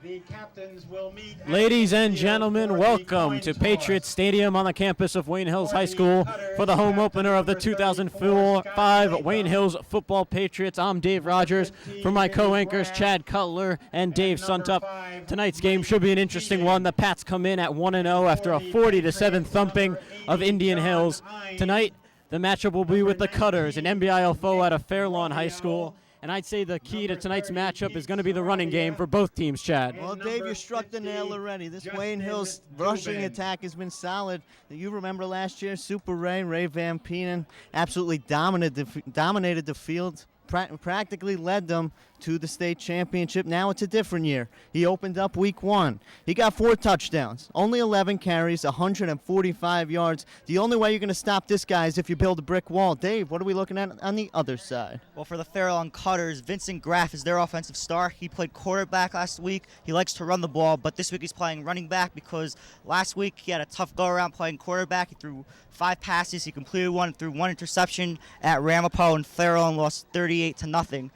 The captains will meet. Ladies and gentlemen, welcome to Patriot Stadium on the campus of Wayne Hills High School for the home opener of the 2004-05 Wayne Hills Football Patriots. I'm Dave Rogers for my co-anchors Chad Cutler and Dave Suntup. Tonight's game should be an interesting one. The Pats come in at 1-0 after a 40-7 thumping of Indian Hills. Tonight, the matchup will be with the Cutters, an NBIL foe out of Fairlawn High School. And I'd say the key to tonight's matchup is going to be the running game for both teams, Chad. Well, Dave, you struck the nail already. This Wayne Hills rushing attack has been solid. You remember last year, Super Ray Van Penen absolutely dominated the field, practically led them to the state championship. Now it's a different year. He opened up week 1. He got 4 touchdowns, only 11 carries, 145 yards. The only way you're going to stop this guy is if you build a brick wall. Dave, what are we looking at on the other side? Well, for the Fairlawn Cutters, Vincent Graff is their offensive star. He played quarterback last week. He likes to run the ball, but this week he's playing running back because last week he had a tough go-around playing quarterback. He threw 5 passes. He completed 1 and threw 1 interception at Ramapo, and Fairlawn lost 38-0.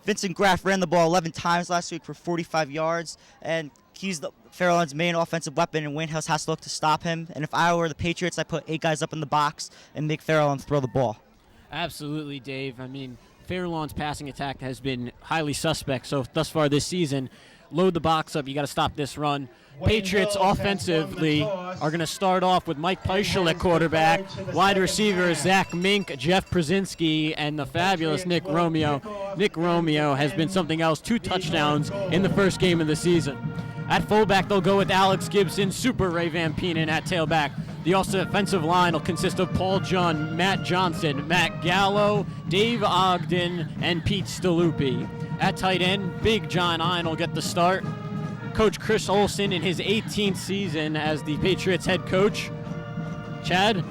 Vincent Graff ran the ball 11 times last week for 45 yards, and he's the Fairlawn's main offensive weapon, and Wayne Hills has to look to stop him. And if I were the Patriots, I'd put 8 guys up in the box and make Fairlawn throw the ball. Absolutely, Dave. I mean, Fairlawn's passing attack has been highly suspect so thus far this season. Load the box up. You got to stop this run. Patriots offensively are going to start off with Mike Peischel at quarterback, wide receivers Zach Mink, Jeff Przinski, and the fabulous Nick Romeo. Nick Romeo has been something else, 2 touchdowns in the first game of the season. At fullback, they'll go with Alex Gibson, Super Ray Van Penen at tailback. The offensive line will consist of Paul John, Matt Johnson, Matt Gallo, Dave Ogden, and Pete Staluppi. At tight end, Big John Ein will get the start. Coach Chris Olson in his 18th season as the Patriots head coach. Chad,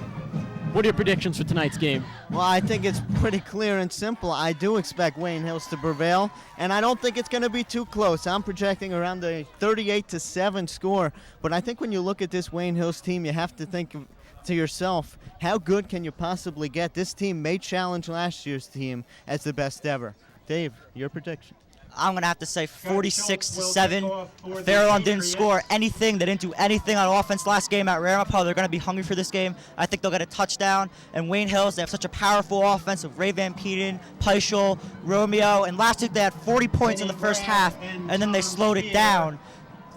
what are your predictions for tonight's game? Well, I think it's pretty clear and simple. I do expect Wayne Hills to prevail, and I don't think it's going to be too close. I'm projecting around a 38-7 score, but I think when you look at this Wayne Hills team, you have to think to yourself, how good can you possibly get? This team may challenge last year's team as the best ever. Dave, your prediction? I'm going to have to say 46-7. Fairlawn didn't score anything. They didn't do anything on offense last game at Ramapo. They're going to be hungry for this game. I think they'll get a touchdown. And Wayne Hills, they have such a powerful offense of Ray Van Penen, Peischel, Romeo. And last week they had 40 points in the first half, and then they slowed it down.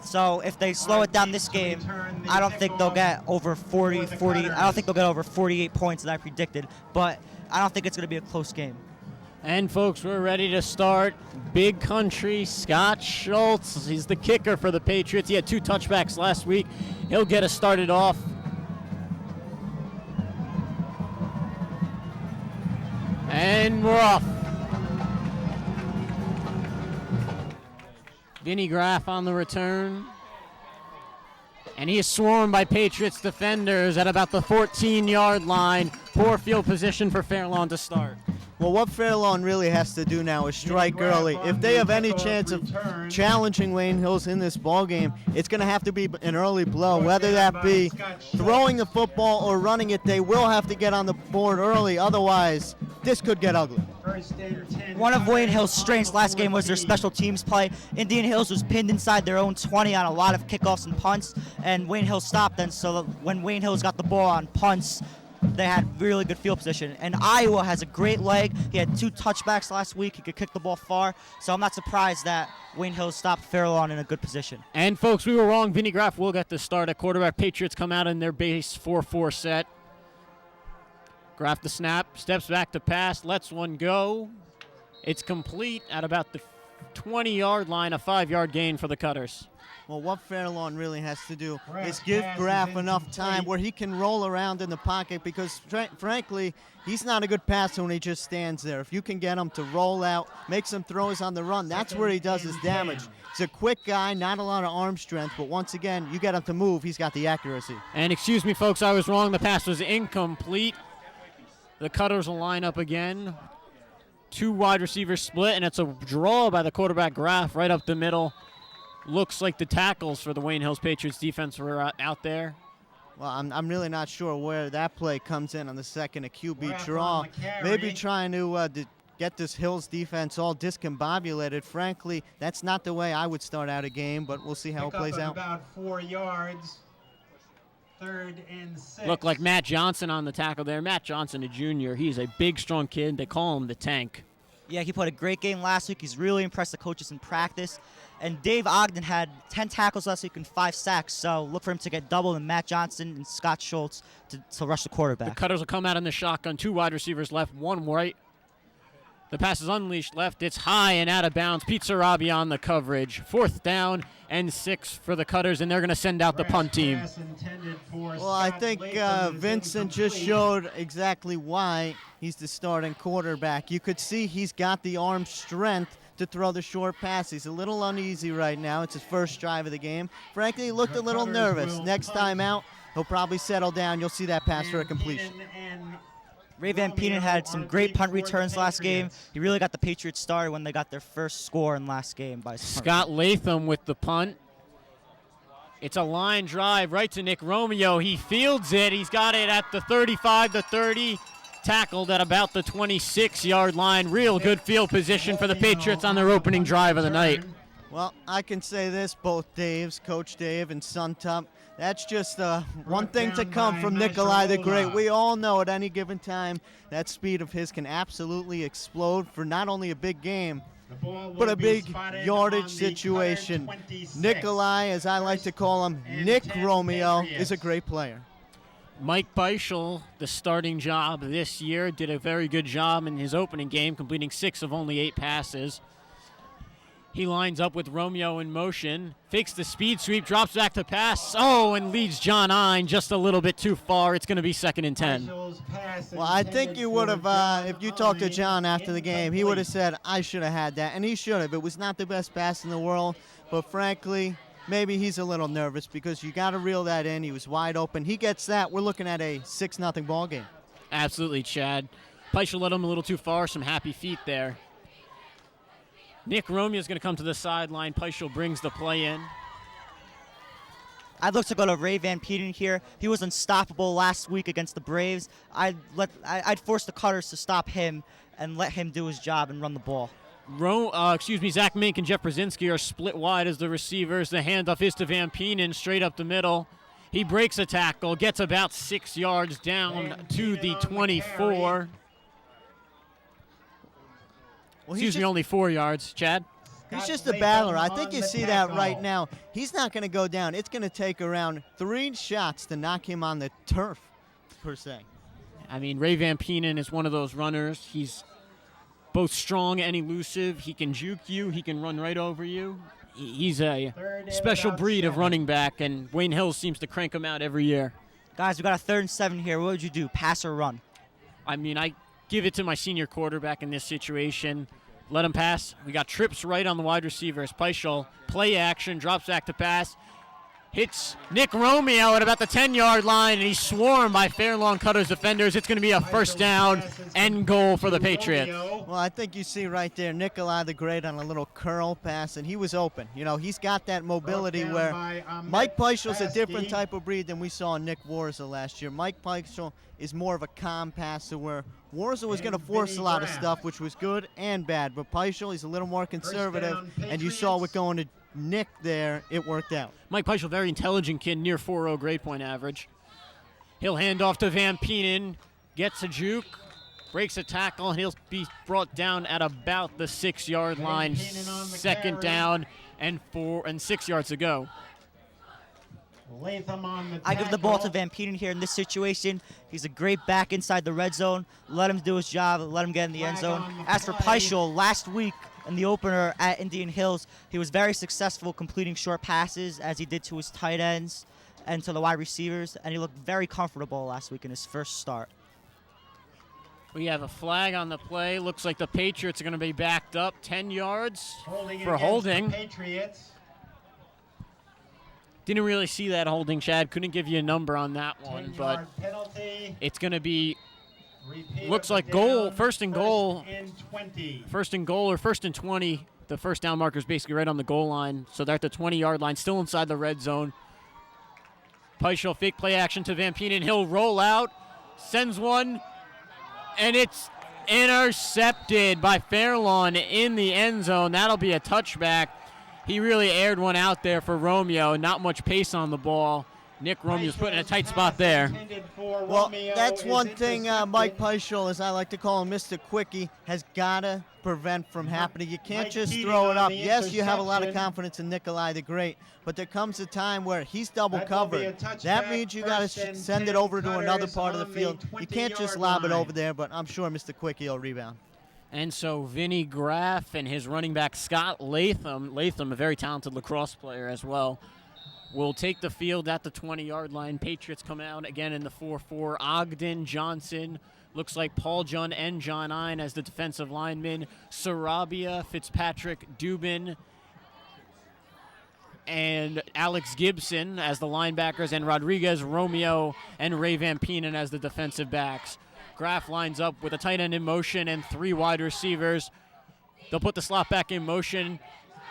So if they slow it down this game, I don't think they'll get over 40. I don't think they'll get over 48 points that I predicted. But I don't think it's going to be a close game. And, folks, we're ready to start. Big country, Scott Schultz. He's the kicker for the Patriots. He had 2 touchbacks last week. He'll get us started off. And we're off. Vinny Graff on the return. And he is swarmed by Patriots defenders at about the 14-yard line. Poor field position for Fairlawn to start. Well, what Fairlawn really has to do now is strike early. If they have any chance of challenging Wayne Hills in this ballgame, it's going to have to be an early blow, whether that be throwing the football or running it. They will have to get on the board early. Otherwise, this could get ugly. One of Wayne Hills' strengths last game was their special teams play. Indian Hills was pinned inside their own 20 on a lot of kickoffs and punts, and Wayne Hills stopped them. So when Wayne Hills got the ball on punts, they had really good field position. And Iowa has a great leg. He had 2 touchbacks last week. He could kick the ball far. So I'm not surprised that Wayne Hills stopped Fairlawn in a good position. And, folks, we were wrong. Vinny Graff will get the start at quarterback. Patriots come out in their base 4-4 set. Graff the snap, steps back to pass, lets one go. It's complete at about the 20-yard line, a 5-yard gain for the Cutters. Well, what Fairlawn really has to do is give Graff enough time where he can roll around in the pocket because, frankly, he's not a good passer when he just stands there. If you can get him to roll out, make some throws on the run, that's where he does his damage. He's a quick guy, not a lot of arm strength, but once again, you get him to move, he's got the accuracy. And excuse me, folks, I was wrong. The pass was incomplete. The Cutters will line up again. 2 wide receivers split, and it's a draw by the quarterback Graff right up the middle. Looks like the tackles for the Wayne Hills Patriots defense were out there. Well, I'm really not sure where that play comes in on the second, a QB draw. Maybe trying to get this Hills defense all discombobulated. Frankly, that's not the way I would start out a game, but we'll see how it plays out. About 4 yards. 3rd and 6. Looked like Matt Johnson on the tackle there. Matt Johnson, a junior. He's a big, strong kid. They call him the Tank. Yeah, he played a great game last week. He's really impressed the coaches in practice. And Dave Ogden had 10 tackles last week and 5 sacks, so look for him to get double, and Matt Johnson and Scott Schultz to rush the quarterback. The Cutters will come out in the shotgun. 2 wide receivers left, 1 right. The pass is unleashed left. It's high and out of bounds. Pete Sarabi on the coverage. 4th down and 6 for the Cutters, and they're going to send out the punt team. Well, I think Vincent just showed exactly why he's the starting quarterback. You could see he's got the arm strength to throw the short pass. He's a little uneasy right now. It's his first drive of the game. Frankly, he looked a little nervous. Next time out, he'll probably settle down. You'll see that pass for a completion. Ray Van Penen had some great punt returns last game. He really got the Patriots started when they got their first score in last game by Scott Latham with the punt. It's a line drive right to Nick Romeo. He fields it. He's got it at the 35, the 30. Tackled at about the 26-yard line. Real good field position for the Patriots on their opening drive of the night. Well, I can say this, both Daves, Coach Dave and Suntup, that's just one thing to come from Nikolai the Great. We all know at any given time that speed of his can absolutely explode for not only a big game, but a big yardage situation. Nikolai, as I like to call him, Nick Romeo, is a great player. Mike Beischel, the starting job this year, did a very good job in his opening game, completing 6 of only 8 passes. He lines up with Romeo in motion, fakes the speed sweep, drops back to pass, and leads John Ein just a little bit too far. It's going to be 2nd and 10. Well, I think you would have, if you talked to John after the game, he would have said, I should have had that, and he should have. It was not the best pass in the world, but frankly, maybe he's a little nervous because you got to reel that in. He was wide open. He gets that. We're looking at a 6-0 ball game. Absolutely, Chad. Beischel led him a little too far. Some happy feet there. Nick Romeo is going to come to the sideline. Beischel brings the play in. I'd look to go to Ray Van Penen here. He was unstoppable last week against the Braves. I'd force the Cutters to stop him and let him do his job and run the ball. Zach Mink and Jeff Brzezinski are split wide as the receivers. The handoff is to Van Penen straight up the middle. He breaks a tackle, gets about 6 yards down to the 24. Only 4 yards. Chad? He's just a battler. I think you see that right now. He's not going to go down. It's going to take around 3 shots to knock him on the turf, per se. I mean, Ray Van Penen is one of those runners. He's both strong and elusive. He can juke you. He can run right over you. He's a special breed of running back, and Wayne Hills seems to crank him out every year. Guys, we got a 3rd and 7 here. What would you do, pass or run? I mean, I give it to my senior quarterback in this situation. Let him pass. We got trips right on the wide receivers. Beischel, play action, drops back to pass. Hits Nick Romeo at about the 10-yard line, and he's swarmed by Fairlawn Cutters defenders. It's going to be a 1st down and goal for the Patriots. Well, I think you see right there Nikolai the Great on a little curl pass, and he was open. You know, he's got that mobility where Mike Beischel's a different type of breed than we saw in Nick Warza last year. Mike Beischel is more of a calm passer where Warza was going to force a lot of stuff, which was good and bad. But Beischel, he's a little more conservative, and you saw with going to Nick there, it worked out. Mike Beischel, very intelligent kid, near 4.0 grade point average. He'll hand off to Van Penen, gets a juke, breaks a tackle, and he'll be brought down at about the 6-yard line. 2nd down and 6 yards to go. I give the ball to Van Penen here in this situation. He's a great back inside the red zone. Let him do his job. Let him get in the end zone. As for Beischel, last week in the opener at Indian Hills, he was very successful completing short passes as he did to his tight ends and to the wide receivers, and he looked very comfortable last week in his first start. We have a flag on the play. Looks like the Patriots are going to be backed up 10 yards for holding. Didn't really see that holding, Chad. Couldn't give you a number on that one, but it's going to be, looks like goal, 1st and goal. 1st and goal or 1st and 20. The 1st down marker is basically right on the goal line, so they're at the 20-yard line, still inside the red zone. Beischel fake play action to Van Penen. He'll roll out, sends one, and it's Intercepted by Fairlawn in the end zone. That'll be a touchback. He really aired one out there for Romeo. Not much pace on the ball. Nick Romeo's put in a tight spot there. Well, that's one thing Mike Peischel, as I like to call him, Mr. Quickie, has got to prevent from happening. You can't just throw it up. Yes, you have a lot of confidence in Nikolai the Great, but there comes a time where he's double covered. That means you got to send it over to another part of the field. You can't just lob it over there, but I'm sure Mr. Quickie will rebound. And so Vinny Graff and his running back Scott Latham, a very talented lacrosse player as well, will take the field at the 20-yard line. Patriots come out again in the 4-4. Ogden, Johnson, looks like Paul John and John Ein as the defensive linemen. Sarabia, Fitzpatrick, Dubin, and Alex Gibson as the linebackers, and Rodriguez, Romeo, and Ray Van Penen as the defensive backs. Graff lines up with a tight end in motion and 3 wide receivers. They'll put the slot back in motion,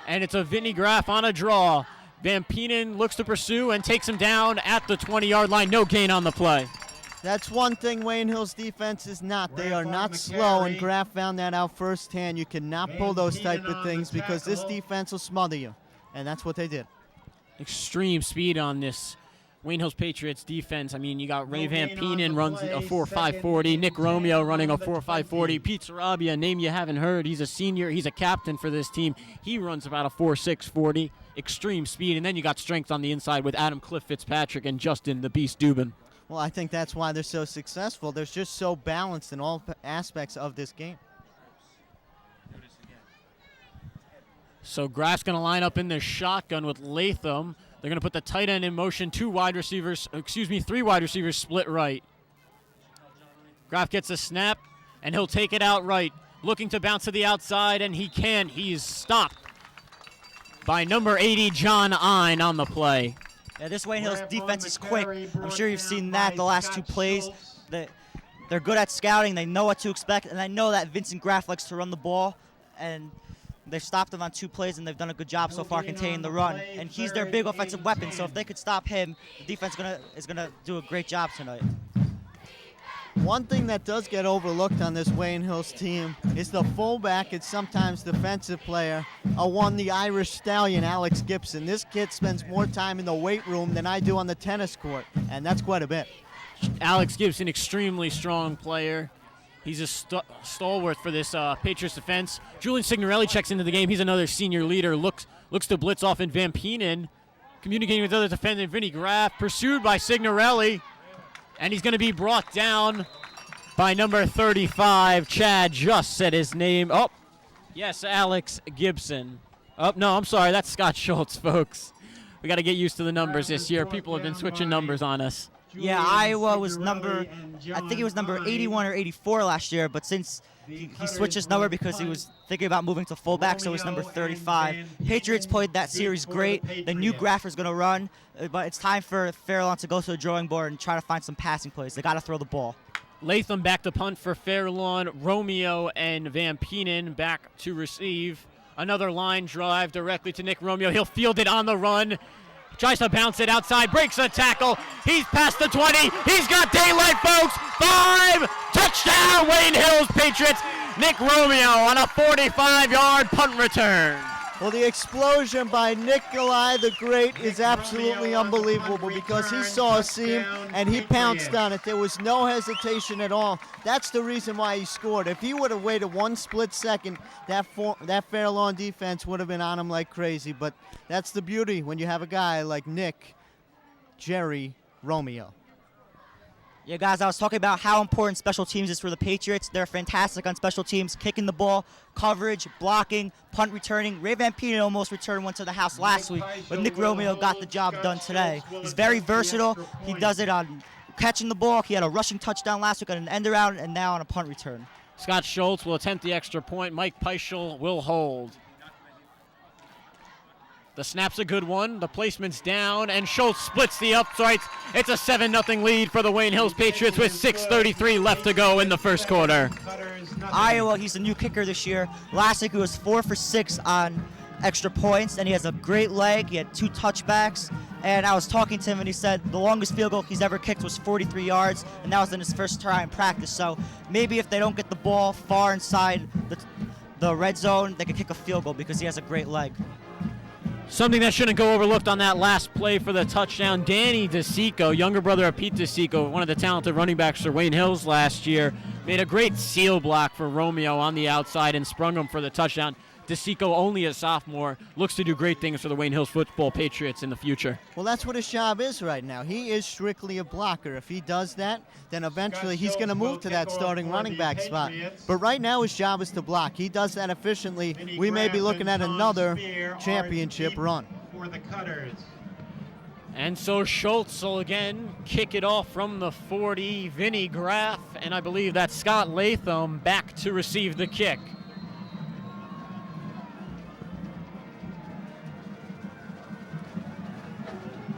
and it's a Vinny Graff on a draw. Van Penen looks to pursue and takes him down at the 20-yard line. No gain on the play. That's one thing Wayne Hill's defense is not. They are not slow, and Graff found that out firsthand. You cannot pull those type of things because this defense will smother you, and that's what they did. Extreme speed on this Wayne Hills Patriots defense. I mean, you got Ray Van Penen runs a 4.540. Nick Romeo running a 4.540. Pete Sarabia, a name you haven't heard. He's a senior. He's a captain for this team. He runs about a 4.640. Extreme speed. And then you got strength on the inside with Adam Cliff Fitzpatrick and Justin the Beast Dubin. Well, I think that's why they're so successful. They're just so balanced in all aspects of this game. So Graff's going to line up in the shotgun with Latham. They're going to put the tight end in motion. 3 wide receivers split right. Graff gets a snap, and he'll take it out right. Looking to bounce to the outside, and he can. He's stopped by number 80, John Ein, on the play. Yeah, this Wayne Hills defense is quick. I'm sure you've seen that the last 2 plays. They're good at scouting. They know what to expect, and I know that Vincent Graff likes to run the ball, and they've stopped him on 2 plays, and they've done a good job so far containing the run. And he's their big offensive weapon, so if they could stop him, the defense is gonna do a great job tonight. One thing that does get overlooked on this Wayne Hills team is the fullback and sometimes defensive player, the Irish Stallion, Alex Gibson. This kid spends more time in the weight room than I do on the tennis court, and that's quite a bit. Alex Gibson, extremely strong player. He's a stalwart for this Patriots defense. Julian Signorelli checks into the game. He's another senior leader. Looks to blitz off in Van Penen. Communicating with the other defendant, Vinny Graff. Pursued by Signorelli. And he's going to be brought down by number 35. Chad just said his name. Oh, yes, Alex Gibson. Oh, no, I'm sorry. That's Scott Schultz, folks. We got to get used to the numbers this year. People have been switching numbers on us. Yeah, Iowa was I think it was number 81 or 84 last year, but since he switched his number because he was thinking about moving to fullback, so it was number 35. Patriots played that series great. They knew Graff was going to run, but it's time for Fairlawn to go to the drawing board and try to find some passing plays. They got to throw the ball. Latham back to punt for Fairlawn. Romeo and Van Penen back to receive. Another line drive directly to Nick Romeo. He'll field it on the run. Tries to bounce it outside, breaks a tackle. He's past the 20. He's got daylight, folks. 5, touchdown, Wayne Hills Patriots. Nick Romeo on a 45-yard punt return. Well, the explosion by Nikolai the Great is absolutely unbelievable because he saw a seam and he pounced on it. There was no hesitation at all. That's the reason why he scored. If he would have waited 1 split second, that Fairlawn defense would have been on him like crazy. But that's the beauty when you have a guy like Nick, Jerry, Romeo. Yeah, guys, I was talking about how important special teams is for the Patriots. They're fantastic on special teams, kicking the ball, coverage, blocking, punt returning. Ray Van Penen almost returned one to the house last week, but Nick Romeo got the job done today. He's very versatile. He does it on catching the ball. He had a rushing touchdown last week on an end around, and now on a punt return. Scott Schultz will attempt the extra point. Mike Peischel will hold. The snap's a good one. The placement's down, and Schultz splits the uprights. It's a 7-0 lead for the Wayne Hills Patriots with 6:33 left to go in the first quarter. Iowa, he's a new kicker this year. Last week he was 4 for 6 on extra points, and he has a great leg. He had 2 touchbacks, and I was talking to him, and he said the longest field goal he's ever kicked was 43 yards, and that was in his first try in practice. So maybe if they don't get the ball far inside the red zone, they could kick a field goal because he has a great leg. Something that shouldn't go overlooked on that last play for the touchdown, Danny Deseco, younger brother of Pete Deseco, one of the talented running backs for Wayne Hills last year, made a great seal block for Romeo on the outside and sprung him for the touchdown. Deseco, only a sophomore, looks to do great things for the Wayne Hills football Patriots in the future. Well, that's what his job is right now. He is strictly a blocker. If he does that, then eventually he's going to move to that starting running back spot. But right now his job is to block. He does that efficiently. We may be looking at another championship run. For the Cutters. And so Schultz will again kick it off from the 40. Vinny Graff, and I believe that's Scott Latham back to receive the kick.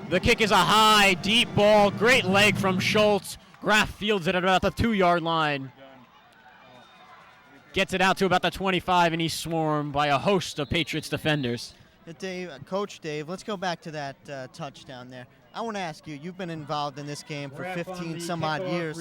The kick is a high, deep ball. Great leg from Schultz. Graff fields it at about the 2-yard line. Gets it out to about the 25, and he's swarmed by a host of Patriots defenders. Coach Dave, let's go back to that touchdown there. I want to ask you, you've been involved in this game for 15 some odd years.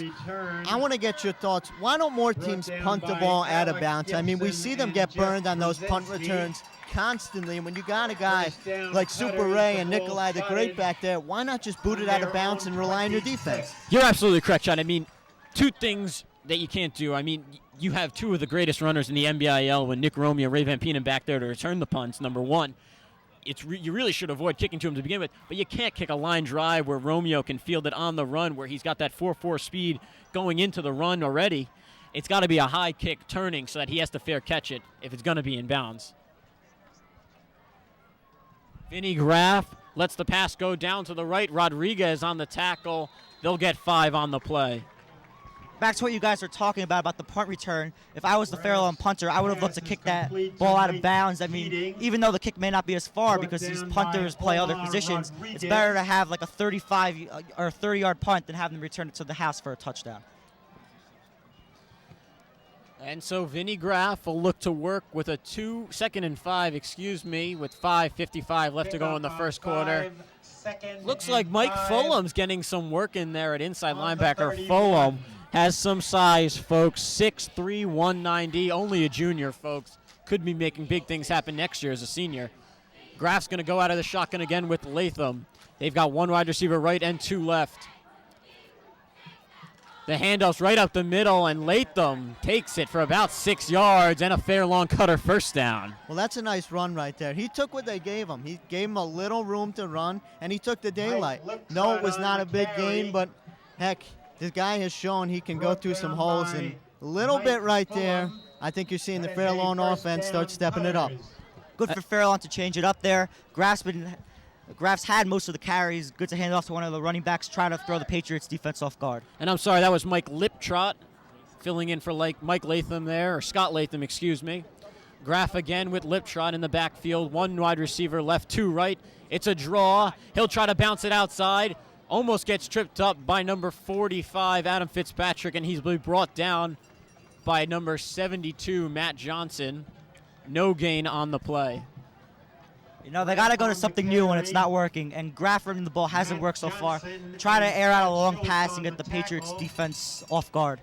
I want to get your thoughts. Why don't more teams punt the ball out of bounds? I mean, we see them get burned on those punt returns constantly. And when you got a guy like Super Ray and Nikolai the Great back there, why not just boot it out of bounds and rely on your defense? You're absolutely correct, Sean. I mean, 2 things that you can't do. I mean, you have 2 of the greatest runners in the NBIL with Nick Romeo, Ray Van Penen back there to return the punts. Number 1, you really should avoid kicking to him to begin with, but you can't kick a line drive where Romeo can field it on the run, where he's got that 4.4 speed going into the run already. It's got to be a high kick turning so that he has to fair catch it if it's going to be in bounds. Vinny Graff lets the pass go down to the right. Rodriguez on the tackle. They'll get 5 on the play. Back to what you guys are talking about the punt return. If I was the Fairlawn punter, I would have looked to kick that ball out of bounds. I mean, even though the kick may not be as far because these punters play other positions, it's better to have like a 35 or 30-yard punt than have them return it to the house for a touchdown. And so Vinny Graff will look to work with a 2nd and 5, with 5:55 left to go in the first quarter. Looks like Mike Fulham's getting some work in there at inside linebacker. Fulham has some size, folks. 6'3", 190, only a junior, folks. Could be making big things happen next year as a senior. Graff's going to go out of the shotgun again with Latham. They've got 1 wide receiver right and 2 left. The handoff's right up the middle, and Latham takes it for about 6 yards and a Fairlawn Cutter first down. Well, that's a nice run right there. He took what they gave him. He gave him a little room to run, and he took the daylight. No, it was not a big gain, but heck, this guy has shown he can go through some holes, and a little bit right there. I think you're seeing the Fairlawn offense start stepping it up. Good for Fairlawn to change it up there. Graff's had most of the carries. Good to hand it off to one of the running backs, trying to throw the Patriots defense off guard. And I'm sorry, that was Mike Liptrot filling in for Mike Latham there, or Scott Latham, Graff again with Liptrot in the backfield. 1 wide receiver left, 2 right. It's a draw. He'll try to bounce it outside. Almost gets tripped up by number 45, Adam Fitzpatrick, and he's brought down by number 72, Matt Johnson. No gain on the play. You know, they got to go to something new when it's not working, and Graff running the ball hasn't worked so far. Try to air out a long pass and get the Patriots defense off guard.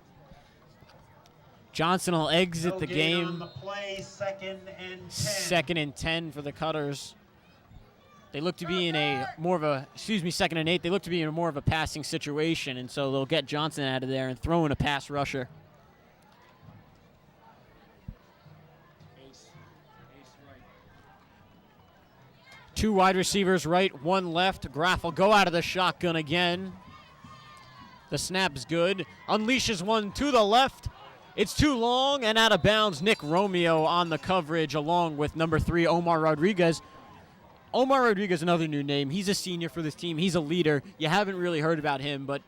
Johnson will exit the game. Second and 10 for the Cutters. They look to be in a more of a, 2nd and 8. They look to be in more of a passing situation, and so they'll get Johnson out of there and throw in a pass rusher. Two wide receivers right, 1 left. Graff will go out of the shotgun again. The snap's good. Unleashes one to the left. It's too long and out of bounds. Nick Romeo on the coverage along with number 3, Omar Rodriguez. Omar Rodriguez, another new name. He's a senior for this team. He's a leader. You haven't really heard about him, but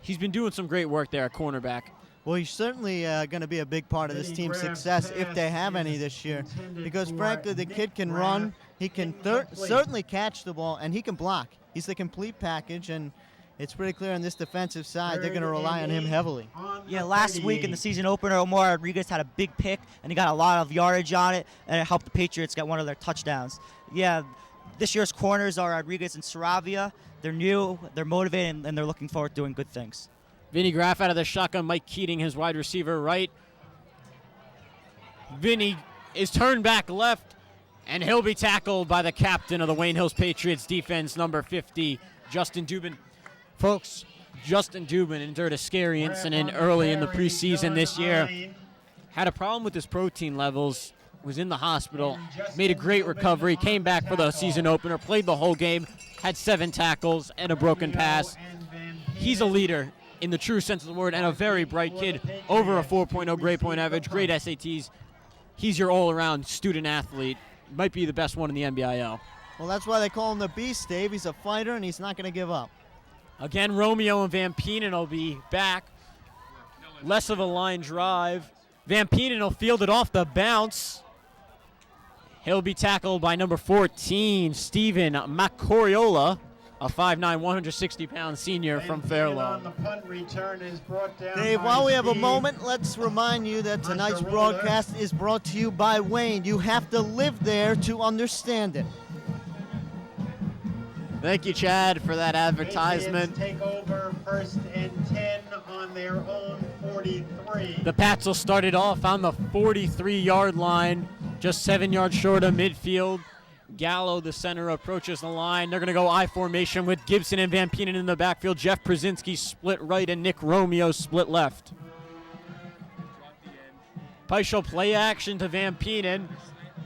he's been doing some great work there at cornerback. Well, he's certainly going to be a big part of this team's success if they have any this year, because frankly, the kid can run, he can certainly catch the ball, and he can block. He's the complete package, and it's pretty clear on this defensive side they're going to rely on him heavily. Yeah, last week in the season opener, Omar Rodriguez had a big pick, and he got a lot of yardage on it, and it helped the Patriots get one of their touchdowns. Yeah, this year's corners are Rodriguez and Saravia. They're new, they're motivated, and they're looking forward to doing good things. Vinny Graff out of the shotgun. Mike Keating, his wide receiver, right. Vinny is turned back left, and he'll be tackled by the captain of the Wayne Hills Patriots defense, number 50, Justin Dubin. Folks, Justin Dubin endured a scary incident early in the preseason this year. Had a problem with his protein levels, was in the hospital, made a great recovery, came back for the season opener, played the whole game, had 7 tackles and a broken pass. He's a leader in the true sense of the word and a very bright kid, over a 4.0 grade point average, great SATs. He's your all-around student athlete, might be the best one in the NBIL. Well, that's why they call him the Beast, Dave. He's a fighter, and he's not going to give up. Again, Romeo and Van Penen will be back. Less of a line drive. Van Penen will field it off the bounce. He'll be tackled by number 14, Steven Macoriola, a 5'9", 160-pound senior from Fairlawn. Dave, while we have a moment, let's remind you that tonight's broadcast is brought to you by Wayne. You have to live there to understand it. Thank you, Chad, for that advertisement. Take over 1st and 10 on their own 43. The Pats will start it off on the 43-yard line, just 7 yards short of midfield. Gallo, the center, approaches the line. They're going to go I formation with Gibson and Van Penen in the backfield. Jeff Brzezinski split right and Nick Romeo split left. Peischel play action to Van Penen.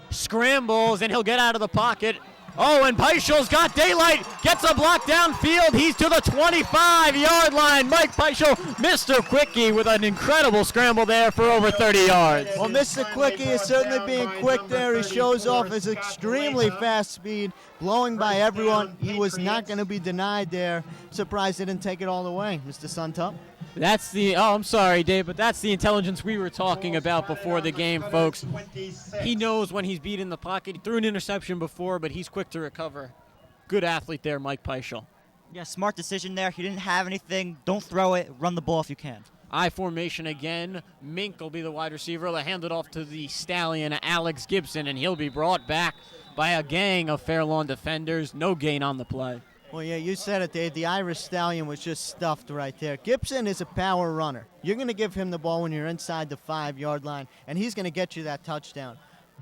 Scrambles, and he'll get out of the pocket. Oh, and Peichel's got daylight, gets a block downfield. He's to the 25-yard line. Mike Peischel, Mr. Quickie, with an incredible scramble there for over 30 yards. Well, Mr. Quickie is certainly being quick there. He shows off his extremely fast speed, blowing by everyone. He was not going to be denied there. Surprised he didn't take it all the way, Mr. Suntup. That's the, oh, I'm sorry, Dave, but that's the intelligence we were talking about before the game, folks. He knows when he's beat in the pocket. He threw an interception before, but he's quick to recover. Good athlete there, Mike Peischel. Yeah, smart decision there. He didn't have anything. Don't throw it. Run the ball if you can. I formation again. Mink will be the wide receiver. They'll hand it off to the stallion, Alex Gibson, and he'll be brought back by a gang of Fairlawn defenders. No gain on the play. Well, yeah, you said it, Dave. The Irish Stallion was just stuffed right there. Gibson is a power runner. You're going to give him the ball when you're inside the 5-yard line, and he's going to get you that touchdown.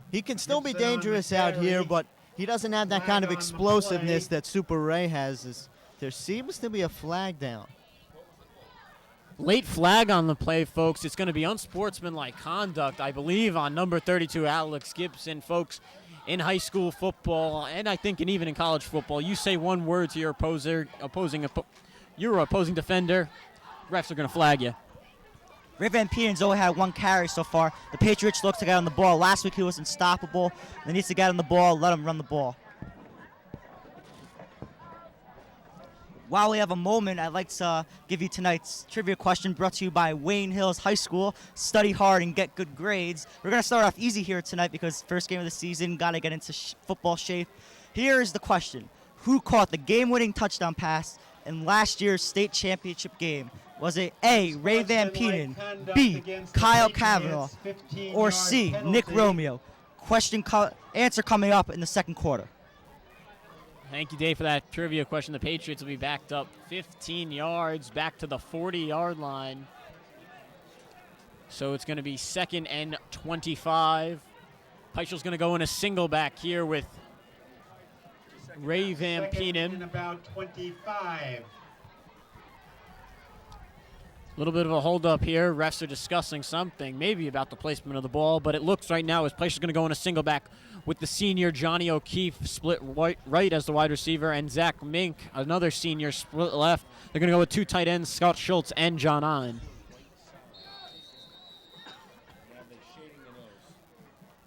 He can still be dangerous out here, but he doesn't have that kind of explosiveness that Super Ray has. There seems to be a flag down. Late flag on the play, folks. It's going to be unsportsmanlike conduct, I believe, on number 32, Alex Gibson. Folks, in high school football, and I think even in college football, you say one word to your opposing defender, refs are going to flag you. Ray Van Penen's only had 1 carry so far. The Patriots look to get on the ball. Last week he was unstoppable. They need to get on the ball, let him run the ball. While we have a moment, I'd like to give you tonight's trivia question brought to you by Wayne Hills High School. Study hard and get good grades. We're going to start off easy here tonight because first game of the season, got to get into football shape. Here is the question. Who caught the game-winning touchdown pass in last year's state championship game? Was it A, Ray Van Penen, B, Kyle Kavanaugh, or C, Nick Romeo? Answer coming up in the second quarter. Thank you, Dave, for that trivia question. The Patriots will be backed up 15 yards back to the 40-yard line. So it's going to be 2nd and 25. Peichel's going to go in a single back here with Ray Van Penen. About 25. A little bit of a hold-up here. Refs are discussing something, maybe about the placement of the ball, but it looks right now as Peichel's going to go in a single back with the senior Johnny O'Keefe split right as the wide receiver, and Zach Mink, another senior, split left. They're going to go with 2 tight ends, Scott Schultz and John Ein.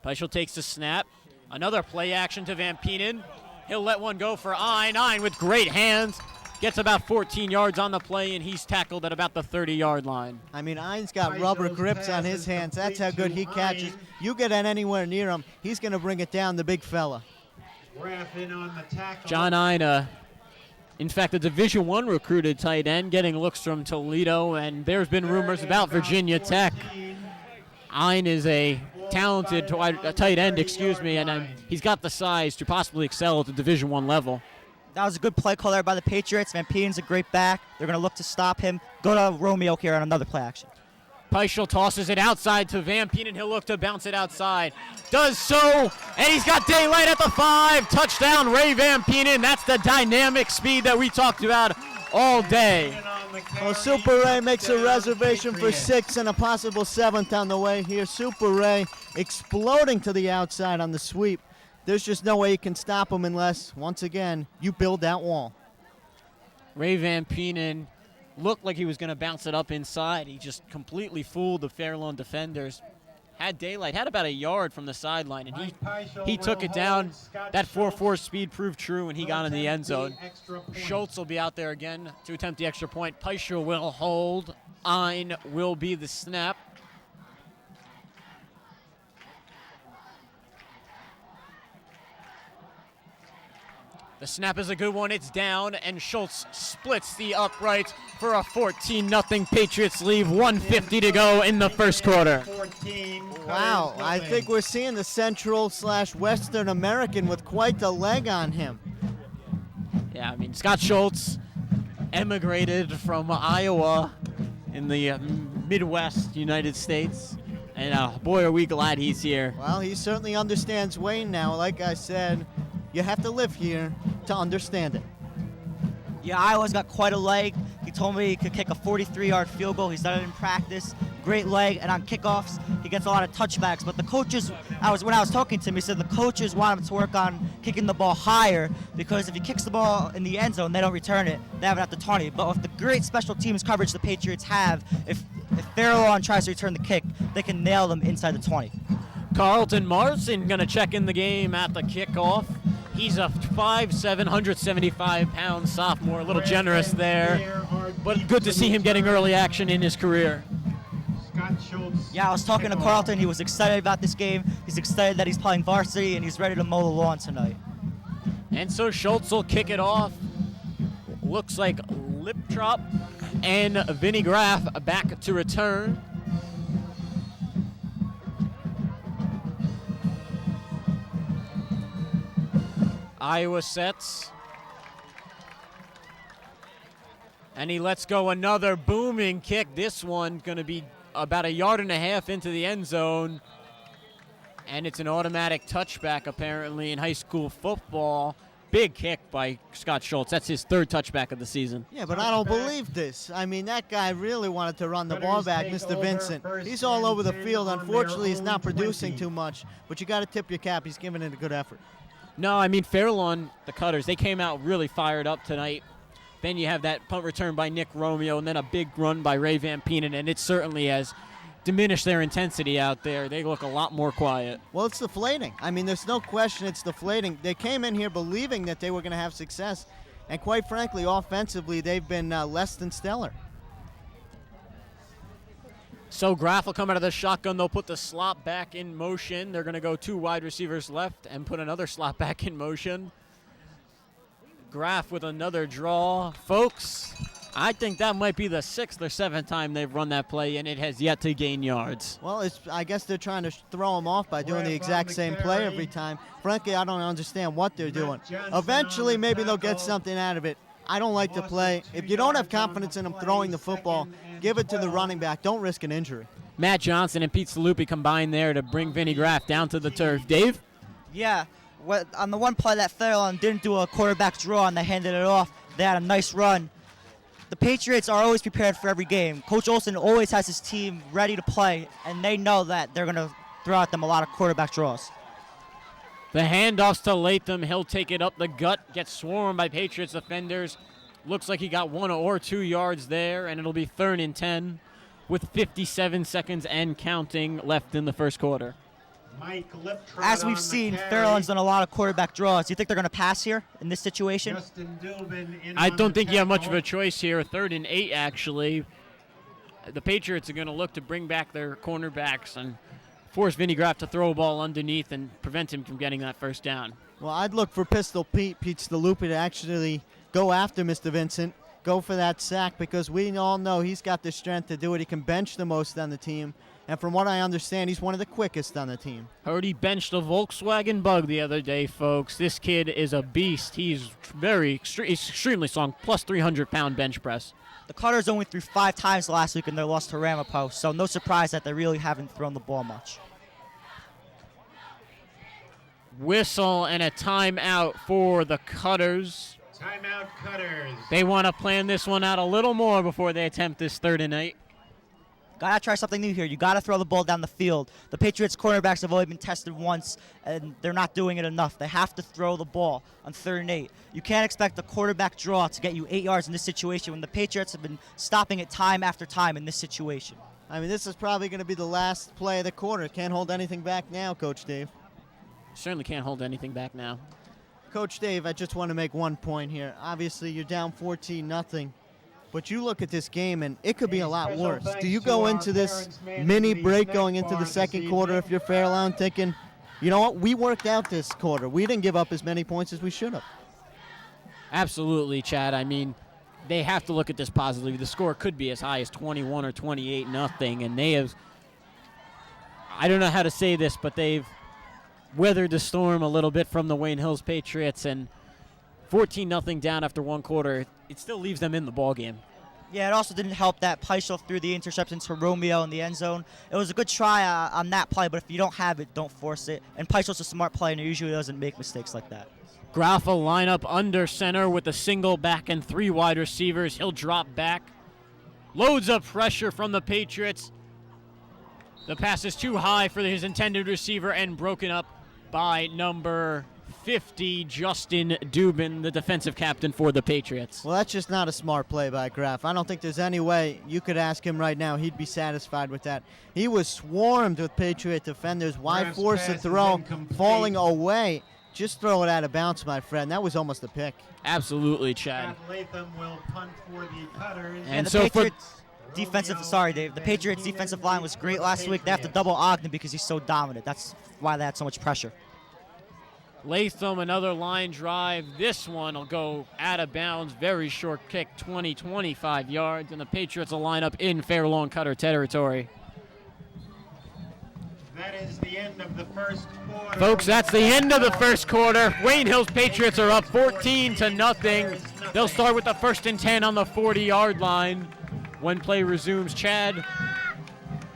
Peischel takes the snap. Another play action to Van Penen. He'll let one go for Ein. Ein with great hands. Gets about 14 yards on the play, and he's tackled at about the 30-yard line. I mean, Ein's got rubber grips on his hands. That's how good he catches. You get anywhere near him, he's going to bring it down, the big fella. John Ein, In fact, a Division I recruited tight end, getting looks from Toledo, and there's been rumors about Virginia Tech. Ein is a talented tight end, and he's got the size to possibly excel at the Division I level. That was a good play call there by the Patriots. Van Peenen's a great back. They're going to look to stop him. Go to Romeo here on another play action. Peischel tosses it outside to Van Peenen. He'll look to bounce it outside. Does so, and he's got daylight at the 5. Touchdown, Ray Van Peenen. That's the dynamic speed that we talked about all day. Well, Super Ray makes a reservation for 6 and a possible 7th on the way here. Super Ray exploding to the outside on the sweep. There's just no way you can stop him unless, once again, you build that wall. Ray Van Peenen looked like he was going to bounce it up inside. He just completely fooled the Fair Lawn defenders. Had daylight, had about a yard from the sideline, and he took it down. That 4.4 speed proved true, and he got in the end zone. Schultz will be out there again to attempt the extra point. Peischel will hold. Ein will be the snap. The snap is a good one. It's down, and Schultz splits the uprights for a 14-0 Patriots lead. 1:50 to go in the first quarter. Wow, I think we're seeing the Central/Western American with quite the leg on him. Yeah, I mean, Scott Schultz emigrated from Iowa in the Midwest United States. And boy, are we glad he's here. Well, he certainly understands Wayne now. Like I said, you have to live here to understand it. Yeah, Iowa's got quite a leg. He told me he could kick a 43-yard field goal. He's done it in practice. Great leg, and on kickoffs, he gets a lot of touchbacks. But the coaches, when I was talking to him, he said the coaches want him to work on kicking the ball higher because if he kicks the ball in the end zone, they don't return it. They have it at the 20. But with the great special teams coverage the Patriots have, if Fair Lawn tries to return the kick, they can nail them inside the 20. Carlton Martin going to check in the game at the kickoff. He's a 5'7", 175-pound sophomore, a little generous there, but good to see him getting early action in his career. Yeah, I was talking to Carlton. He was excited about this game. He's excited that he's playing varsity, and he's ready to mow the lawn tonight. And so Schultz will kick it off. Looks like Liptrop and Vinny Graff back to return. Iowa sets. And he lets go another booming kick. This one going to be about 1.5 yards into the end zone. And it's an automatic touchback apparently in high school football. Big kick by Scott Schultz. That's his 3rd touchback of the season. Yeah, but I don't believe this. I mean, that guy really wanted to run the ball back, Mr. Vincent. He's all over the field. Unfortunately, he's not producing too much. But you got to tip your cap. He's giving it a good effort. No, I mean, Fair Lawn, the Cutters, they came out really fired up tonight. Then you have that punt return by Nick Romeo and then a big run by Ray Van Peenen, and it certainly has diminished their intensity out there. They look a lot more quiet. Well, it's deflating. I mean, there's no question it's deflating. They came in here believing that they were going to have success, and quite frankly, offensively, they've been less than stellar. So Graff will come out of the shotgun. They'll put the slot back in motion. They're going to go 2 wide receivers left and put another slot back in motion. Graff with another draw. Folks, I think that might be the 6th or 7th time they've run that play, and it has yet to gain yards. Well, I guess they're trying to throw him off by doing the exact same play every time. Frankly, I don't understand what they're doing. Eventually, maybe they'll get something out of it. I don't like to play. If you don't have confidence in him throwing the football, give it to the running back. Don't risk an injury. Matt Johnson and Pete Salupi combined there to bring Vinny Graff down to the turf. Dave? Yeah, on the one play that Fair Lawn didn't do a quarterback draw and they handed it off, they had a nice run. The Patriots are always prepared for every game. Coach Olson always has his team ready to play, and they know that they're going to throw at them a lot of quarterback draws. The handoffs to Latham. He'll take it up the gut, gets swarmed by Patriots defenders. Looks like he got 1 or 2 yards there, and it'll be 3rd and 10 with 57 seconds and counting left in the first quarter. As we've seen, Fair Lawn's done a lot of quarterback draws. Do you think they're going to pass here in this situation? I don't think you have much of a choice here. 3rd and 8, actually. The Patriots are going to look to bring back their cornerbacks and force Vinny Graff to throw a ball underneath and prevent him from getting that first down. Well, I'd look for Pistol Pete Stalupi, to actually go after Mr. Vincent, go for that sack, because we all know he's got the strength to do it. He can bench the most on the team. And from what I understand, he's one of the quickest on the team. Heard he benched a Volkswagen Bug the other day, folks. This kid is a beast. He's extremely strong, plus 300-pound bench press. The Cutters only threw 5 times last week in their loss to Ramapo, so no surprise that they really haven't thrown the ball much. Whistle and a timeout for the Cutters. Timeout, Cutters. They want to plan this one out a little more before they attempt this 3rd and 8. Gotta try something new here. You gotta throw the ball down the field. The Patriots cornerbacks have only been tested once, and they're not doing it enough. They have to throw the ball on 3rd and 8. You can't expect the quarterback draw to get you 8 yards in this situation when the Patriots have been stopping it time after time in this situation. I mean, this is probably going to be the last play of the quarter. Can't hold anything back now, Coach Dave. Certainly can't hold anything back now. Coach Dave, I just want to make one point here. Obviously, you're down 14-0. But you look at this game, and it could be a lot worse. Do you go into this mini break going into the second quarter if you're Fairlawn thinking, you know what, we worked out this quarter. We didn't give up as many points as we should have. Absolutely, Chad. I mean, they have to look at this positively. The score could be as high as 21 or 28-0, and they have, I don't know how to say this, but they've weathered the storm a little bit from the Wayne Hills Patriots, and 14-0 down after one quarter, it still leaves them in the ballgame. Yeah, it also didn't help that Peischel threw the interception to Romeo in the end zone. It was a good try on that play, but if you don't have it, don't force it. And Peichel's a smart player, and he usually doesn't make mistakes like that. Graf will line up under center with a single back and 3 wide receivers. He'll drop back. Loads of pressure from the Patriots. The pass is too high for his intended receiver and broken up by number 50, Justin Dubin, the defensive captain for the Patriots. Well, that's just not a smart play by Graf. I don't think there's any way you could ask him right now. He'd be satisfied with that. He was swarmed with Patriot defenders. Why force a throw falling away? Just throw it out of bounds, my friend. That was almost a pick. Absolutely, Chad. Latham will punt for the Cutters. And the Patriots the Patriots defensive line was great last week. They have to double Ogden because he's so dominant. That's why they had so much pressure. Latham, another line drive. This one will go out of bounds. Very short kick, 25 yards. And the Patriots will line up in Fairlawn Cutter territory. That is the end of the first quarter. Folks, that's the end of the first quarter. Wayne Hills Patriots are up 14-0. They'll start with the 1st and 10 on the 40-yard line when play resumes. Chad,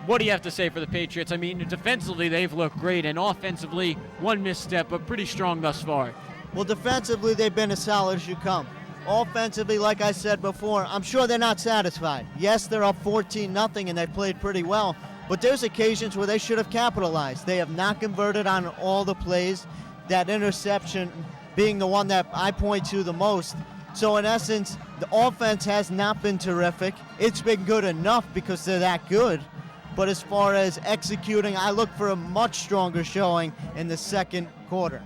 what do you have to say for the Patriots? I mean, defensively, they've looked great, and offensively, one misstep, but pretty strong thus far. Well, defensively, they've been as solid as you come. Offensively, like I said before, I'm sure they're not satisfied. Yes, they're up 14-0, and they've played pretty well, but there's occasions where they should have capitalized. They have not converted on all the plays, that interception being the one that I point to the most. So, in essence, the offense has not been terrific. It's been good enough because they're that good. But as far as executing, I look for a much stronger showing in the second quarter.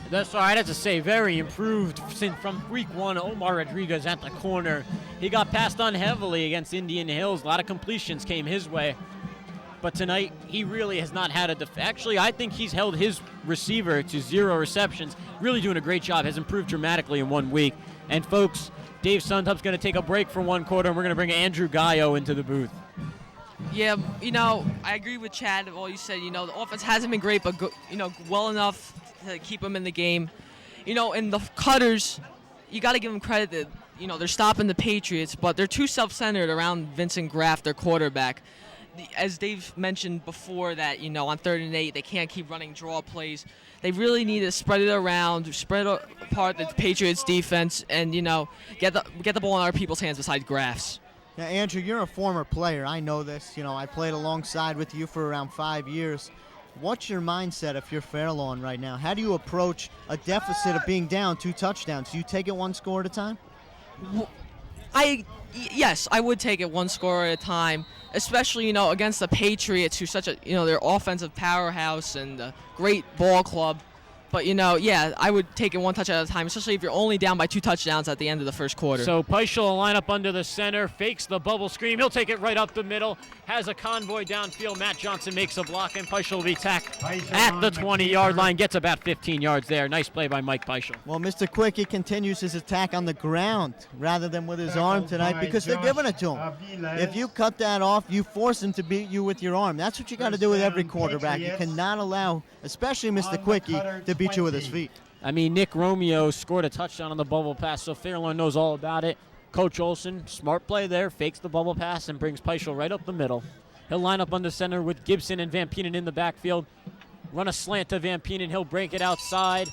That's all I have to say. Very improved since from week 1. Omar Rodriguez at the corner. He got passed on heavily against Indian Hills. A lot of completions came his way. But tonight, he really has not had actually, I think he's held his receiver to 0 receptions. Really doing a great job. Has improved dramatically in 1 week. And folks, Dave Suntup's going to take a break for 1 quarter, and we're going to bring Andrew Gayo into the booth. Yeah, I agree with Chad. All you said, the offense hasn't been great, but well enough to keep them in the game. And the Cutters, you got to give them credit that they're stopping the Patriots, but they're too self-centered around Vincent Graf, their quarterback. As Dave mentioned before, that on 3rd and 8 they can't keep running draw plays. They really need to spread it around, spread apart the Patriots defense, and get the ball in our people's hands besides Graf's. Now, Andrew, you're a former player. I know this. I played alongside with you for around 5 years. What's your mindset if you're Fairlawn right now? How do you approach a deficit of being down 2 touchdowns? Do you take it 1 score at a time? Yes, I would take it 1 score at a time, especially against the Patriots, who's such a their offensive powerhouse and a great ball club. But, yeah, I would take it one touch at a time, especially if you're only down by 2 touchdowns at the end of the first quarter. So Peischel will line up under the center, fakes the bubble screen. He'll take it right up the middle, has a convoy downfield. Matt Johnson makes a block, and Peischel will be tacked at the 20-yard line. Gets about 15 yards there. Nice play by Mike Peischel. Well, Mr. Quickie continues his attack on the ground rather than with his arm tonight because they're giving it to him. If you cut that off, you force him to beat you with your arm. That's what you got to do with every quarterback. You cannot allow, especially Mr. Quickie, to beat you with his feet. I mean, Nick Romeo scored a touchdown on the bubble pass, so Fairlawn knows all about it. Coach Olson, smart play there, fakes the bubble pass and brings Peischel right up the middle. He'll line up under center with Gibson and Van Penen in the backfield. Run a slant to Van Penen. He'll break it outside.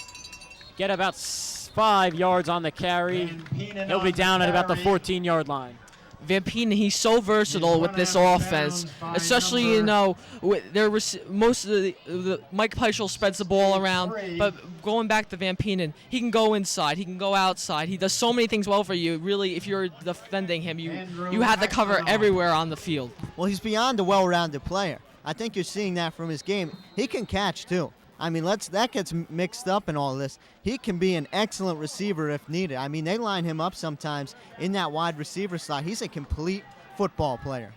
Get about 5 yards on the carry. He'll be down at about the 14-yard line. Van Penen, he's so versatile with this offense, especially most of the Mike Peischel spreads the ball around, but going back to Van Penen, he can go inside, he can go outside, he does so many things well for you. Really, if you're defending him, you have to cover everywhere on the field. Well, he's beyond a well-rounded player. I think you're seeing that from his game. He can catch too. I mean, that gets mixed up in all this. He can be an excellent receiver if needed. I mean, they line him up sometimes in that wide receiver slot. He's a complete football player.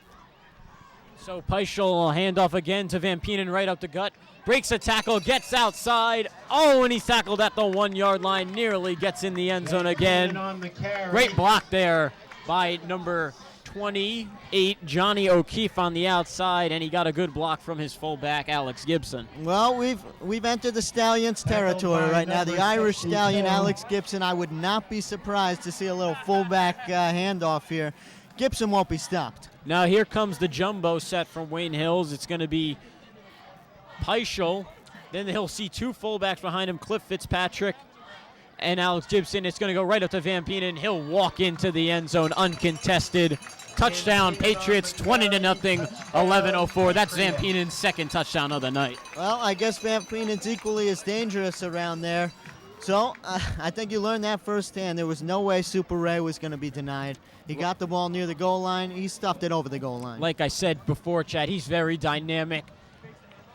So Peischel will hand off again to Van Penen right up the gut. Breaks a tackle, gets outside. Oh, and he's tackled at the 1-yard line. Nearly gets in the end zone again. Great block there by number 28, Johnny O'Keefe on the outside, and he got a good block from his fullback, Alex Gibson. Well, we've entered the Stallions territory right now. The Irish Stallion, Alex Gibson. I would not be surprised to see a little fullback handoff here. Gibson won't be stopped. Now here comes the jumbo set from Wayne Hills. It's going to be Peischel. Then he'll see 2 fullbacks behind him, Cliff Fitzpatrick and Alex Gibson. It's going to go right up to Van Penen. He'll walk into the end zone uncontested. Touchdown, Patriots, 20-0, 11:04. That's Van Penen's second touchdown of the night. Well, I guess Van Penen's equally as dangerous around there. So I think you learned that firsthand. There was no way Super Ray was going to be denied. He got the ball near the goal line. He stuffed it over the goal line. Like I said before, Chad, he's very dynamic,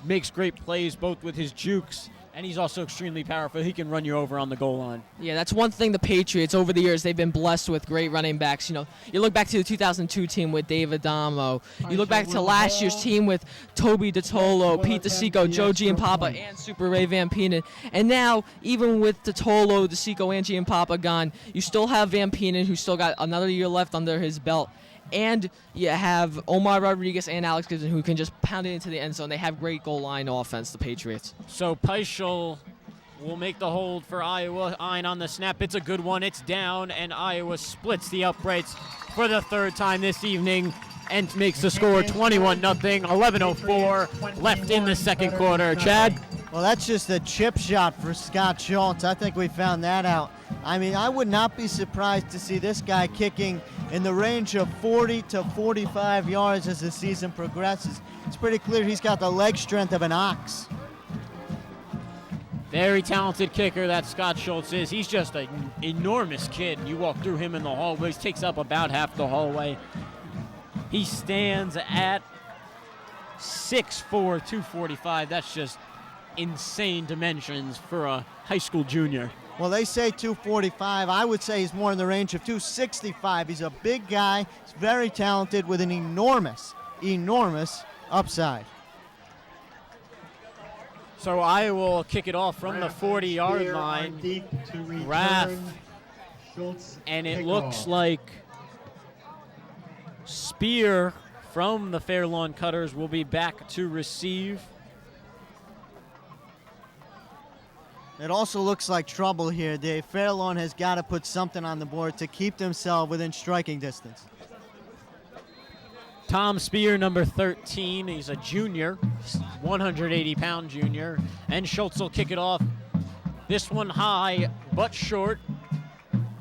makes great plays both with his jukes, and he's also extremely powerful. He can run you over on the goal line. Yeah, that's one thing the Patriots, over the years, they've been blessed with great running backs. You look back to the 2002 team with Dave Adamo. You look back to last year's team with Toby DeTolo, Pete Deseco, Joe Giampapa, and Super Ray Van Penen. And now, even with DeTolo, Deseco, and Giampapa gone, you still have Van Penen, who's still got another year left under his belt. And you have Omar Rodriguez and Alex Gibson who can just pound it into the end zone. They have great goal line offense, the Patriots. So Peischel will make the hold for Iowa. Ein on the snap. It's a good one. It's down, and Iowa splits the uprights for the 3rd time this evening and makes the score 21-0, 11:04 left in the second quarter. Chad? Well, that's just a chip shot for Scott Schultz. I think we found that out. I mean, I would not be surprised to see this guy kicking in the range of 40 to 45 yards as the season progresses. It's pretty clear he's got the leg strength of an ox. Very talented kicker that Scott Schultz is. He's just an enormous kid. You walk through him in the hallways, takes up about half the hallway. He stands at 6'4", 245. That's just insane dimensions for a high school junior. Well, they say 245. I would say he's more in the range of 265. He's a big guy. He's very talented with an enormous upside. So Iowa will kick it off from the 40-yard line. Raff, and it looks like Spear from the Fairlawn Cutters will be back to receive. It also looks like trouble here, Dave. Fairlawn has got to put something on the board to keep themselves within striking distance. Tom Spear, number 13. He's a junior, 180-pound junior. And Schultz will kick it off. This one high but short.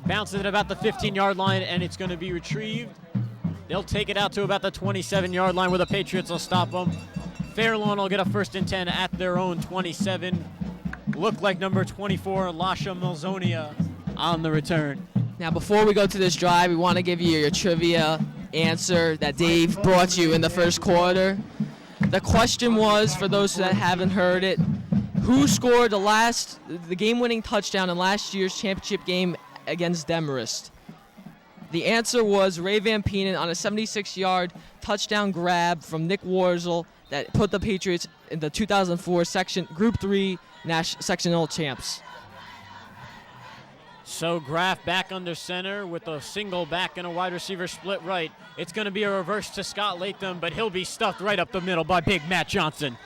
Bounces at about the 15-yard line, and it's going to be retrieved. They'll take it out to about the 27-yard line where the Patriots will stop them. Fairlawn will get a 1st and 10 at their own 27. Look like number 24, Lasha Melzonia, on the return. Now, before we go to this drive, we want to give you your trivia answer that Dave brought you in the first quarter. The question was, for those that haven't heard it, Who scored the game-winning touchdown in last year's championship game against Demarest? The answer was Ray Van Penen on a 76-yard touchdown grab from Nick Warzel that put the Patriots in the 2004 Group 3 sectional champs. So Graff back under center with a single back and a wide receiver split right. It's going to be a reverse to Scott Latham, but he'll be stuffed right up the middle by big Matt Johnson.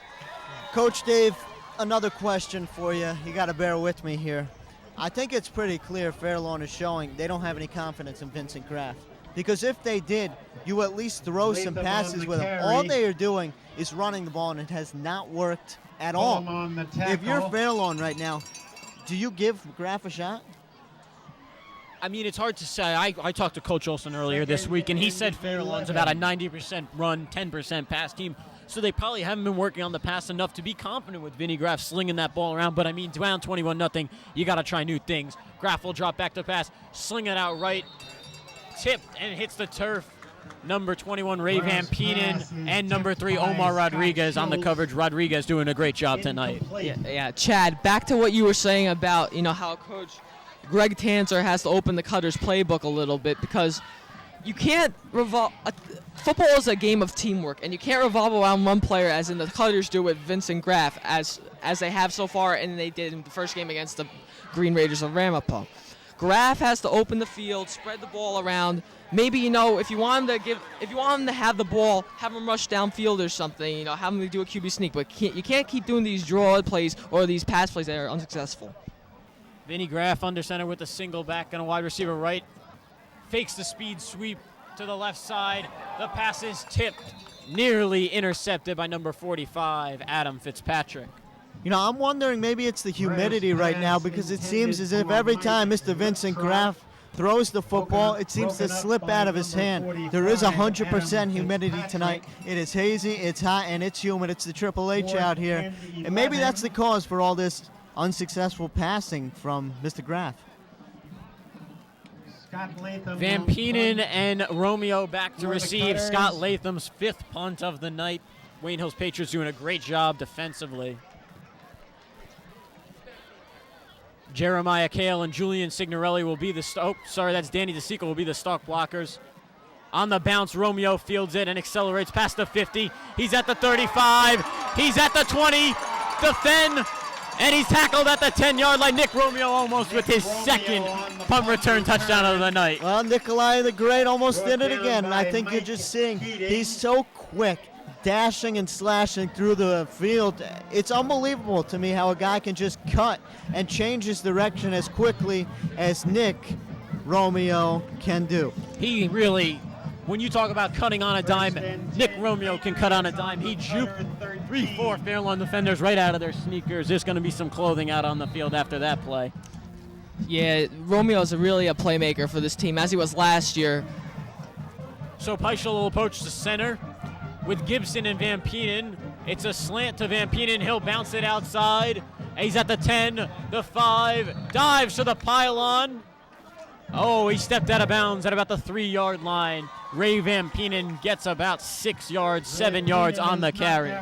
Coach Dave, another question for you. You got to bear with me here. I think it's pretty clear Fairlawn is showing they don't have any confidence in Vincent Graff. Because if they did, you at least throw some passes with him. All they are doing is running the ball, and it has not worked at all. If you're Fairlawn right now, do you give Graff a shot? I mean, it's hard to say. I talked to Coach Olson earlier this week, and he said Fairlawn's about a 90% run, 10% pass team. So they probably haven't been working on the pass enough to be confident with Vinny Graff slinging that ball around. But, I mean, down 21-0, you got to try new things. Graff will drop back to pass, sling it out right, tipped, and hits the turf. Number 21, Ray Van Penen, and number 3, Omar Rodriguez on the coverage. Rodriguez doing a great job tonight. Yeah, Chad, back to what you were saying about, how Coach Greg Tanzer has to open the Cutter's playbook a little bit, because you can't football is a game of teamwork, and you can't revolve around one player as in the Cutters do with Vincent Graff, as they have so far, and they did in the first game against the Green Raiders of Ramapo. Graff has to open the field, spread the ball around. Maybe, if you want him to have the ball, have him rush downfield or something, have him do a QB sneak, but you can't keep doing these draw plays or these pass plays that are unsuccessful. Vinny Graff under center with a single back and a wide receiver right. Fakes the speed sweep to the left side. The pass is tipped, nearly intercepted by number 45, Adam Fitzpatrick. I'm wondering maybe it's the humidity right now, because it seems as if every time Mr. Vincent Graff throws the football, it seems to slip out of his hand. There is 100% humidity tonight. It is hazy, it's hot, and it's humid. It's the Triple H out here. And maybe that's the cause for all this unsuccessful passing from Mr. Graff. Van Penen and Romeo back to receive. Scott Latham's 5th punt of the night. Wayne Hills Patriots doing a great job defensively. Jeremiah Kale and Julian Signorelli will be that's Danny Deseco will be the stalk blockers. On the bounce, Romeo fields it and accelerates past the 50. He's at the 35. He's at the 20. Defend. And he's tackled at the 10-yard line. Nick Romeo almost with his second punt return touchdown of the night. Well, Nikolai the Great almost did it again. And I think you're just seeing he's so quick, dashing and slashing through the field. It's unbelievable to me how a guy can just cut and change his direction as quickly as Nick Romeo can do. He really, when you talk about cutting on a dime, Nick Romeo can cut on a dime. He juked 3-4 Fairlawn defenders right out of their sneakers. There's going to be some clothing out on the field after that play. Yeah, Romeo's really a playmaker for this team, as he was last year. So Peischel will approach the center with Gibson and Van Penen. It's a slant to Van Penen. He'll bounce it outside. He's at the 10, the 5, dives to the pylon. Oh, he stepped out of bounds at about the 3-yard line. Ray Van Penen gets about 6 yards, 7 yards on the carry.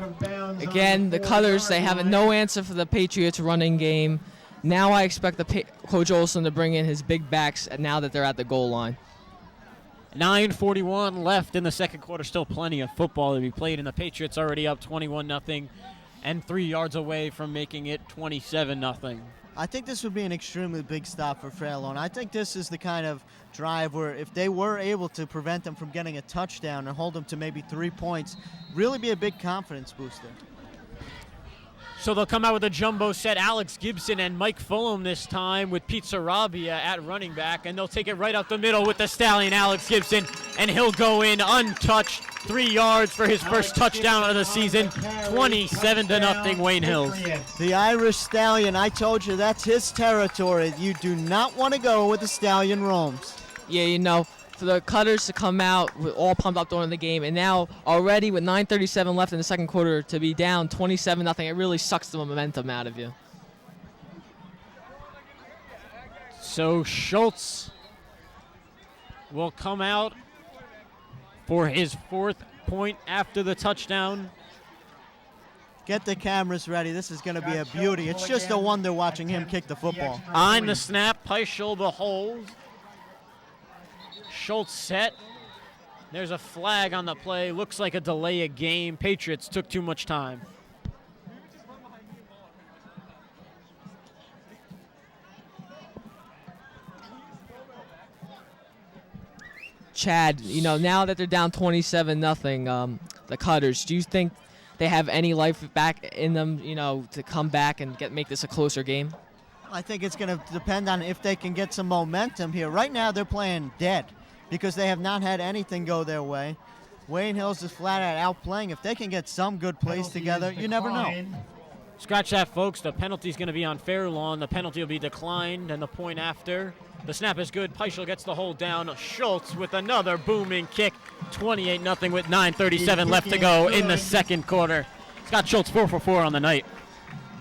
Again, the Cutters, they have no answer for the Patriots running game. Now I expect Coach Olson to bring in his big backs now that they're at the goal line. 9:41 left in the second quarter. Still plenty of football to be played, and the Patriots already up 21-0 and 3 yards away from making it 27-0. I think this would be an extremely big stop for Fairlawn. I think this is the kind of drive where if they were able to prevent them from getting a touchdown and hold them to maybe 3 points, really be a big confidence booster. So they'll come out with a jumbo set. Alex Gibson and Mike Fulham this time with Pete Sarabia at running back, and they'll take it right up the middle with the stallion, Alex Gibson, and he'll go in untouched, 3 yards for his first touchdown of the season, 27-0 Wayne Hills. The Irish Stallion, I told you that's his territory. You do not want to go where the Stallion roams. Yeah, for the Cutters to come out with all pumped up during the game, and now already with 9:37 left in the second quarter to be down 27-0, it really sucks the momentum out of you. So Schultz will come out for his 4th point after the touchdown. Get the cameras ready. This is going to be a beauty. It's just a wonder watching him kick the football. On the snap, Peischel beholds. Schultz set. There's a flag on the play. Looks like a delay of game. Patriots took too much time. Chad, now that they're down 27-0, the Cutters, do you think they have any life back in them, to come back and make this a closer game? I think it's going to depend on if they can get some momentum here. Right now they're playing dead because they have not had anything go their way. Wayne Hills is flat out outplaying. If they can get some good plays together, you never know. Scratch that, folks. The penalty's going to be on Fairlawn. The penalty will be declined, and the point after. The snap is good. Peischel gets the hold down. Schultz with another booming kick. 28-0 with 9:37 left to go in the second quarter. Scott Schultz 4 for 4 on the night.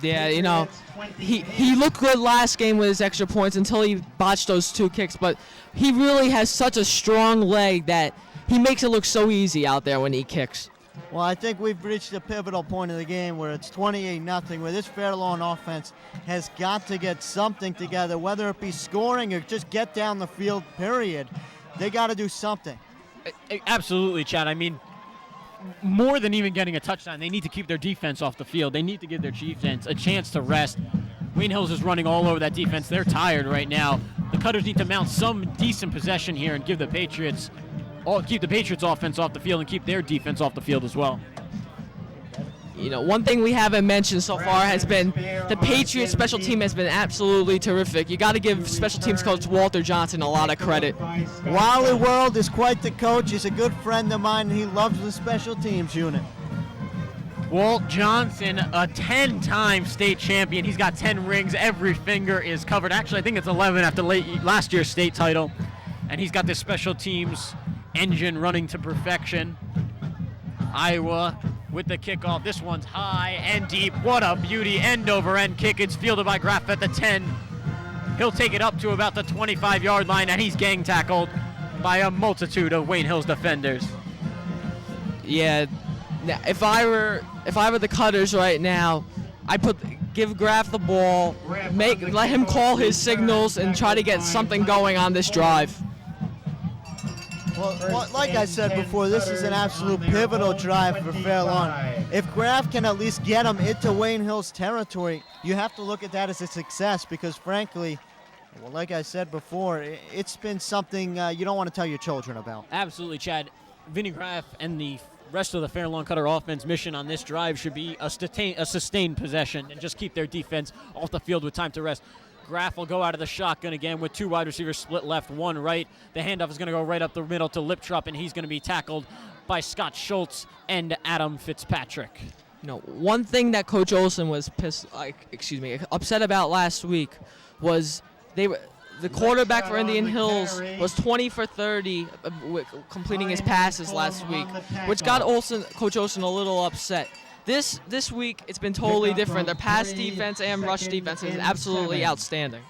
Yeah, he looked good last game with his extra points until he botched those 2 kicks, but he really has such a strong leg that he makes it look so easy out there when he kicks. Well, I think we've reached a pivotal point of the game where it's 28-0, where this Fairlawn offense has got to get something together, whether it be scoring or just get down the field, period. They got to do something. Absolutely, Chad. I mean, more than even getting a touchdown, they need to keep their defense off the field. They need to give their defense a chance to rest. Wayne Hills is running all over that defense. They're tired right now. The Cutters need to mount some decent possession here and keep the Patriots offense off the field and keep their defense off the field as well. One thing we haven't mentioned so far has been the Patriots special team has been absolutely terrific. You got to give special teams coach Walter Johnson a lot of credit. Wally World is quite the coach. He's a good friend of mine, and he loves the special teams unit. Walt Johnson, a 10-time state champion. He's got 10 rings. Every finger is covered. Actually, I think it's 11 after last year's state title. And he's got this special teams engine running to perfection. Iowa with the kickoff. This one's high and deep. What a beauty. End-over-end kick. It's fielded by Graff at the 10. He'll take it up to about the 25-yard line, and he's gang tackled by a multitude of Wayne Hills defenders. Yeah, if I were the Cutters right now, give Graff the ball, let him call his signals, and try to get something going on this drive. Well, like I said before, this is an absolute pivotal drive for Fairlawn. If Graff can at least get him into Wayne Hills territory, you have to look at that as a success because, frankly, well, like I said before, it's been something you don't want to tell your children about. Absolutely, Chad. Vinny Graff and the rest of the Fairlawn Cutter offense mission on this drive should be a sustained possession and just keep their defense off the field with time to rest. Graff will go out of the shotgun again with 2 wide receivers split left, 1 right. The handoff is going to go right up the middle to Liptrup, and he's going to be tackled by Scott Schultz and Adam Fitzpatrick. One thing that Coach Olson was upset about last week was the quarterback for Indian Hills was 20 for 30 completing his passes last week, which got Coach Olson a little upset. This week, it's been totally different. Their pass defense and rush defense is absolutely outstanding.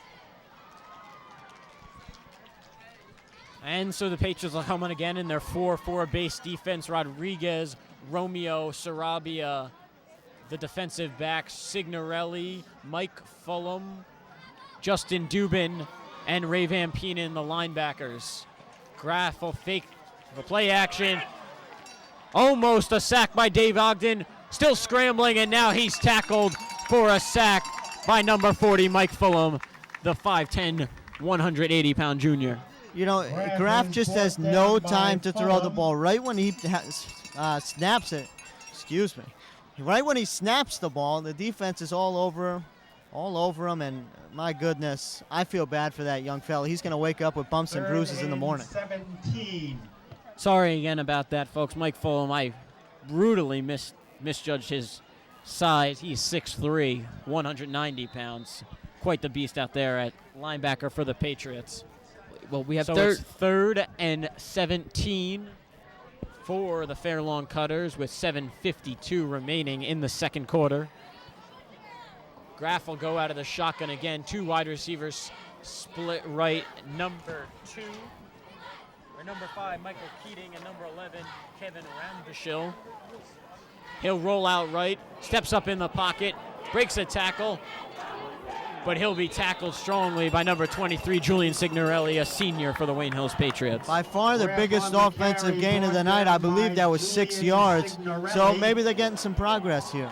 And so the Patriots will come on again in their 4-4 base defense. Rodriguez, Romeo, Sarabia, the defensive backs, Signorelli, Mike Fulham, Justin Dubin, and Ray Van Peenan, the linebackers. Graff will fake the play action. Almost a sack by Dave Ogden. Still scrambling, and now he's tackled for a sack by number 40, Mike Fulham, the 5'10", 180-pound junior. Graff just has no time to throw the ball. Right when he snaps it, right when he snaps the ball, the defense is all over him, and my goodness, I feel bad for that young fella. He's going to wake up with bumps and bruises in the morning. 17. Sorry again about that, folks. Mike Fulham, I brutally misjudged his size. He's 6'3", 190 pounds. Quite the beast out there at linebacker for the Patriots. Well, we have it's 3rd and 17 for the Fairlawn Cutters with 7:52 remaining in the second quarter. Graff will go out of the shotgun again. 2 wide receivers split right. Number 5, Michael Keating, and number 11, Kevin Rambishil. He'll roll out right, steps up in the pocket, breaks a tackle, but he'll be tackled strongly by number 23, Julian Signorelli, a senior for the Wayne Hills Patriots. By far the biggest offensive gain of the night. I believe that was 6 yards. So maybe they're getting some progress here.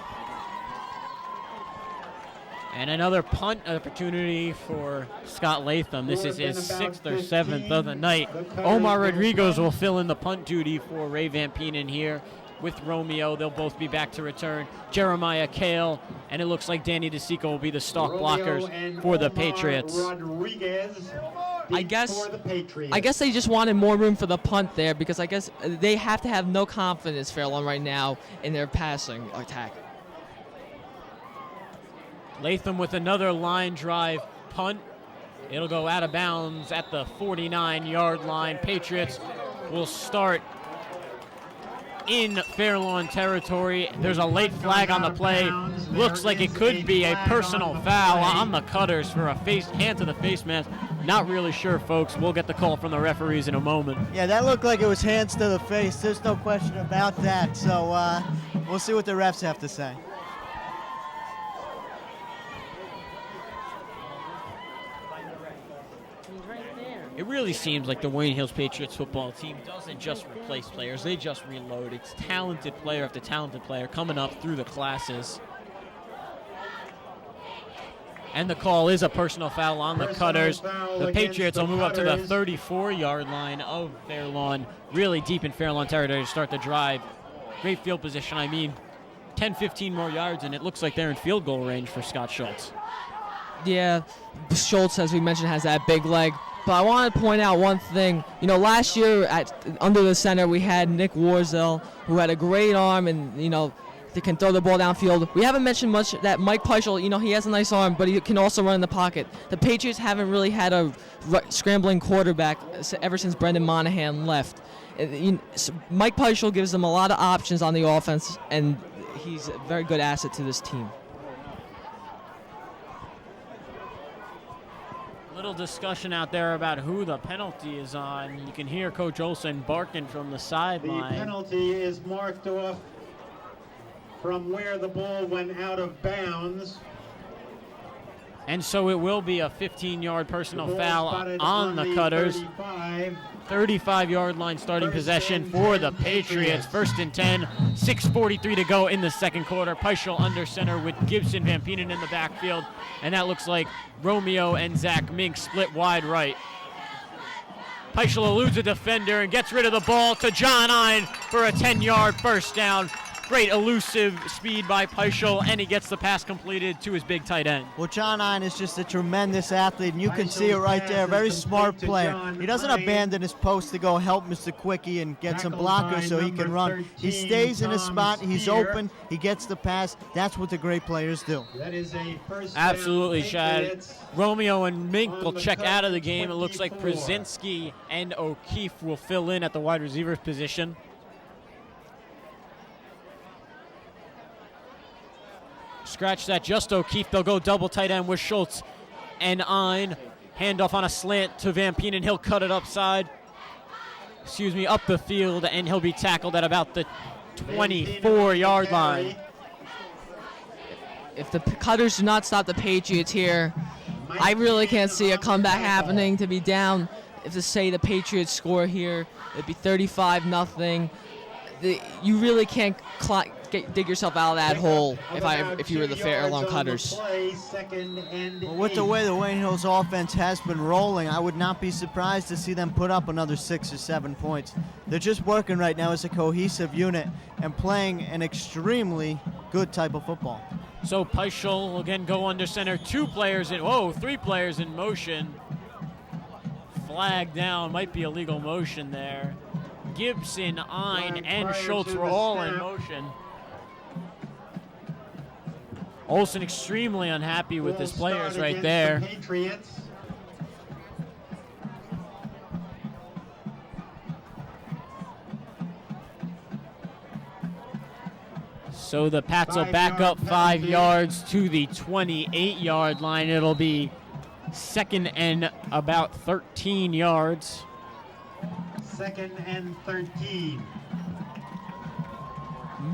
And another punt opportunity for Scott Latham. This is his 6th or 7th of the night. Omar Rodriguez will fill in the punt duty for Ray Van Penen here with Romeo. They'll both be back to return. Jeremiah Kale, and it looks like Danny Deseco will be the stalk blockers for the Patriots. I guess they just wanted more room for the punt there, because I guess they have to have no confidence, Fairlawn, right now in their passing attack. Latham with another line drive punt. It'll go out of bounds at the 49-yard line. Patriots will start in Fairlawn territory. There's a late flag on the play. Looks like it could be a personal foul on the Cutters for a hand to the face mask. Not really sure, folks. We'll get the call from the referees in a moment. Yeah, that looked like it was hands to the face. There's no question about that. So we'll see what the refs have to say. It really seems like the Wayne Hills Patriots football team doesn't just replace players, they just reload. It's talented player after talented player coming up through the classes. And the call is a personal foul on the Cutters. The Patriots will move up to the 34-yard line of Fairlawn, really deep in Fairlawn territory to start the drive. Great field position. I mean, 10, 15 more yards, and it looks like they're in field goal range for Scott Schultz. Yeah, Schultz, as we mentioned, has that big leg. But I want to point out one thing. You know, last year under the center, we had Nick Warzel, who had a great arm and, they can throw the ball downfield. We haven't mentioned much that Mike Peischel, he has a nice arm, but he can also run in the pocket. The Patriots haven't really had a scrambling quarterback ever since Brendan Monahan left. Mike Peischel gives them a lot of options on the offense, and he's a very good asset to this team. Little discussion out there about who the penalty is on. You can hear Coach Olsen barking from the sideline. The penalty is marked off from where the ball went out of bounds. And so it will be a 15-yard personal foul on the Cutters. 35-yard line starting possession for the Patriots. 1st and 10, 6:43 to go in the second quarter. Peischel under center with Gibson, Van Penen in the backfield. And that looks like Romeo and Zach Mink split wide right. Peischel eludes a defender and gets rid of the ball to John Ein for a 10-yard first down. Great elusive speed by Peischel, and he gets the pass completed to his big tight end. Well, John Ein is just a tremendous athlete, and you can see it right there. Very smart player. He doesn't abandon his post to go help Mr. Quickie and get some blockers so he can run. He stays in his spot. He's open. He gets the pass. That's what the great players do. That is a first Absolutely, down, Chad. Patriots. Romeo and Mink will check out of the game. It looks like Brzezinski and O'Keefe will fill in at the wide receiver position. Scratch that, just O'Keefe. They'll go double tight end with Schultz and Ein. Handoff on a slant to Van Penen. He'll cut it up the field, and he'll be tackled at about the 24-yard line. If the Cutters do not stop the Patriots here, I really can't see a comeback happening. To be down, if to say the Patriots score here, it'd be 35-000. You really can't dig yourself out of that hole if you were the Fairlawn Cutters. Well, with the way the Wayne Hills offense has been rolling, I would not be surprised to see them put up another 6 or 7 points. They're just working right now as a cohesive unit and playing an extremely good type of football. So Peischel will again go under center. 3 players in motion. Flag down, might be illegal motion there. Gibson, Ein, and Schultz were all in motion. Olsen extremely unhappy with his players right there. So the Pats will back up 5 yards to the 28-yard line. It'll be 2nd and about 13 yards. 2nd and 13.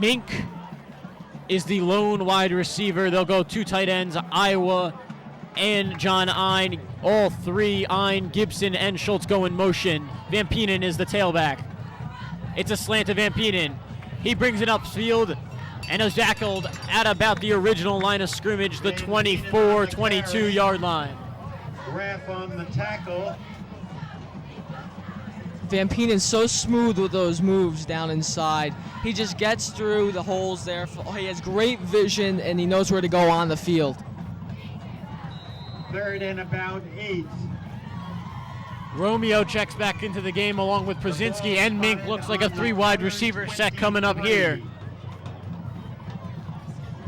Mink is the lone wide receiver. They'll go 2 tight ends, Iowa and John Ein. All 3, Ein, Gibson, and Schultz go in motion. Van Penen is the tailback. It's a slant to Van Penen. He brings it upfield and is tackled at about the original line of scrimmage, the 24, 22-yard line. Graff on the tackle. Van Penen's so smooth with those moves down inside. He just gets through the holes there. He has great vision, and he knows where to go on the field. 3rd and about 8. Romeo checks back into the game along with Przinski and Mink. Looks like a 3 wide receiver set coming up here.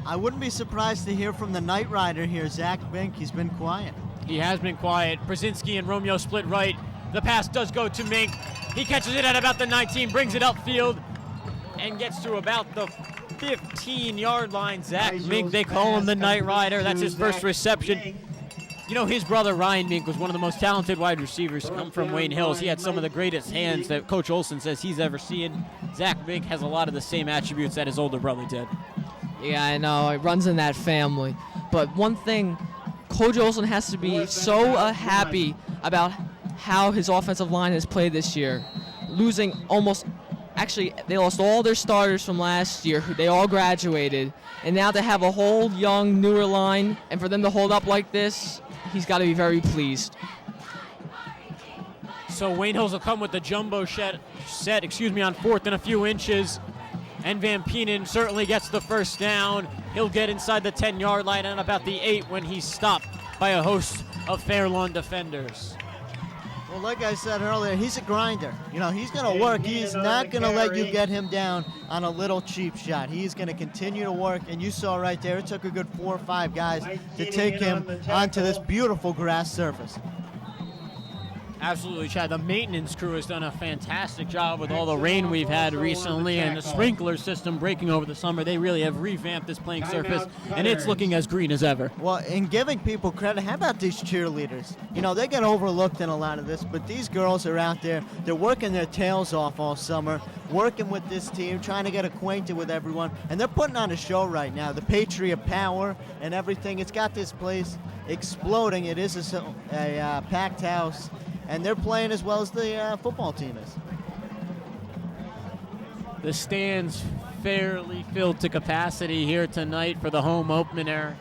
I wouldn't be surprised to hear from the Knight Rider here, Zach Mink. He's been quiet. He has been quiet. Przinski and Romeo split right. The pass does go to Mink. He catches it at about the 19, brings it upfield, and gets to about the 15-yard line. Zach Mink, they call him the Knight Rider. That's his first reception. You know, his brother Ryan Mink was one of the most talented wide receivers to come from Wayne Hills. He had some of the greatest hands that Coach Olson says he's ever seen. Zach Mink has a lot of the same attributes that his older brother did. Yeah, I know. It runs in that family. But one thing, Coach Olson has to be so happy about how his offensive line has played this year. Losing actually, they lost all their starters from last year. They all graduated. And now to have a whole young, newer line, and for them to hold up like this, he's got to be very pleased. So Wayne Hills will come with the jumbo set on 4th and a few inches. And Van Penen certainly gets the first down. He'll get inside the 10-yard line and about the 8 when he's stopped by a host of Fairlawn defenders. Well, like I said earlier, he's a grinder. You know, he's going to work. He's not going to let you get him down on a little cheap shot. He's going to continue to work, and you saw right there, it took a good 4 or 5 guys to take him onto this beautiful grass surface. Absolutely, Chad. The maintenance crew has done a fantastic job with all the rain we've had recently and the sprinkler system breaking over the summer. They really have revamped this playing surface, and it's looking as green as ever. Well, in giving people credit, how about these cheerleaders? You know, they get overlooked in a lot of this, but these girls are out there. They're working their tails off all summer, working with this team, trying to get acquainted with everyone, and they're putting on a show right now. The Patriot power and everything, it's got this place exploding. It is a packed house. And they're playing as well as the football team is. The stands fairly filled to capacity here tonight for the home opener.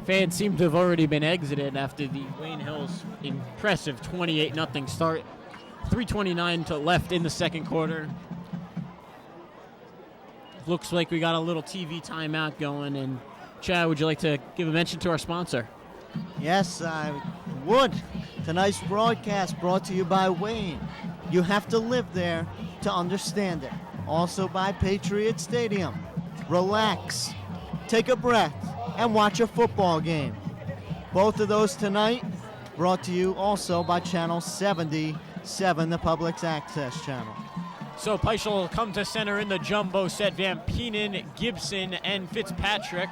Fans seem to have already been exited after the Wayne Hills impressive 28-0 start. 3:29 to left in the second quarter. Looks like we got a little TV timeout going. And Chad, would you like to give a mention to our sponsor? Yes, I would. Tonight's broadcast brought to you by Wayne. You have to live there to understand it. Also by Patriot Stadium. Relax, take a breath, and watch a football game. Both of those tonight brought to you also by Channel 77, the public access channel. So Peischel will come to center in the jumbo set. Van Penen, Gibson, and Fitzpatrick.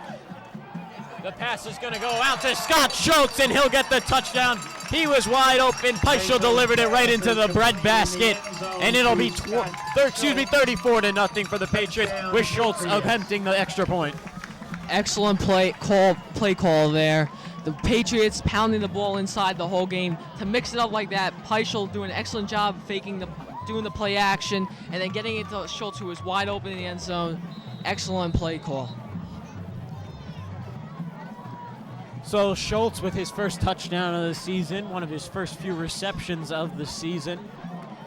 The pass is going to go out to Scott Schultz, and he'll get the touchdown. He was wide open. Peischel delivered it right into the breadbasket, and it'll be 34-0 for the Patriots, with Schultz attempting the extra point. Excellent play call there. The Patriots pounding the ball inside the whole game. To mix it up like that, Peischel doing an excellent job doing the play action, and then getting it to Schultz, who was wide open in the end zone. Excellent play call. So Schultz with his first touchdown of the season, one of his first few receptions of the season.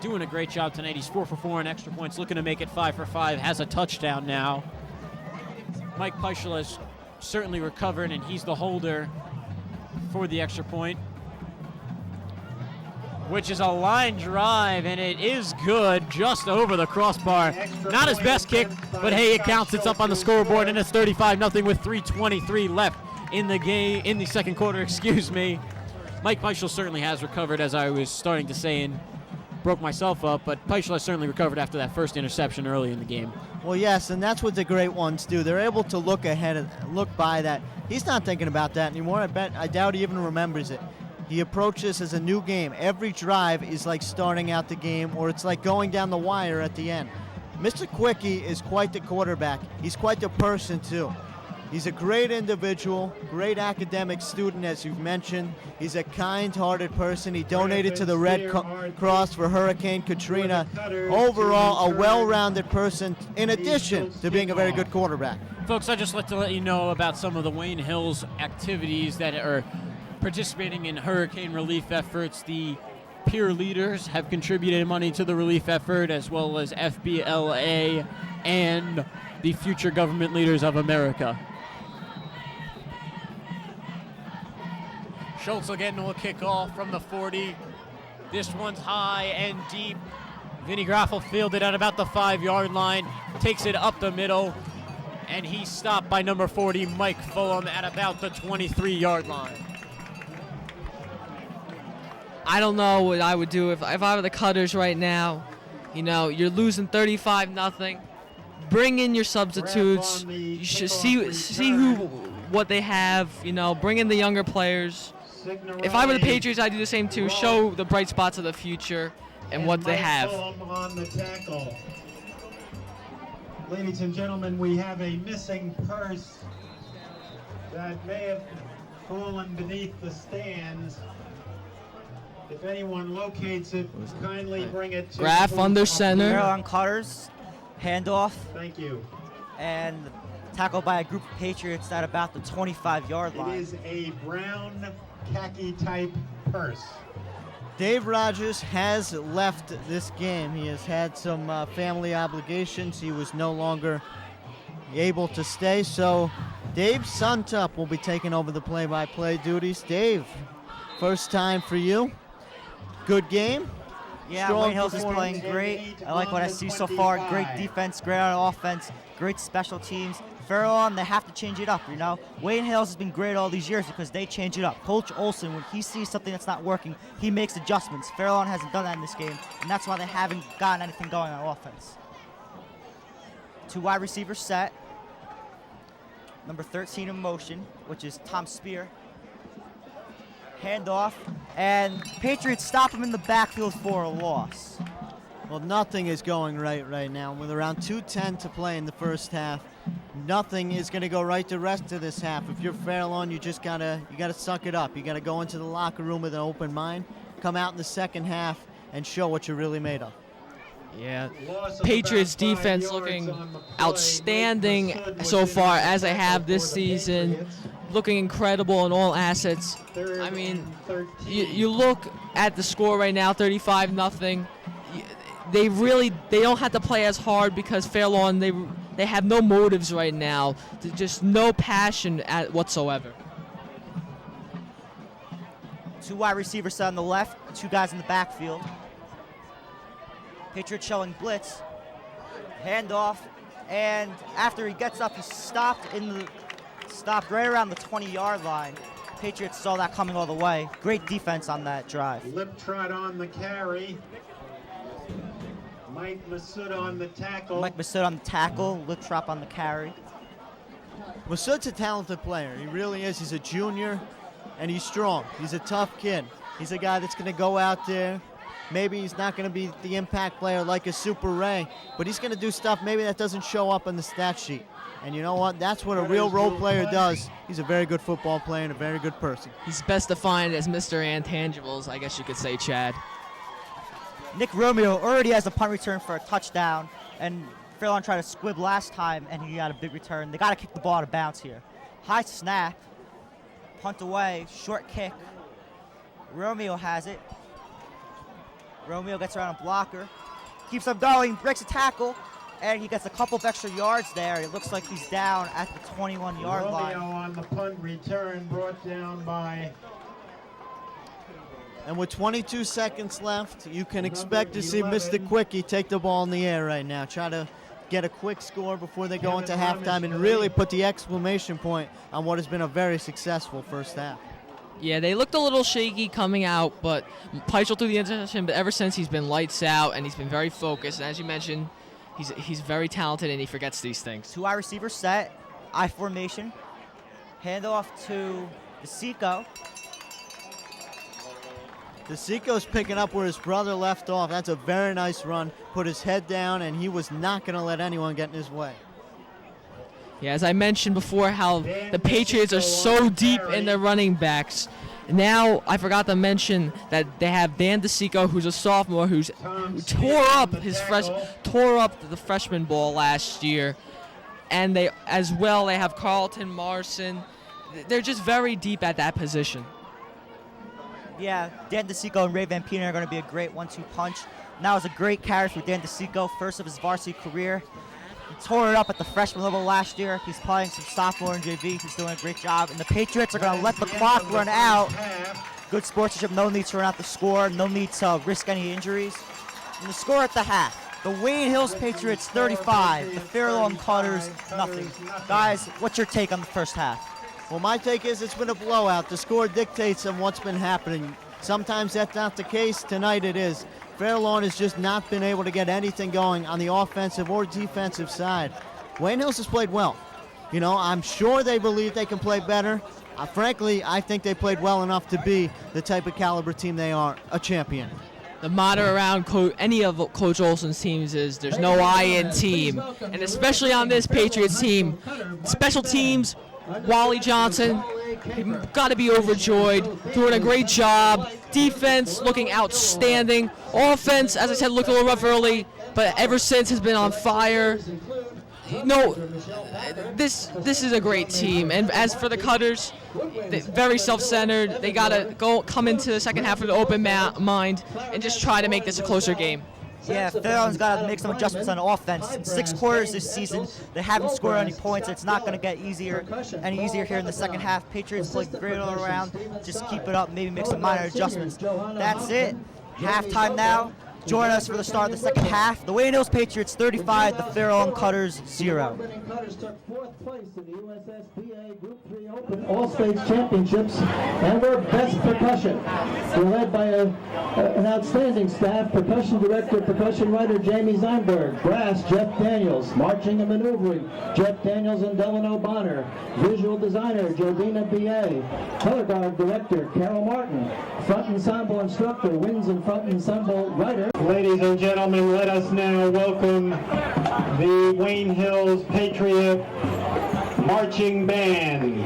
Doing a great job tonight. He's 4 for 4 on extra points, looking to make it 5 for 5, has a touchdown now. Mike Peischel has certainly recovered, and he's the holder for the extra point, which is a line drive, and it is good, just over the crossbar. Not his best kick, but hey, it counts. It's up on the scoreboard, and it's 35-0 with 3:23 left in the game, in the second quarter, excuse me. Mike Peischel certainly has recovered, as I was starting to say, and broke myself up, but Peischel has certainly recovered after that first interception early in the game. Well, yes, and that's what the great ones do. They're able to look ahead, look by that. He's not thinking about that anymore. I doubt he even remembers it. He approaches as a new game. Every drive is like starting out the game, or it's like going down the wire at the end. Mr. Quickie is quite the quarterback. He's quite the person, too. He's a great individual, great academic student, as you've mentioned. He's a kind-hearted person. He donated to the Red Cross for Hurricane Katrina. Overall, a well-rounded person, in addition to being a very good quarterback. Folks, I'd just like to let you know about some of the Wayne Hills activities that are participating in hurricane relief efforts. The peer leaders have contributed money to the relief effort, as well as FBLA and the Future Government Leaders of America. Schultz again will kick off from the 40. This one's high and deep. Vinny Graffel fielded at about the 5-yard line, takes it up the middle, and he's stopped by number 40, Mike Fulham, at about the 23-yard line. I don't know what I would do if I were the Cutters right now. You know, you're losing 35-0. Bring in your substitutes. You should see what they have. You know, bring in the younger players. If I were the Patriots, I'd do the same too. Show the bright spots of the future and what they have. On the tackle. Ladies and gentlemen, we have a missing purse that may have fallen beneath the stands. If anyone locates it, kindly bring it to Graff under center. Carolina Cutters, handoff. Thank you. And tackled by a group of Patriots at about the 25-yard line. It is a brown khaki type purse. Dave Rogers has left this game. He has had some family obligations. He was no longer able to stay, so Dave Suntup will be taking over the play-by-play duties. Dave, first time for you. Good game. Yeah, Strong Wayne Hills is performance. playing great. I like what I see so far. Great defense, great on offense, great special teams. Fairlawn, they have to change it up, you know. Wayne Hills has been great all these years because they change it up. Coach Olson, when he sees something that's not working, he makes adjustments. Fairlawn hasn't done that in this game, and that's why they haven't gotten anything going on offense. 2 wide receivers set. Number 13 in motion, which is Tom Spear. Handoff, and Patriots stop him in the backfield for a loss. Well, nothing is going right now. With around 2:10 to play in the first half, nothing is going to go right the rest of this half. If you're Fairlawn, you just gotta suck it up. You gotta go into the locker room with an open mind, come out in the second half, and show what you're really made of. Yeah, Patriots defense looking outstanding so far as they have this season. Looking incredible in all assets. I mean, you look at the score right now, 35-0. They don't have to play as hard because Fairlawn, they have no motives right now. Just no passion whatsoever. 2 wide receivers on the left, 2 guys in the backfield. Patriots showing blitz. Handoff, and after he gets up, he's stopped right around the 20-yard line. Patriots saw that coming all the way. Great defense on that drive. Lip trot on the carry. Mike Massoud on the tackle. Mike Massoud on the tackle, lip trot on the carry. Massoud's a talented player. He really is. He's a junior, and he's strong. He's a tough kid. He's a guy that's going to go out there. Maybe he's not going to be the impact player like a Super Ray, but he's going to do stuff maybe that doesn't show up on the stat sheet. And you know what? That's what a real role player does. He's a very good football player and a very good person. He's best defined as Mr. Intangibles, I guess you could say, Chad. Nick Romeo already has a punt return for a touchdown, and Fairlawn tried to squib last time, and he got a big return. They got to kick the ball out of bounds here. High snap, punt away, short kick. Romeo has it. Romeo gets around a blocker, keeps on going, breaks a tackle, and he gets a couple of extra yards there. It looks like he's down at the 21-yard line. Romeo on the punt return, brought down by... And with 22 seconds left, you can expect to see Mr. Quickie take the ball in the air right now. Try to get a quick score before they go into halftime and really put the exclamation point on what has been a very successful first half. Yeah, they looked a little shaky coming out, but Peichel threw the interception, but ever since he's been lights out, and he's been very focused. And as you mentioned, he's very talented, and he forgets these things. 2 wide receivers set, I formation. Handoff to Deseco. Deseco's picking up where his brother left off. That's a very nice run. Put his head down, and he was not going to let anyone get in his way. Yeah, as I mentioned before, how the Patriots are so deep in their running backs. Now, I forgot to mention that they have Dan Deseco, who's a sophomore, who tore up the freshman ball last year. And they have Carlton Martin. They're just very deep at that position. Yeah, Dan Deseco and Ray Van Pena are going to be a great 1-2 punch. And that was a great carry for Dan Deseco, first of his varsity career. He tore it up at the freshman level last year. He's playing some sophomore in JV. He's doing a great job. And the Patriots are going to let the clock run out. Good sportsmanship. No need to run out the score. No need to risk any injuries. And the score at the half. The Wayne Hills Patriots 35. The Fairlawn Cutters nothing. Guys, what's your take on the first half? Well, my take is it's been a blowout. The score dictates on what's been happening. Sometimes that's not the case. Tonight it is. Fairlawn has just not been able to get anything going on the offensive or defensive side. Wayne Hills has played well. You know, I'm sure they believe they can play better. Frankly, I think they played well enough to be the type of caliber team they are, a champion. The motto around any of Coach Olson's teams is there's no I in team. And especially on this Patriots team, special teams, Wally Johnson, got to be overjoyed, doing a great job. Defense looking outstanding. Offense, as I said, looked a little rough early, but ever since has been on fire. No, this is a great team. And as for the Cutters, very self-centered. They got to come into the second half with an open mind and just try to make this a closer game. Yeah, Fairlawn's got to make some adjustments on offense. In 6 quarters this season, they haven't scored any points. It's not going to get any easier here in the second half. Patriots play great all around. Just keep it up, maybe make some minor adjustments. That's it. Halftime now. Join us for the start of the second half. The Wayne Hills Patriots 35, the Fairlawn Cutters 0. Cutters took 4th place in the USSBA Group 3 Open All-States Championships and were best percussion. They're led by an outstanding staff, percussion director, percussion writer Jamie Zeinberg, brass Jeff Daniels, marching and maneuvering Jeff Daniels and Delano Bonner, visual designer Jodina B.A., color guard director Carol Martin, front ensemble instructor, winds and front ensemble writer. Ladies and gentlemen, let us now welcome the Wayne Hills Patriot Marching Band.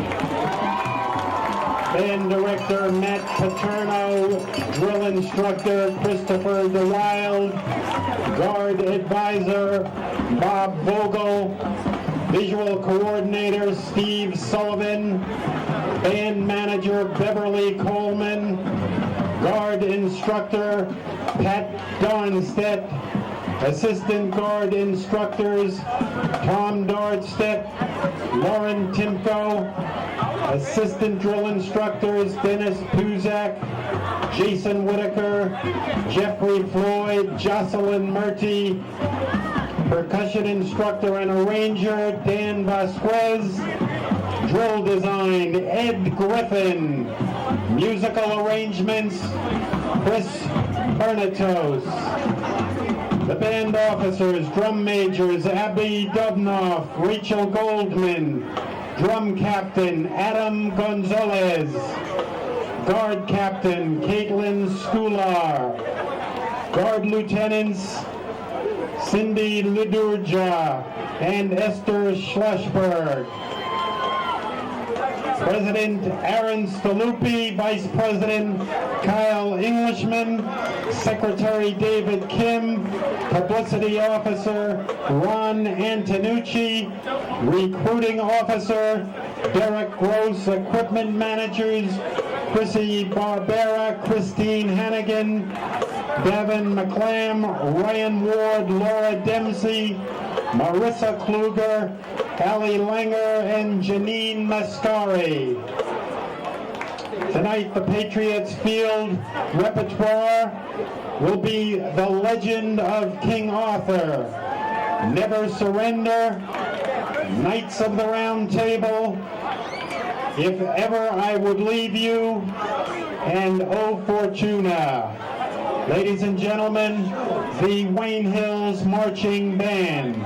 Band director Matt Paterno, drill instructor Christopher DeWild, guard advisor Bob Vogel, visual coordinator Steve Sullivan, band manager Beverly Coleman, guard instructor Pat Darnstedt, assistant guard instructors Tom Dardstedt, Lauren Timko, assistant drill instructors Dennis Puzak, Jason Whitaker, Jeffrey Floyd, Jocelyn Murty, percussion instructor and arranger Dan Vasquez, drill design Ed Griffin, musical arrangements Chris Bernatos. The band officers, drum majors Abby Dubnoff, Rachel Goldman, drum captain Adam Gonzalez, guard captain Caitlin Scular, guard lieutenants Cindy Lidurja and Esther Schlesberg. President Aaron Staluppi, Vice President Kyle Englishman, Secretary David Kim, Publicity Officer Ron Antonucci, Recruiting Officer Derek Gross, Equipment Managers Chrissy Barbera, Christine Hannigan, Devin McClam, Ryan Ward, Laura Dempsey, Marissa Kluger, Allie Langer, and Janine Mascari. Tonight, the Patriots field repertoire will be The Legend of King Arthur, Never Surrender, Knights of the Round Table, If Ever I Would Leave You, and O Fortuna. Ladies and gentlemen, the Wayne Hills Marching Band.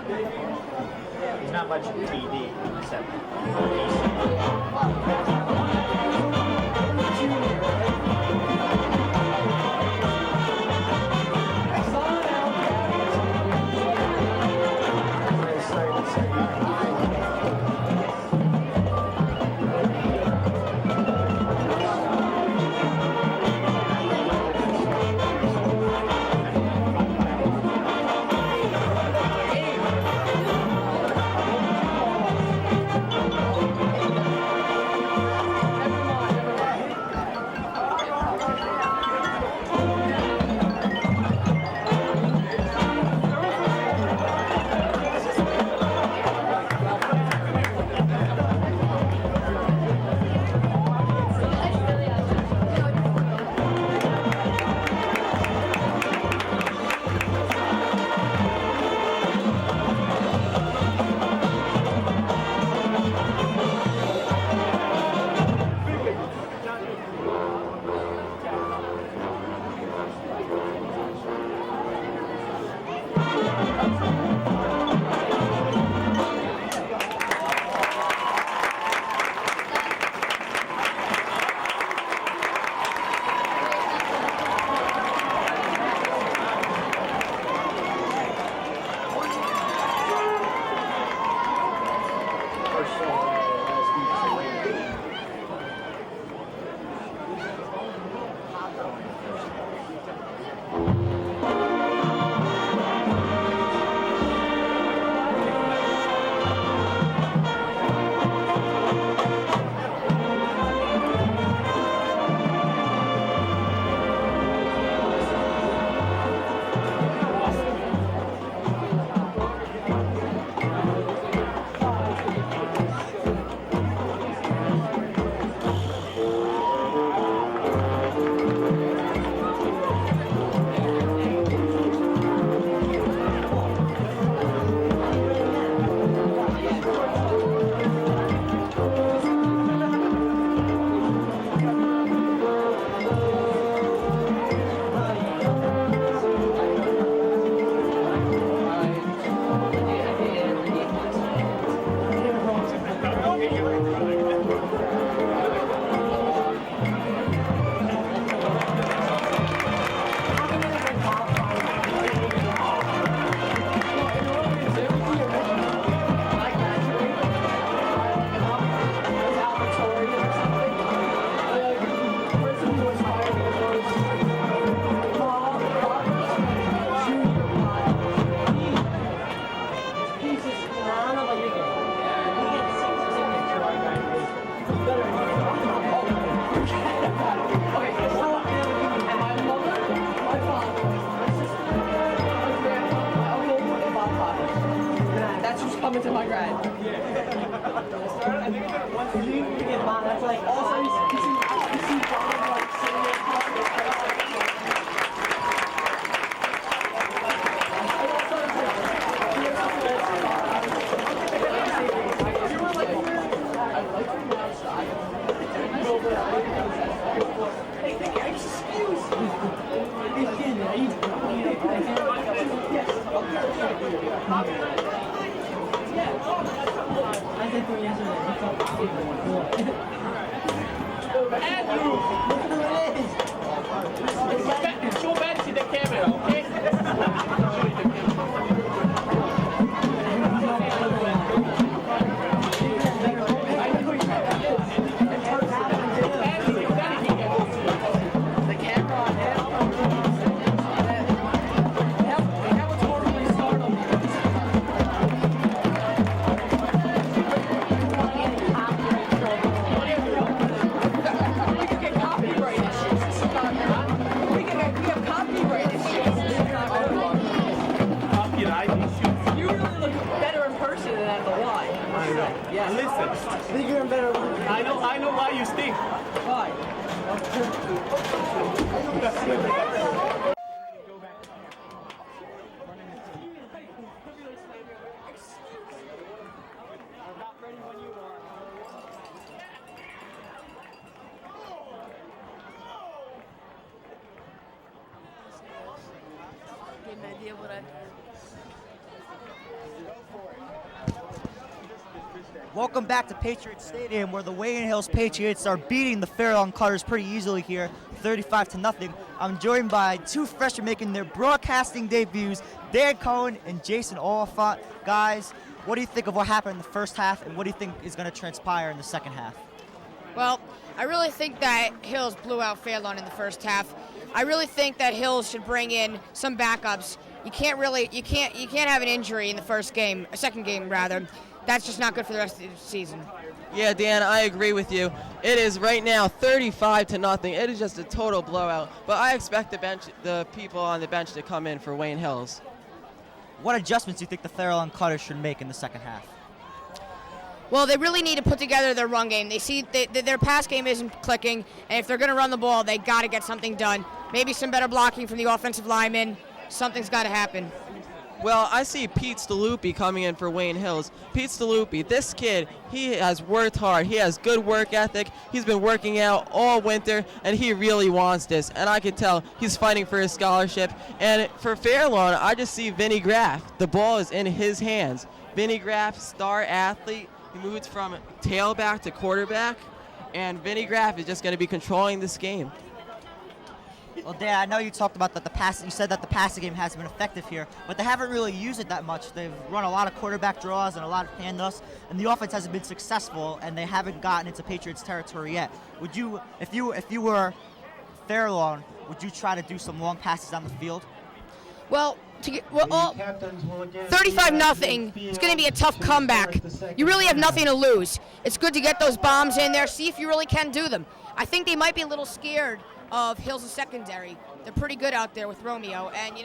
There's not much TV except Go back to the camera, okay? Yeah, listen. Bigger and better. I know why you stink. Why? Welcome back to Patriot Stadium, where the Wayne Hills Patriots are beating the Fairlawn Cutters pretty easily here, 35-0. I'm joined by two freshmen making their broadcasting debuts, Dan Cohen and Jason Oliphant. Guys, what do you think of what happened in the first half, and what do you think is going to transpire in the second half? Well, I really think that Hills blew out Fairlawn in the first half. I really think that Hills should bring in some backups. You can't have an injury in the second game rather. That's just not good for the rest of the season. Yeah, Dan, I agree with you. It is right now 35-0. It is just a total blowout. But I expect the people on the bench to come in for Wayne Hills. What adjustments do you think the Fairlawn Cutters should make in the second half? Well, they really need to put together their run game. They see their pass game isn't clicking, and if they're going to run the ball, they got to get something done. Maybe some better blocking from the offensive linemen. Something's got to happen. Well, I see Pete Staluppi coming in for Wayne Hills. Pete Staluppi, this kid, he has worked hard. He has good work ethic. He's been working out all winter, and he really wants this. And I can tell he's fighting for his scholarship. And for Fairlawn, I just see Vinny Graff. The ball is in his hands. Vinny Graff, star athlete. He moves from tailback to quarterback. And Vinny Graff is just going to be controlling this game. Well, Dan, I know you talked about that you said that the passing game hasn't been effective here, but they haven't really used it that much. They've run a lot of quarterback draws and a lot of handoffs, and the offense hasn't been successful, and they haven't gotten into Patriots territory yet. Would you, if you were Fairlawn, would you try to do some long passes down the field? Well, 35-0. It's going to be a tough comeback. You really have nothing to lose. It's good to get those bombs in there, see if you really can do them. I think they might be a little scared of Hills' secondary. They're pretty good out there with Romeo, and they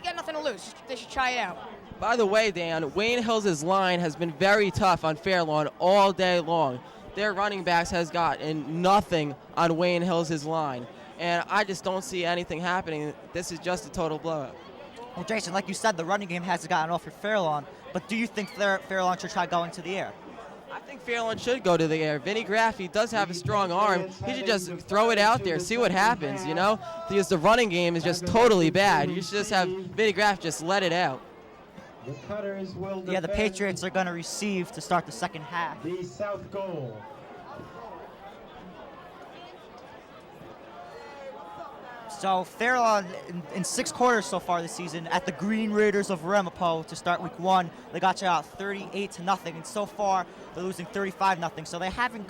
got nothing to lose. They should try it out. By the way, Dan, Wayne Hills' line has been very tough on Fairlawn all day long. Their running backs has gotten nothing on Wayne Hills' line, and I just don't see anything happening. This is just a total blowout. Well, Jason, like you said, the running game hasn't gotten off for Fairlawn, but do you think Fairlawn should try going to the air? I think Fairlawn should go to the air. Vinny Graff, he does have a strong arm. He should just throw it out there, see what happens, because the running game is just totally bad. You should just have Vinny Graff just let it out. Yeah, the Patriots are going to receive to start the second half. The south goal. So Fairlawn, in 6 quarters so far this season, at the Green Raiders of Ramapo to start week 1, they got you out 38-0, and so far they're losing 35-0. So they haven't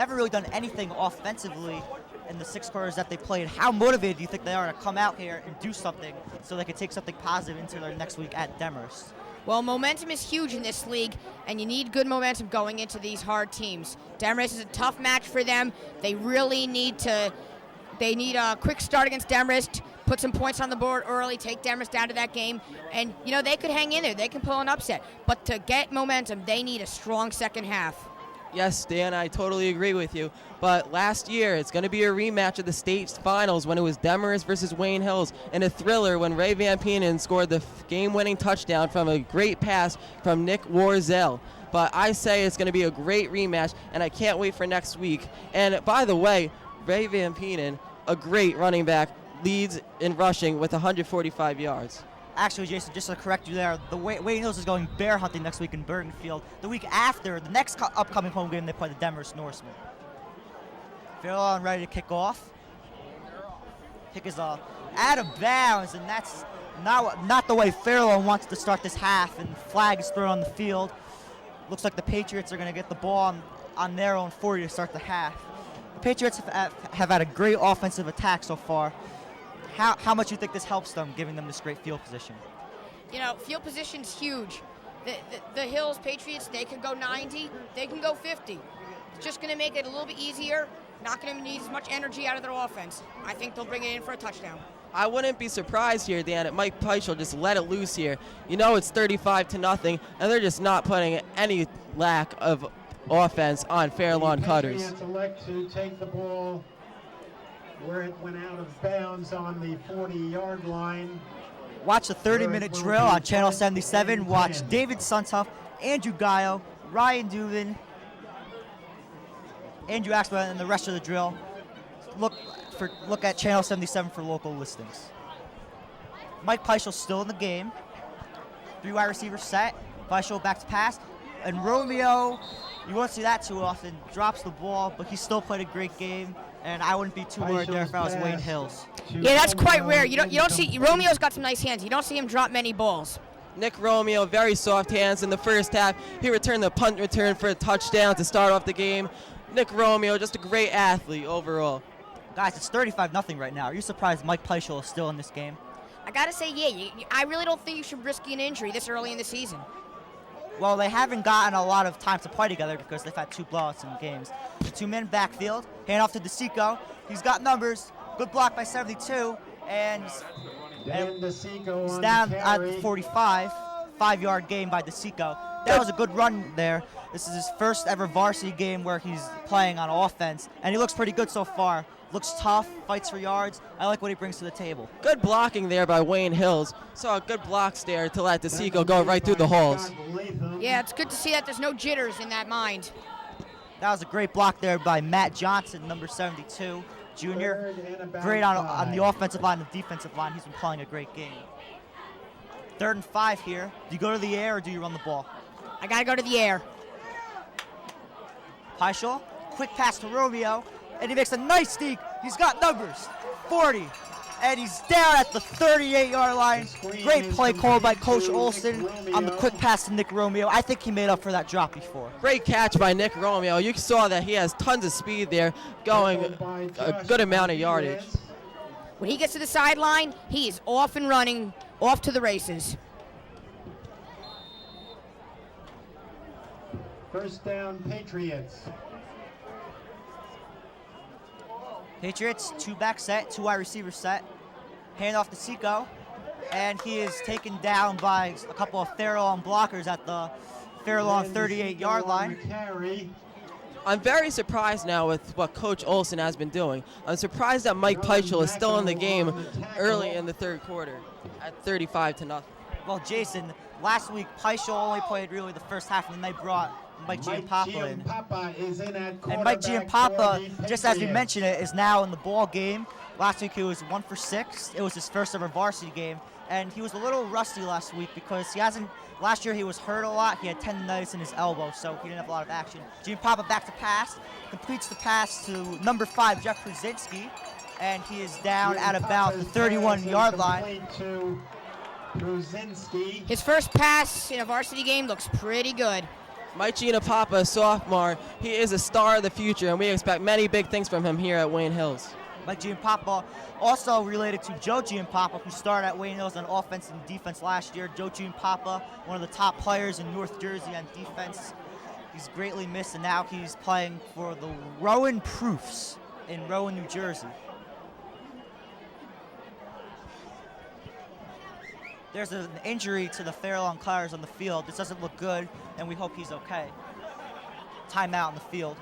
really done anything offensively in the 6 quarters that they played. How motivated do you think they are to come out here and do something so they can take something positive into their next week at Demorest? Well, momentum is huge in this league, and you need good momentum going into these hard teams. Demorest is a tough match for them. They really need a quick start against Demorest, put some points on the board early, take Demers down to that game, and, they could hang in there. They can pull an upset. But to get momentum, they need a strong second half. Yes, Dan, I totally agree with you. But last year, it's going to be a rematch of the state finals when it was Demers versus Wayne Hills in a thriller when Ray Van Penen scored the game-winning touchdown from a great pass from Nick Warzel. But I say it's going to be a great rematch, and I can't wait for next week. And by the way, Ray Van Penen, a great running back, leads in rushing with 145 yards. Actually, Jason, just to correct you there, the Wayne Hills is going bear hunting next week in Bergenfield. The week after, the next upcoming home game, they play the Demers Norsemen. Fairlawn ready to kick off. Kick is out of bounds, and that's not the way Fairlawn wants to start this half, and flag is thrown on the field. Looks like the Patriots are going to get the ball on their own 40 to start the half. The Patriots have had a great offensive attack so far. How much do you think this helps them, giving them this great field position? Field position's huge. The Hills Patriots, they can go 90, they can go 50. It's just going to make it a little bit easier, not going to need as much energy out of their offense. I think they'll bring it in for a touchdown. I wouldn't be surprised here, Dan, if Mike Peich will just let it loose here. It's 35-0, and they're just not putting any lack of offense on Fairlawn Cutters. Patriots elect to take the ball where it went out of bounds on the 40-yard line. Watch the 30-minute drill on Channel 77. Watch David Suntup, Andrew Gayo, Ryan Dubin, Andrew Axman, and the rest of the drill. Look at Channel 77 for local listings. Mike Peichel's still in the game. 3 wide receivers set. Peichel back to pass. And Romeo, you won't see that too often, drops the ball, but he still played a great game. And I wouldn't be too worried there if I was Wayne Hills. Yeah, that's quite rare. You don't see Romeo's got some nice hands. You don't see him drop many balls. Nick Romeo, very soft hands in the first half. He returned the punt return for a touchdown to start off the game. Nick Romeo, just a great athlete overall. Guys, it's 35-0 right now. Are you surprised Mike Peichel is still in this game? I got to say, yeah, I really don't think you should risk an injury this early in the season. Well, they haven't gotten a lot of time to play together because they've had 2 blowouts in games. The 2-man backfield, hand off to Deseco. He's got numbers. Good block by 72, and he's down at the 45. 5-yard gain by Deseco. That was a good run there. This is his first ever varsity game where he's playing on offense, and he looks pretty good so far. Looks tough, fights for yards. I like what he brings to the table. Good blocking there by Wayne Hills. Saw good blocks there to let Deseco go right through the holes. Yeah, it's good to see that there's no jitters in that mind. That was a great block there by Matt Johnson, number 72, junior. Great on the offensive line and defensive line. He's been playing a great game. 3rd and 5 here. Do you go to the air or do you run the ball? I got to go to the air. Peichel, quick pass to Romeo, and he makes a nice deke. He's got numbers, 40, and he's down at the 38-yard line. Great play called by Coach Olson on the quick pass to Nick Romeo. I think he made up for that drop before. Great catch by Nick Romeo. You saw that he has tons of speed there, going a good amount of yardage. When he gets to the sideline, he is off and running, off to the races. First down, Patriots. Patriots, 2-back set, 2 wide receiver set. Hand off to Deseco, and he is taken down by a couple of Fairlawn blockers at the Fairlawn 38-yard line. I'm very surprised now with what Coach Olson has been doing. I'm surprised that Mike Peichel is still in the game early in the 3rd quarter at 35-0. Well, Jason, last week Peichel only played really the first half, and then they brought Mike Giampapa in. And Mike Giampapa, just as you mentioned it, is now in the ball game. Last week he was 1 for 6. It was his first ever varsity game, and he was a little rusty last week because last year he was hurt a lot. He had tendonitis in his elbow, so he didn't have a lot of action. Giampapa back to pass, completes the pass to number 5, Jeff Krasinski, and he is down at about the 31-yard line. His first pass in a varsity game looks pretty good. Mike Giampapa, sophomore, he is a star of the future, and we expect many big things from him here at Wayne Hills. Mike Giampapa, also related to Joe Giampapa, who started at Wayne Hills on offense and defense last year. Joe Giampapa, one of the top players in North Jersey on defense. He's greatly missed, and now he's playing for the Rowan Proofs in Rowan, New Jersey. There's an injury to the Fairlawn Cutters on the field. This doesn't look good, and we hope he's okay. Timeout on the field.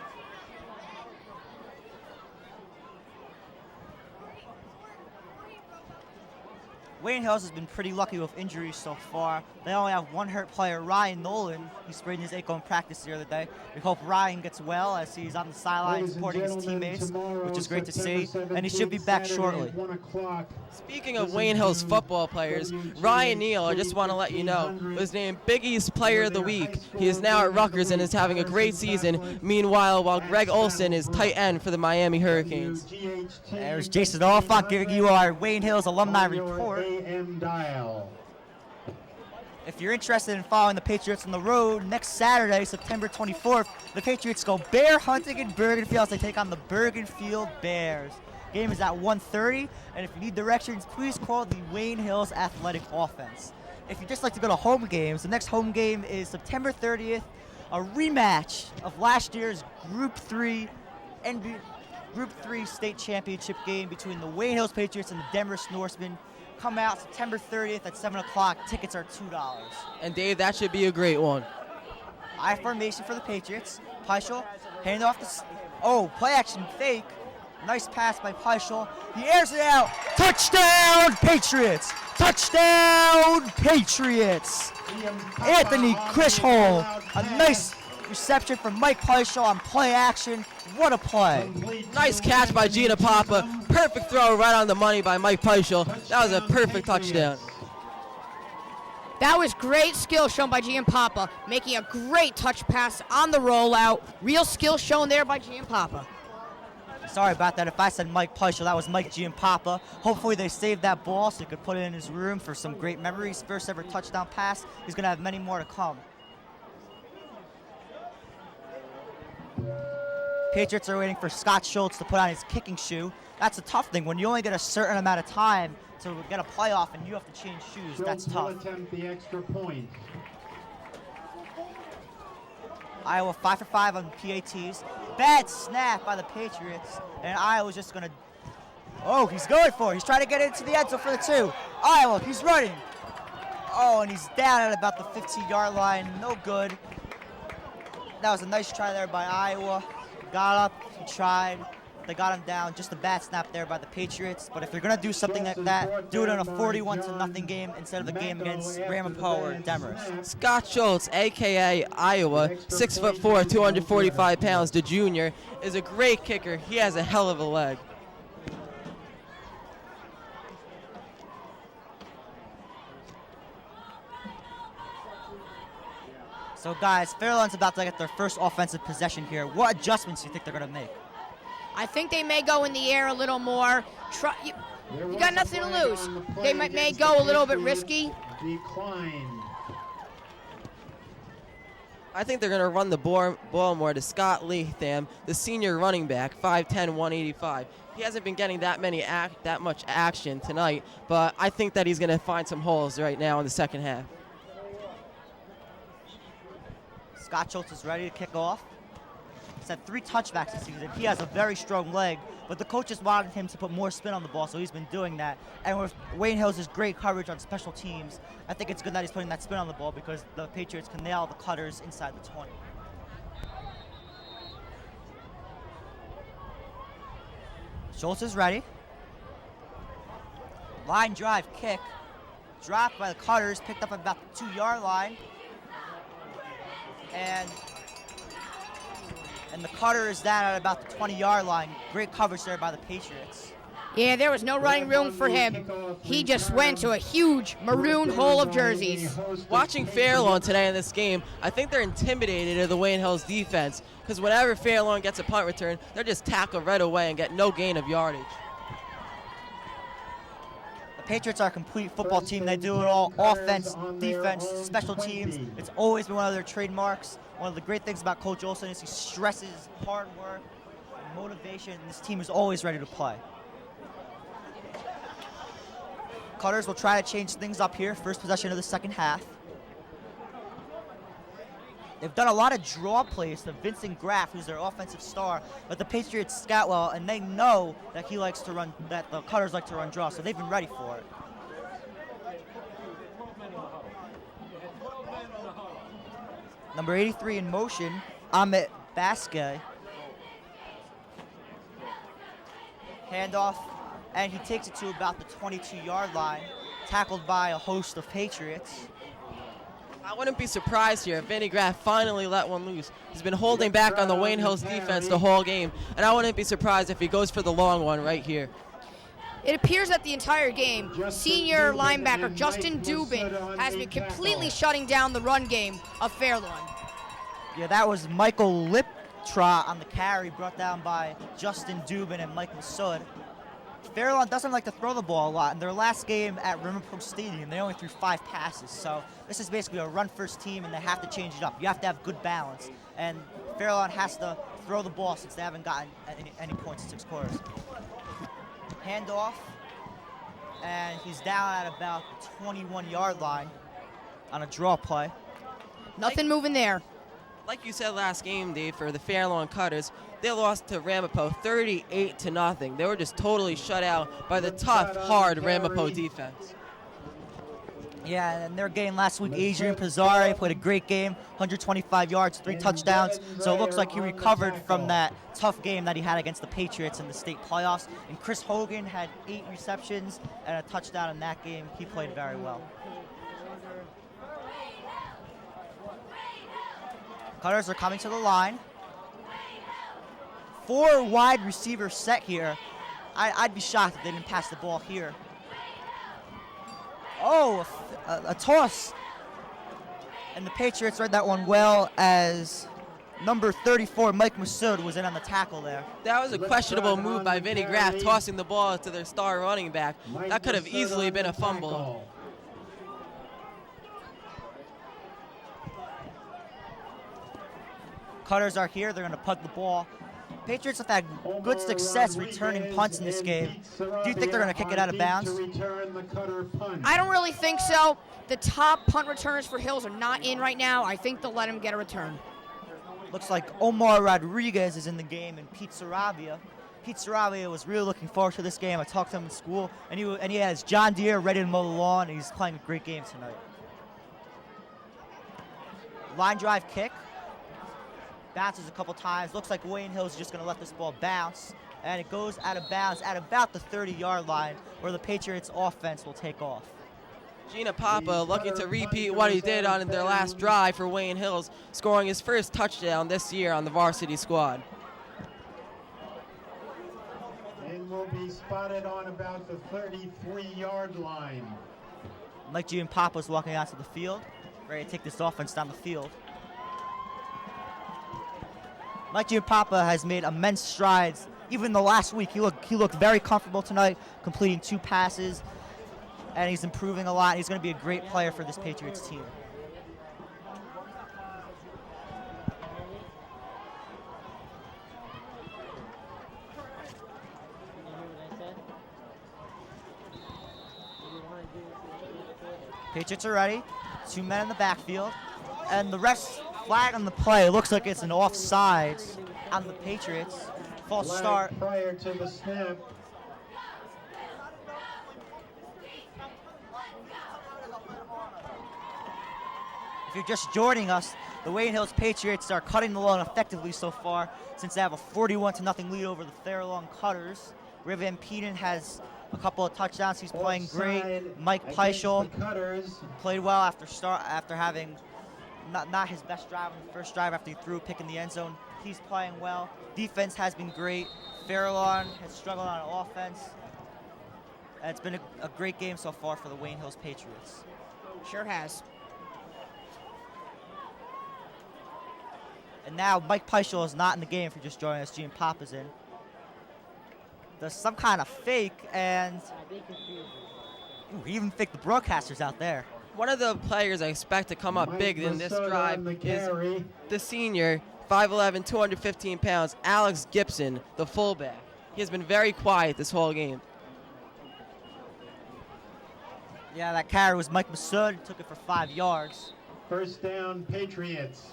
Wayne Hills has been pretty lucky with injuries so far. They only have one hurt player, Ryan Nolan. He sprained his ankle in practice the other day. We hope Ryan gets well as he's on the sideline supporting his teammates, which is great to see, and he should be back shortly. Speaking of Wayne Hills football players, Ryan Neal, I just want to let you know, was named Big East Player of the Week. He is now at Rutgers and is having a great season. Meanwhile, while Greg Olson is tight end for the Miami Hurricanes. There's Jason Oliphant giving you our Wayne Hills alumni report. If you're interested in following the Patriots on the road, next Saturday, September 24th, the Patriots go bear hunting in Bergenfield as they take on the Bergenfield Bears. Game is at 1:30, and if you need directions, please call the Wayne Hills Athletic Offense. If you'd just like to go to home games, the next home game is September 30th, a rematch of last year's Group 3 state championship game between the Wayne Hills Patriots and the Denver Norsemen. Come out September 30th at 7 o'clock. Tickets are $2. And Dave, that should be a great one. I formation for the Patriots. Peischel, hand off play action fake. Nice pass by Peischel. He airs it out. Touchdown, Patriots! Touchdown, Patriots! Anthony Krishholm. A nice reception from Mike Peischel on play action. What a play. Nice catch by Gina Papa. Perfect throw right on the money by Mike Peischel. That was a perfect touchdown. That was great skill shown by Giampapa, making a great touch pass on the rollout. Real skill shown there by Giampapa. Sorry about that. If I said Mike Peischel, that was Mike Giampapa. Hopefully they saved that ball so he could put it in his room for some great memories. First ever touchdown pass. He's going to have many more to come. Patriots are waiting for Scott Schultz to put on his kicking shoe. That's a tough thing. When you only get a certain amount of time to get a playoff and you have to change shoes, that's tough. Schultz will attempt the extra point. Iowa 5 for 5 on PATs. Bad snap by the Patriots, and Iowa's just gonna. Oh, he's going for it. He's trying to get into the end zone for the 2. Iowa, he's running. Oh, and he's down at about the 15-yard line. No good. That was a nice try there by Iowa. Got up, he tried. They got him down. Just a bad snap there by the Patriots. But if you're gonna do something like that, do it in a 41-0 game instead of a game against Ramapo or Demers. Scott Schultz, aka Iowa, 6'4", 245 pounds, the junior, is a great kicker. He has a hell of a leg. So guys, Fairlawn's about to get their first offensive possession here. What adjustments do you think they're gonna make? I think they may go in the air a little more. You got nothing to lose. They may go a little bit risky. Decline. I think they're going to run the ball more to Scott Leatham, the senior running back, 5'10", 185. He hasn't been getting that much action tonight, but I think that he's going to find some holes right now in the second half. Scott Schultz is ready to kick off. He's had 3 touchbacks this season. He has a very strong leg, but the coaches wanted him to put more spin on the ball, so he's been doing that. And with Wayne Hills' great coverage on special teams, I think it's good that he's putting that spin on the ball because the Patriots can nail the Cutters inside the 20. Schultz is ready. Line drive kick. Dropped by the Cutters, picked up at about the 2-yard line. And the Cutter is down at about the 20-yard line. Great coverage there by the Patriots. Yeah, there was no running room for him. He just went to a huge maroon hole of jerseys. Watching Fairlawn today in this game, I think they're intimidated of the Wayne Hills defense because whenever Fairlawn gets a punt return, they're just tackled right away and get no gain of yardage. The Patriots are a complete football team. They do it all: offense, defense, special teams. It's always been one of their trademarks. One of the great things about Coach Olson is he stresses hard work, motivation, and this team is always ready to play. Cutters will try to change things up here. First possession of the second half. They've done a lot of draw plays to Vincent Graff, who's their offensive star, but the Patriots scout well, and they know that he likes to run, that the Cutters like to run draw, so they've been ready for it. Number 83 in motion, Amit Baske. Handoff, and he takes it to about the 22-yard line, tackled by a host of Patriots. I wouldn't be surprised here if Vinny Graff finally let one loose. He's been holding back on the Wayne Hills defense the whole game, and I wouldn't be surprised if he goes for the long one right here. It appears that the entire game, senior linebacker Justin Dubin has been completely shutting down the run game of Fairlawn. Yeah, that was Michael Liptrot on the carry, brought down by Justin Dubin and Mike Massoud. Fairlawn doesn't like to throw the ball a lot. In their last game at Rimmerpool Stadium, they only threw 5 passes. So this is basically a run-first team, and they have to change it up. You have to have good balance. And Fairlawn has to throw the ball since they haven't gotten any points in 6 quarters. Handoff, and he's down at about the 21-yard line on a draw play. Nothing moving there. Like you said last game, Dave, for the Fairlawn Cutters, they lost to Ramapo 38-0. They were just totally shut out by the tough, hard Ramapo defense. Yeah, and their game last week, Adrian Pizzari played a great game, 125 yards, 3 touchdowns. So it looks like he recovered from that tough game that he had against the Patriots in the state playoffs. And Chris Hogan had 8 receptions and a touchdown in that game. He played very well. Cutters are coming to the line. 4 wide receivers set here. I'd be shocked if they didn't pass the ball here. Oh, a toss. And the Patriots read that one well as number 34, Mike Massoud, was in on the tackle there. That was a questionable move by Vinny Graff, tossing the ball to their star running back. That could have easily been a fumble. Cutters are here. They're going to punt the ball. Patriots have had good success returning punts in this game. Do you think they're going to kick it out of bounds? I don't really think so. The top punt returners for Hills are not in right now. I think they'll let him get a return. Looks like Omar Rodriguez is in the game, and Pete Sarabia. Pete Sarabia was really looking forward to this game. I talked to him in school, and he has John Deere ready to mow the lawn, and he's playing a great game tonight. Line drive kick. Bounces a couple times. Looks like Wayne Hills is just going to let this ball bounce. And it goes out of bounds at about the 30-yard line where the Patriots offense will take off. Gina Papa looking to repeat what he did on their last drive for Wayne Hills, scoring his first touchdown this year on the varsity squad. And will be spotted on about the 33-yard line. Mike G and Papa's walking out to the field, ready to take this offense down the field. Mike G and Papa has made immense strides. Even the last week, he looked very comfortable tonight, completing 2 passes, and he's improving a lot. He's going to be a great player for this Patriots team. Patriots are ready. 2 men in the backfield, and the rest flag on the play. It looks like it's an offsides on the Patriots. False start. Prior to the snap. If you're just joining us, the Wayne Hills Patriots are cutting the lawn effectively so far since they have a 41-0 lead over the Fairlawn Cutters. Ray Van Peden has a couple of touchdowns. He's playing great. Mike Peischel played well after having not his best drive on the first drive after he threw a pick in the end zone. He's playing well. Defense has been great. Fairlawn has struggled on offense. And it's been a great game so far for the Wayne Hills Patriots. Sure has. And now Mike Peischel is not in the game if you're just joining us. Gene Papa's in. There's some kind of fake, and he even faked the broadcasters out there. One of the players I expect to come up big in this drive is the senior, 5'11", 215 pounds, Alex Gibson, the fullback. He has been very quiet this whole game. Yeah, that carry was Mike Massoud. He took it for 5 yards. First down, Patriots.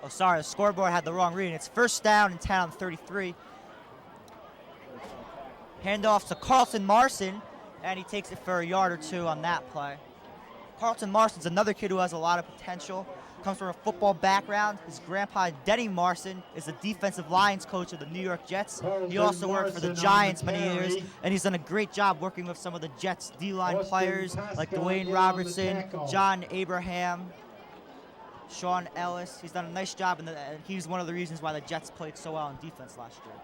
Oh, sorry, the scoreboard had the wrong reading. It's first down and 10 on 33. Handoff to Carlton Martin, and he takes it for a yard or two on that play. Carlton Martin's another kid who has a lot of potential. Comes from a football background. His grandpa, Denny Martin, is the defensive lines coach of the New York Jets. He also worked for the Giants many years, and he's done a great job working with some of the Jets' D-line players like Dwayne Robertson, John Abraham, Sean Ellis. He's done a nice job, and he's one of the reasons why the Jets played so well on defense last year.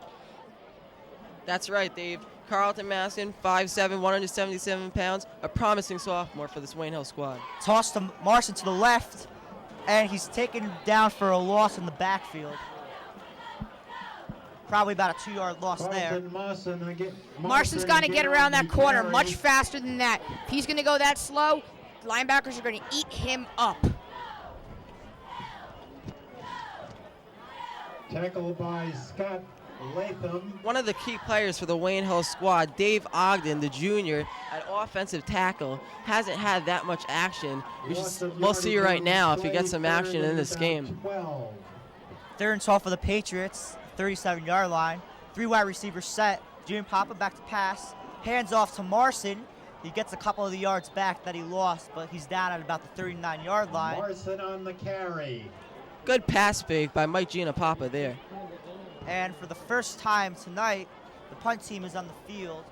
That's right, Dave. Carlton Martin, 5'7", 177 pounds, a promising sophomore for this Wayne Hill squad. Toss to Martin to the left, and he's taken down for a loss in the backfield. Probably about a 2-yard loss there. Martin's got to get around that corner much faster than that. If he's going to go that slow, linebackers are going to eat him up. Tackled by Scott Latham. One of the key players for the Wayne Hill squad, Dave Ogden, the junior, at offensive tackle, hasn't had that much action. We'll see right now if he gets some action in this game. 3rd and 12 for the Patriots, 37-yard line. 3 wide receivers set. Junior Papa back to pass. Hands off to Martin. He gets a couple of the yards back that he lost, but he's down at about the 39-yard line. Martin on the carry. Good pass fake by Mike Giannapapa there. And for the first time tonight, the punt team is on the field,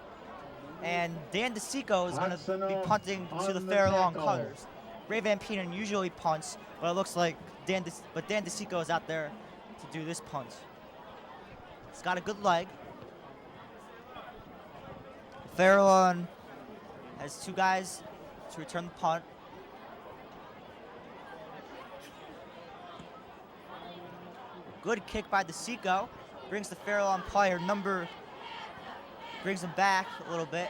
and Dan Deseco is going to be punting to the Fairlawn Cutters. Ray Van Penen usually punts, but it looks like Dan Deseco is out there to do this punt. He's got a good leg. Fairlawn has 2 guys to return the punt. Good kick by Deseco. Brings the Fairlawn player brings him back a little bit.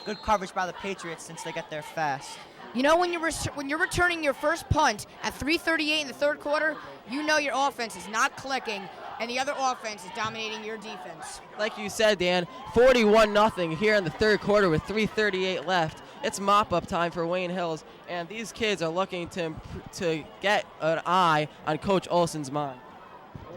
Good coverage by the Patriots since they get there fast. You know, when you're returning your first punt at 3:38 in the 3rd quarter, you know your offense is not clicking, and the other offense is dominating your defense. Like you said, Dan, 41-0 here in the 3rd quarter with 3:38 left. It's mop-up time for Wayne Hills, and these kids are looking to get an eye on Coach Olson's mind.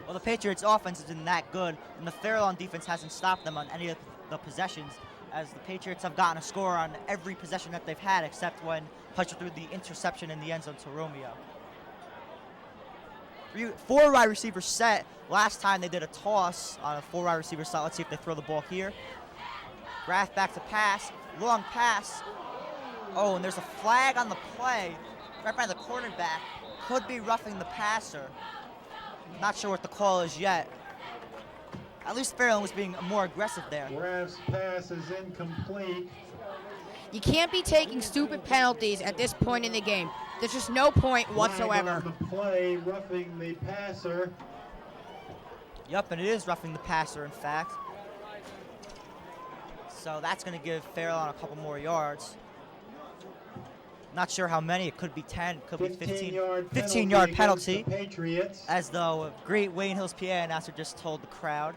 Well, the Patriots' offense isn't that good, and the Fairlawn defense hasn't stopped them on any of the possessions, as the Patriots have gotten a score on every possession that they've had, except when Patriot threw the interception in the end zone to Romeo. 4 wide receivers set. Last time they did a toss on a 4 wide receiver set. Let's see if they throw the ball here. Graff back to pass. Long pass. Oh, and there's a flag on the play right by the cornerback. Could be roughing the passer. Not sure what the call is yet. At least Fairlawn was being more aggressive there. Graff's pass is incomplete. You can't be taking stupid penalties at this point in the game. There's just no point whatsoever. Flag on the play, roughing the passer. Yep, and it is roughing the passer, in fact. So that's going to give Fairlawn a couple more yards. Not sure how many. It could be 10, could be 15. 15-yard penalty. As the great Wayne Hills PA announcer just told the crowd.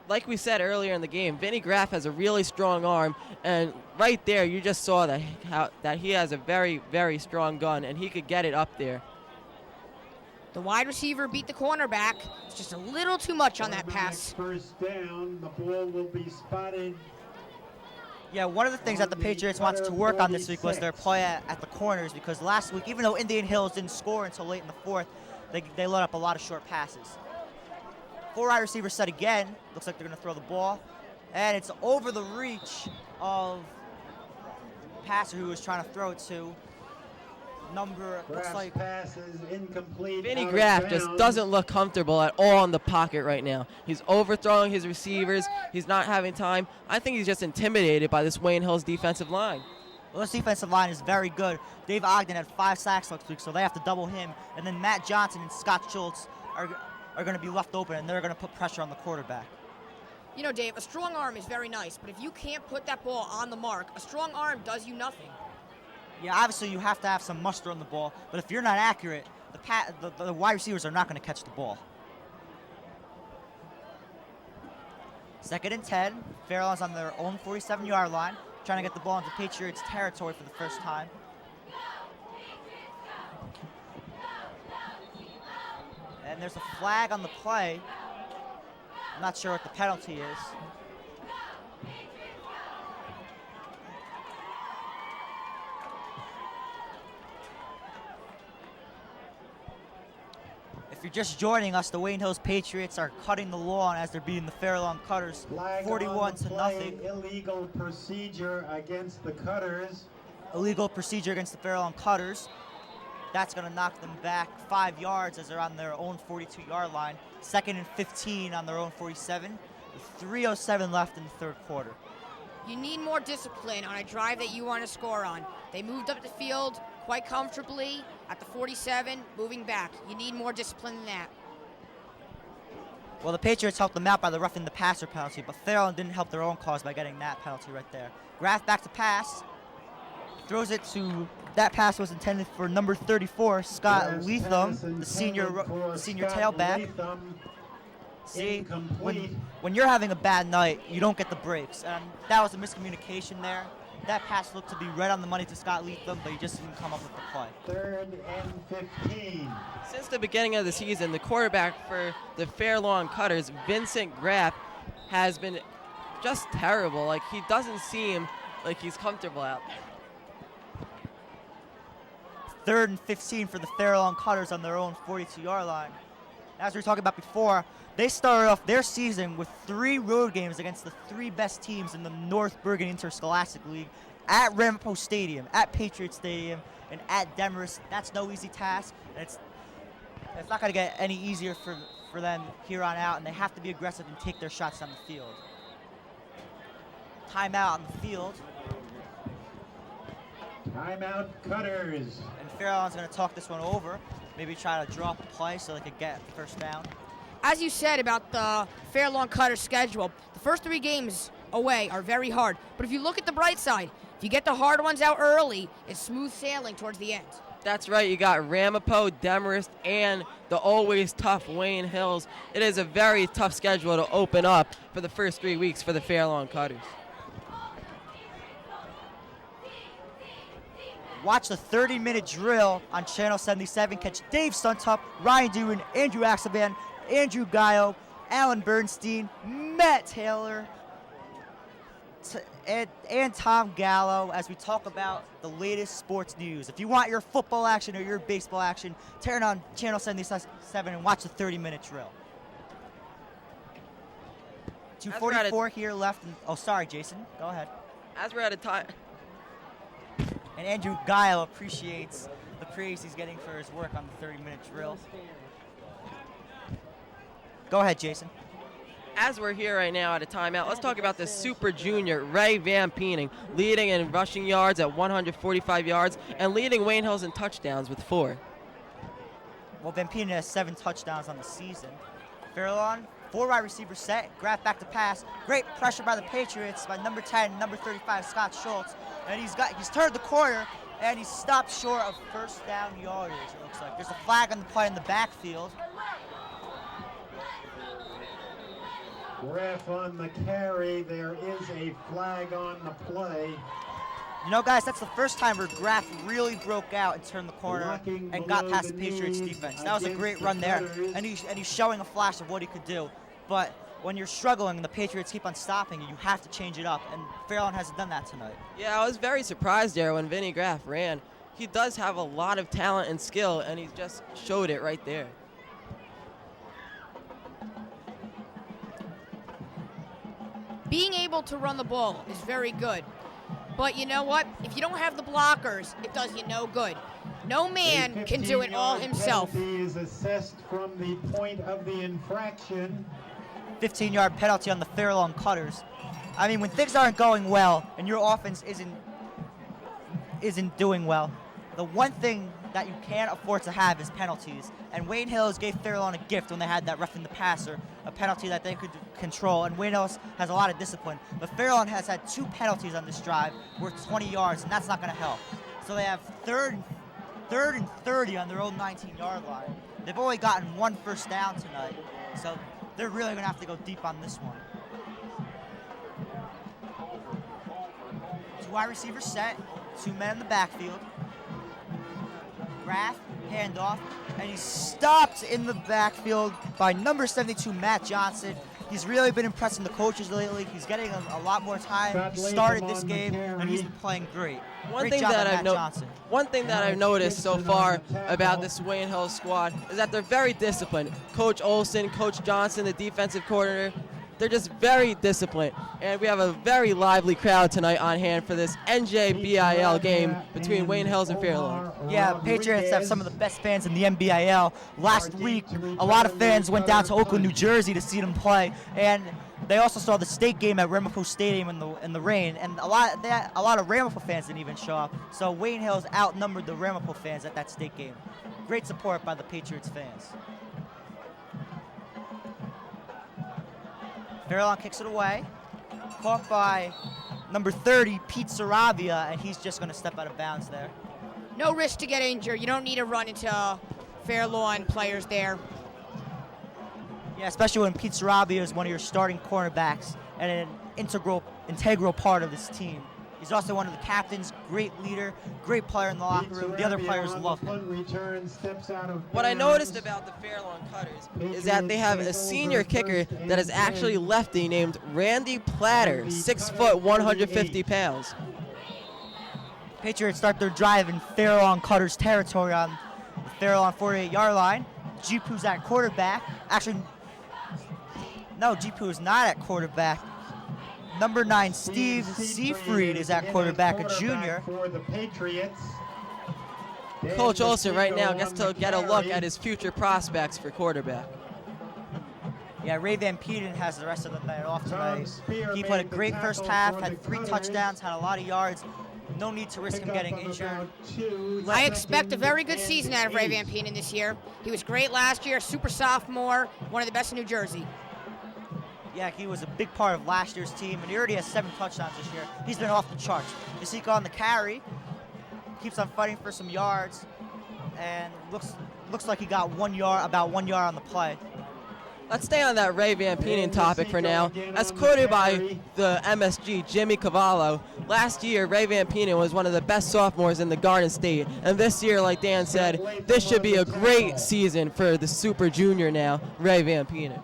Like we said earlier in the game, Vinny Graff has a really strong arm, and right there you just saw that he has a very, very strong gun, and he could get it up there. The wide receiver beat the cornerback. It's just a little too much on that pass. First down, the ball will be spotted. Yeah, one of the things that the Patriots wanted to work on this week was their play at the corners, because last week, even though Indian Hills didn't score until late in the 4th, they let up a lot of short passes. 4 wide receivers set again. Looks like they're going to throw the ball. And it's over the reach of the passer who was trying to throw it to. Looks like pass is incomplete. Vinny Graff just doesn't look comfortable at all in the pocket right now. He's overthrowing his receivers. He's not having time. I think he's just intimidated by this Wayne Hills defensive line. Well, this defensive line is very good. Dave Ogden had 5 sacks last week, so they have to double him. And then Matt Johnson and Scott Schultz are going to be left open, and they're going to put pressure on the quarterback. You know, Dave, a strong arm is very nice, but if you can't put that ball on the mark, a strong arm does you nothing. Yeah, obviously you have to have some muster on the ball, but if you're not accurate, the wide receivers are not going to catch the ball. 2nd and 10. Fairlawn's on their own 47-yard line, trying to get the ball into Patriots territory for the first time. And there's a flag on the play. I'm not sure what the penalty is. you're just joining us, the Wayne Hills Patriots are cutting the lawn as they're beating the Fairlawn Cutters 41-0. Illegal procedure against the Cutters. Illegal procedure against the Fairlawn Cutters. That's going to knock them back 5 yards as they're on their own 42-yard line. 2nd and 15 on their own 47. With 3:07 left in the third quarter. You need more discipline on a drive that you want to score on. They moved up the field quite comfortably at the 47, moving back. You need more discipline than that. Well, the Patriots helped them out by the roughing the passer penalty, but Fairlawn didn't help their own cause by getting that penalty right there. Graff back to pass. Throws it to, that pass was intended for number 34, Scott Leatham, the senior tailback. See, when you're having a bad night, you don't get the breaks. And that was a miscommunication there. That pass looked to be right on the money to Scott Leatham, but he just didn't come up with the play. 3rd and 15. Since the beginning of the season, the quarterback for the Fairlawn Cutters, Vincent Graff, has been just terrible. Like, he doesn't seem like he's comfortable out there. 3rd and 15 for the Fairlawn Cutters on their own 42-yard line. As we were talking about before, they started off their season with 3 road games against the 3 best teams in the North Bergen Interscholastic League at Ramapo Stadium, at Patriot Stadium, and at Demarest. That's no easy task, and it's not going to get any easier for them here on out, and they have to be aggressive and take their shots on the field. Timeout on the field. Timeout Cutters. And Fairlawn's going to talk this one over, maybe try to draw up a play so they could get first down. As you said about the Fairlawn Cutters schedule, the first 3 games away are very hard. But if you look at the bright side, if you get the hard ones out early, it's smooth sailing towards the end. That's right. You got Ramapo, Demarest, and the always tough Wayne Hills. It is a very tough schedule to open up for the first 3 weeks for the Fairlawn Cutters. Watch the 30-minute drill on Channel 77. Catch Dave Suntup, Ryan Dewin, Andrew Axelvan, Andrew Gayo, Alan Bernstein, Matt Taylor, and Tom Gallo as we talk about the latest sports news. If you want your football action or your baseball action, turn on Channel 77 and watch the 30-minute drill. 2:44 here left. Oh, sorry, Jason. Go ahead. As we're at a time. And Andrew Gayo appreciates the praise he's getting for his work on the 30-minute drill. Go ahead, Jason. As we're here right now at a timeout, let's talk about the Super Junior Ray Van Peening, leading in rushing yards at 145 yards and leading Wayne Hills in touchdowns with 4. Well, Van Peening has 7 touchdowns on the season. Fairlawn, 4 wide receivers set, Graff back to pass. Great pressure by the Patriots by number 10, number 35, Scott Schultz. And he's turned the corner, and he's stopped short of first down yardage, it looks like. There's a flag on the play in the backfield. Ref on the carry. There is a flag on the play. You know, guys, that's the first time where Graff really broke out and turned the corner and got past the Patriots defense. That was a great run there, and he's showing a flash of what he could do. But when you're struggling and the Patriots keep on stopping you, you have to change it up, and Fairlawn hasn't done that tonight. Yeah, I was very surprised there when Vinny Graff ran. He does have a lot of talent and skill, and he just showed it right there. Being able to run the ball is very good. But you know what? If you don't have the blockers, it does you no good. No man can do it all himself. Penalty is assessed from the point of the infraction. 15-yard penalty on the Fairlawn Cutters. I mean, when things aren't going well and your offense isn't doing well, the one thing that you can't afford to have is penalties. And Wayne Hills gave Fairlawn a gift when they had that roughing the passer, a penalty that they could control. And Wayne Hills has a lot of discipline. But Fairlawn has had 2 penalties on this drive worth 20 yards, and that's not going to help. So they have third and 30 on their own 19-yard line. They've only gotten 1 first down tonight. So they're really going to have to go deep on this one. 2 wide receivers set, 2 men in the backfield. Graff, handoff, and he's stopped in the backfield by number 72, Matt Johnson. He's really been impressing the coaches lately. He's getting a lot more time. He started this game, and he's been playing great. One Great thing job that by Matt Johnson. One thing that I've noticed so far about this Wayne Hills squad is that they're very disciplined. Coach Olson, Coach Johnson, the defensive coordinator, they're just very disciplined. And we have a very lively crowd tonight on hand for this NJBIL game between Wayne Hills and Fairlawn. Yeah, Patriots have some of the best fans in the NBIL. Last week, a lot of fans went down to Oakland, New Jersey to see them play, and they also saw the state game at Ramapo Stadium in the rain, and a lot of Ramapo fans didn't even show up. So Wayne Hills outnumbered the Ramapo fans at that state game. Great support by the Patriots fans. Fairlawn kicks it away, caught by number 30, Pete Saravia, and he's just going to step out of bounds there. No risk to get injured. You don't need to run into Fairlawn players there. Yeah, especially when Pete Saravia is one of your starting cornerbacks and an integral part of this team. He's also one of the captains, great leader, great player in the locker room. The other players love him. What I noticed about the Fairlawn Cutters is that they have a senior kicker that is actually lefty named Randy Platter, 6 foot, 150 pounds. Patriots start their drive in Fairlawn Cutters territory on the Fairlawn 48-yard line. Jipu's at quarterback. Actually, no, Jipu is not at quarterback. Number 9, Steve Seafried is at quarterback, a junior. For the Patriots. Coach Olson right now gets to get a look at his future prospects for quarterback. Yeah, Ray Van Pieden has the rest of the night off tonight. He played a great first half, had 3 touchdowns, had a lot of yards. No need to risk him getting injured. I expect a very good season out of Ray Van Pienen this year. He was great last year, super sophomore, one of the best in New Jersey. Yeah, he was a big part of last year's team, and he already has 7 touchdowns this year. He's been off the charts. Deseco on the carry, keeps on fighting for some yards, and looks like he got about 1 yard on the play. Let's stay on that Ray Van Pienen topic for now. As quoted by the MSG, Jimmy Cavallo, last year Ray Van Pienen was one of the best sophomores in the Garden State. And this year, like Dan said, this should be a great season for the super junior now, Ray Van Pienen.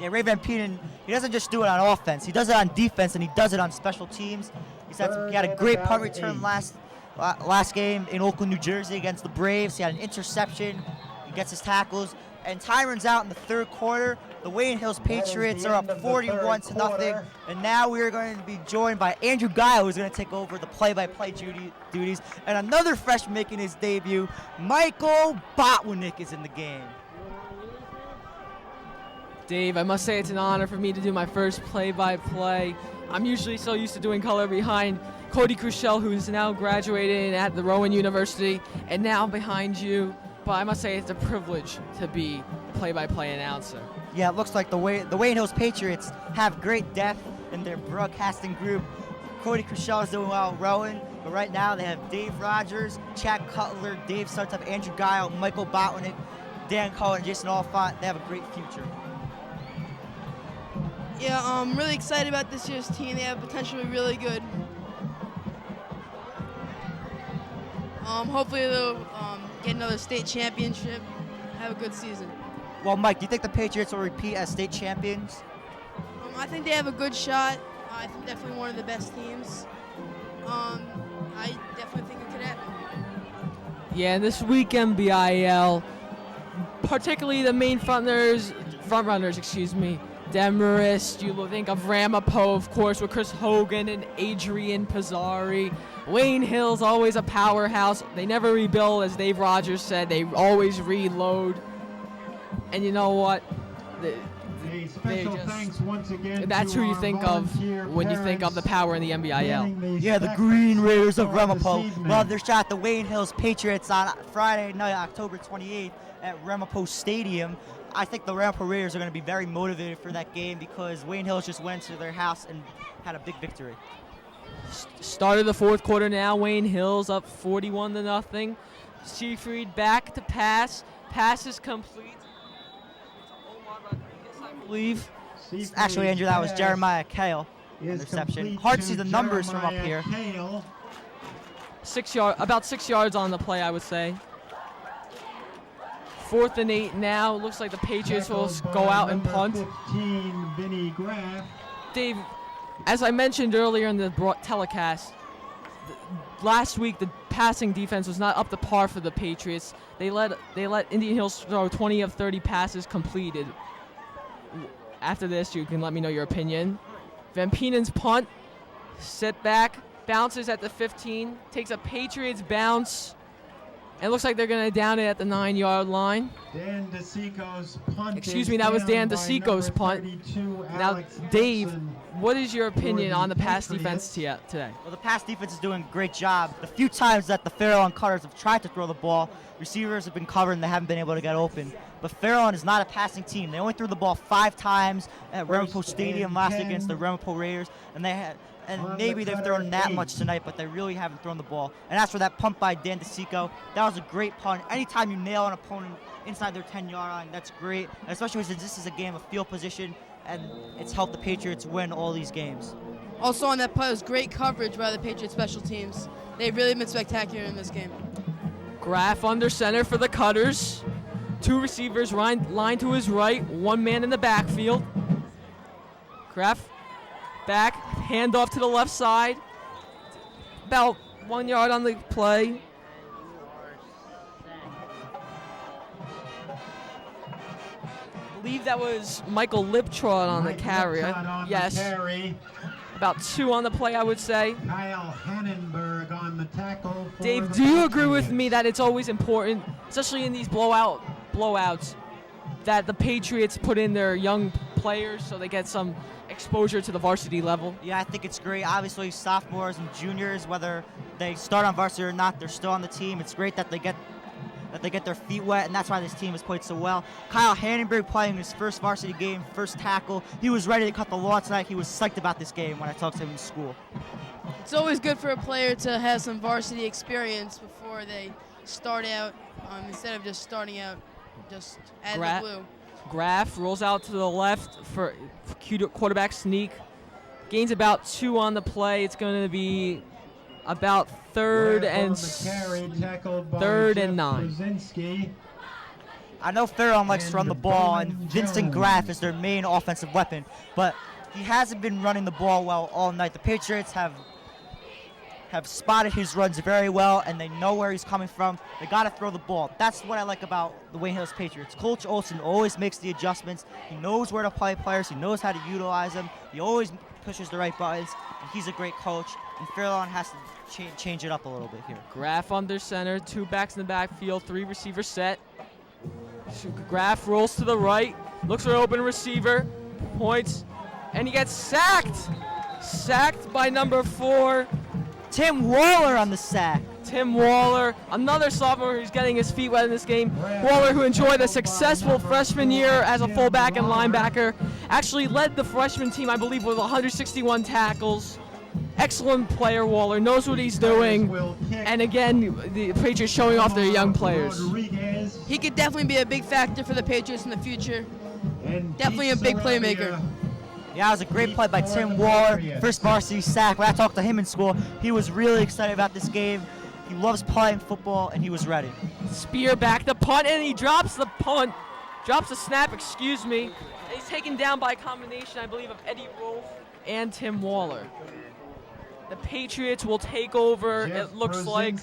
Yeah, Ray Van Pienen, he doesn't just do it on offense. He does it on defense, and he does it on special teams. He had a great punt return last game in Oakland, New Jersey against the Braves. He had an interception. He gets his tackles. And time runs out in the third quarter. The Wayne Hills Patriots are up 41-0. And now we are going to be joined by Andrew Gayo, who's going to take over the play-by-play duties. And another freshman making his debut, Michael Botwinick, is in the game. Dave, I must say it's an honor for me to do my first play-by-play. I'm usually so used to doing color behind Cody Crushell, who's now graduating at the Rowan University, and now behind you. But I must say it's a privilege to be play-by-play announcer. Yeah, it looks like the Wayne Hills Patriots have great depth in their broadcasting group. Cody Crushell is doing well at Rowan, but right now they have Dave Rogers, Chad Cutler, Dave Suntup, Andrew Gayo, Michael Botwinick, Dan Cohen, and Jason Alfont. They have a great future. Yeah, I'm really excited about this year's team. They have potential to be really good. Hopefully they'll get another state championship, have a good season. Well, Mike, do you think the Patriots will repeat as state champions? I think they have a good shot. I think definitely one of the best teams. I definitely think it could happen. Yeah, this weekend BIL, particularly the main front runners, Demarest, you think of Ramapo, of course, with Chris Hogan and Adrian Pizzari. Wayne Hills, always a powerhouse. They never rebuild, as Dave Rogers said. They always reload. And you know what? Thanks once again. That's who you think of when you think of the power in the NBIL. Yeah, the Green Raiders of Ramapo. Well, they're shot at the Wayne Hills Patriots on Friday night, October 28th at Ramapo Stadium. I think the Ramapo Raiders are going to be very motivated for that game because Wayne Hills just went to their house and had a big victory. Started the fourth quarter now. Wayne Hills up 41-0. Seafried back to pass. Pass is complete. Omar Rodriguez, I believe. Actually, Andrew, that was Jeremiah Kale. Interception. Hard to see the numbers from up here. About 6 yards on the play, I would say. 4th and 8 now. Looks like the Patriots will go out and punt. 15, Vinny Graff. Dave, as I mentioned earlier in the telecast, last week the passing defense was not up to par for the Patriots. They let Indian Hills throw 20 of 30 passes completed. After this, you can let me know your opinion. Van Peenen's punt, set back, bounces at the 15, takes a Patriots bounce, and looks like they're going to down it at the 9-yard line. Dan Deseco's punt. Excuse me, that was Dan Deseco's punt. Now, Dave, what is your opinion on the pass defense today? Well, the pass defense is doing a great job. The few times that the Fairlawn Cutters have tried to throw the ball, receivers have been covered and they haven't been able to get open. But Fairlawn is not a passing team. They only threw the ball 5 times at Ramapo Stadium last against the Ramapo Raiders, and maybe they've thrown that much tonight, but they really haven't thrown the ball. And as for that punt by Dan Deseco, that was a great punt. Anytime you nail an opponent inside their 10-yard line, that's great, and especially since this is a game of field position, and it's helped the Patriots win all these games. Also on that punt was great coverage by the Patriots special teams. They've really been spectacular in this game. Graff under center for the Cutters. 2 receivers lined to his right, 1 man in the backfield. Graff back, handoff to the left side. About 1 yard on the play. I believe that was Michael Liptrot on the carry. Yes. About 2 on the play, I would say. Kyle Hannenberg on the tackle. Dave, do you agree with me that it's always important, especially in these blowouts, that the Patriots put in their young players so they get some exposure to the varsity level? Yeah, I think it's great. Obviously, sophomores and juniors, whether they start on varsity or not, they're still on the team. It's great that they get their feet wet, and that's why this team has played so well. Kyle Hannenberg playing his first varsity game, first tackle. He was ready to cut the law tonight. He was psyched about this game when I talked to him in school. It's always good for a player to have some varsity experience before they start out, instead of just starting out just out of the blue. Graff rolls out to the left for quarterback sneak. Gains about 2 on the play. It's going to be about third and 9. I know Fairlawn likes to run the ball, and Vincent Graff is their main offensive weapon, but he hasn't been running the ball well all night. The Patriots have spotted his runs very well, and they know where he's coming from. They got to throw the ball. That's what I like about the Wayne Hills Patriots. Coach Olson always makes the adjustments. He knows where to play players. He knows how to utilize them. He always pushes the right buttons, and he's a great coach, and Fairlawn has to change it up a little bit here. Graff under center, 2 backs in the backfield, 3 receivers set. Graff rolls to the right, looks for an open receiver, points, and he gets sacked. Sacked by number 4. Tim Waller on the sack. Tim Waller, another sophomore who's getting his feet wet in this game. Waller, who enjoyed a successful freshman year as a fullback and linebacker, actually led the freshman team, I believe, with 161 tackles. Excellent player, Waller, knows what he's doing. And again, the Patriots showing off their young players. He could definitely be a big factor for the Patriots in the future. Definitely a big playmaker. Yeah, it was a great play by Tim Waller, first varsity sack. When I talked to him in school, he was really excited about this game. He loves playing football, and he was ready. Spear back the punt, and he drops the punt. Drops the snap, excuse me. And he's taken down by a combination, I believe, of Eddie Rolfe and Tim Waller. The Patriots will take over, it looks like.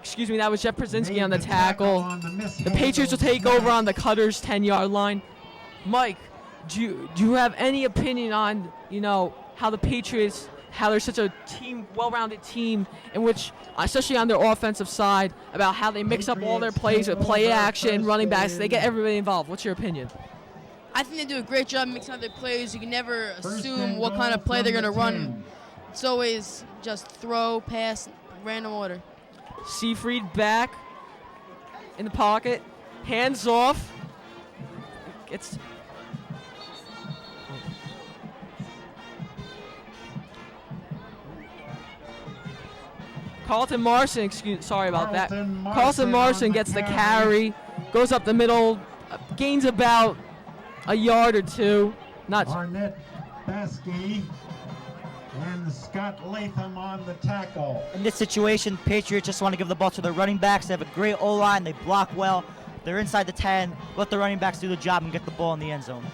Excuse me, that was Jeff Brzezinski on the tackle. The Patriots will take over on the Cutters' 10-yard line. Mike, do you have any opinion on, how the Patriots, how they're such a well-rounded team, in which, especially on their offensive side, about how they mix up all their plays with play action, running backs, they get everybody involved. What's your opinion? I think they do a great job mixing up their plays. You can never assume what kind of play they're going to run. It's always just throw, pass, random order. Seyfried back in the pocket, hands off. It's Carlton Martin, sorry about that. Carlton Martin gets the carry, goes up the middle, gains about a yard or 2. Arnett Baskey and Scott Latham on the tackle. In this situation, Patriots just want to give the ball to their running backs. They have a great O-line. They block well. They're inside the 10. Let the running backs do the job and get the ball in the end zone.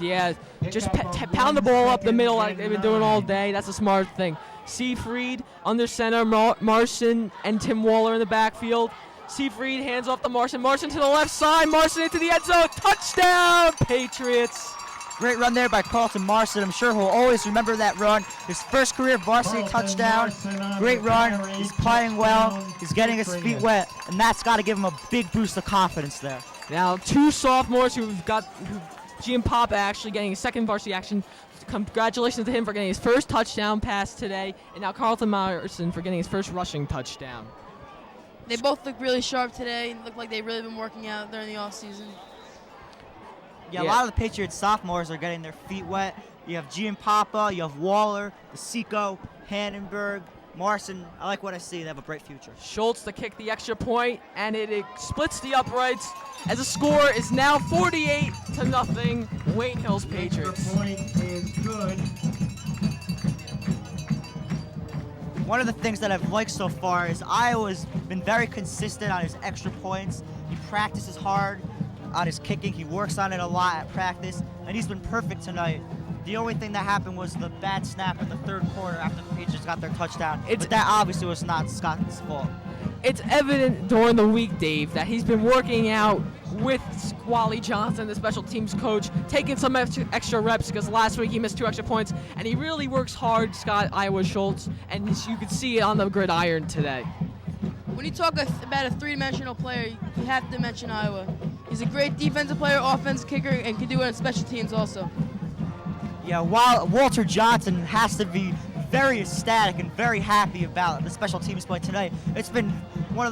Yeah, just pound the ball up the middle like they've been doing all day. That's a smart thing. Seafried under center, Marson and Tim Waller in the backfield. Seafried hands off to Marson. Marson to the left side. Marson into the end zone. Touchdown, Patriots. Great run there by Carlton Martin. I'm sure he'll always remember that run. His first career varsity touchdown. Great run. He's playing well. He's getting his feet wet, and that's got to give him a big boost of confidence there. Now, two sophomores who've got Gian Papa actually getting his second varsity action. Congratulations to him for getting his first touchdown pass today, and now Carlton Martin for getting his first rushing touchdown. They both look really sharp today. Look like they've really been working out during the offseason. Yeah, a lot of the Patriots sophomores are getting their feet wet. You have Gian Papa, you have Waller, Deseco, Hannenberg, Marson. I like what I see. They have a bright future. Schultz to kick the extra point, and it splits the uprights as the score is now 48-0. Wayne Hills Patriots. The point is good. One of the things that I've liked so far is Iowa's been very consistent on his extra points. He practices hard on his kicking. He works on it a lot at practice, and he's been perfect tonight. The only thing that happened was the bad snap in the third quarter after the Patriots got their touchdown. But that obviously was not Scott's fault. It's evident during the week, Dave, that he's been working out with Wally Johnson, the special teams coach, taking some extra reps because last week he missed 2 extra points, and he really works hard, Iowa Schultz, and you could see it on the gridiron today. When you talk about a three-dimensional player, you have to mention Iowa. He's a great defensive player, offensive kicker, and can do it on special teams also. Yeah, while Walter Johnson has to be very ecstatic and very happy about the special teams play tonight, it's been one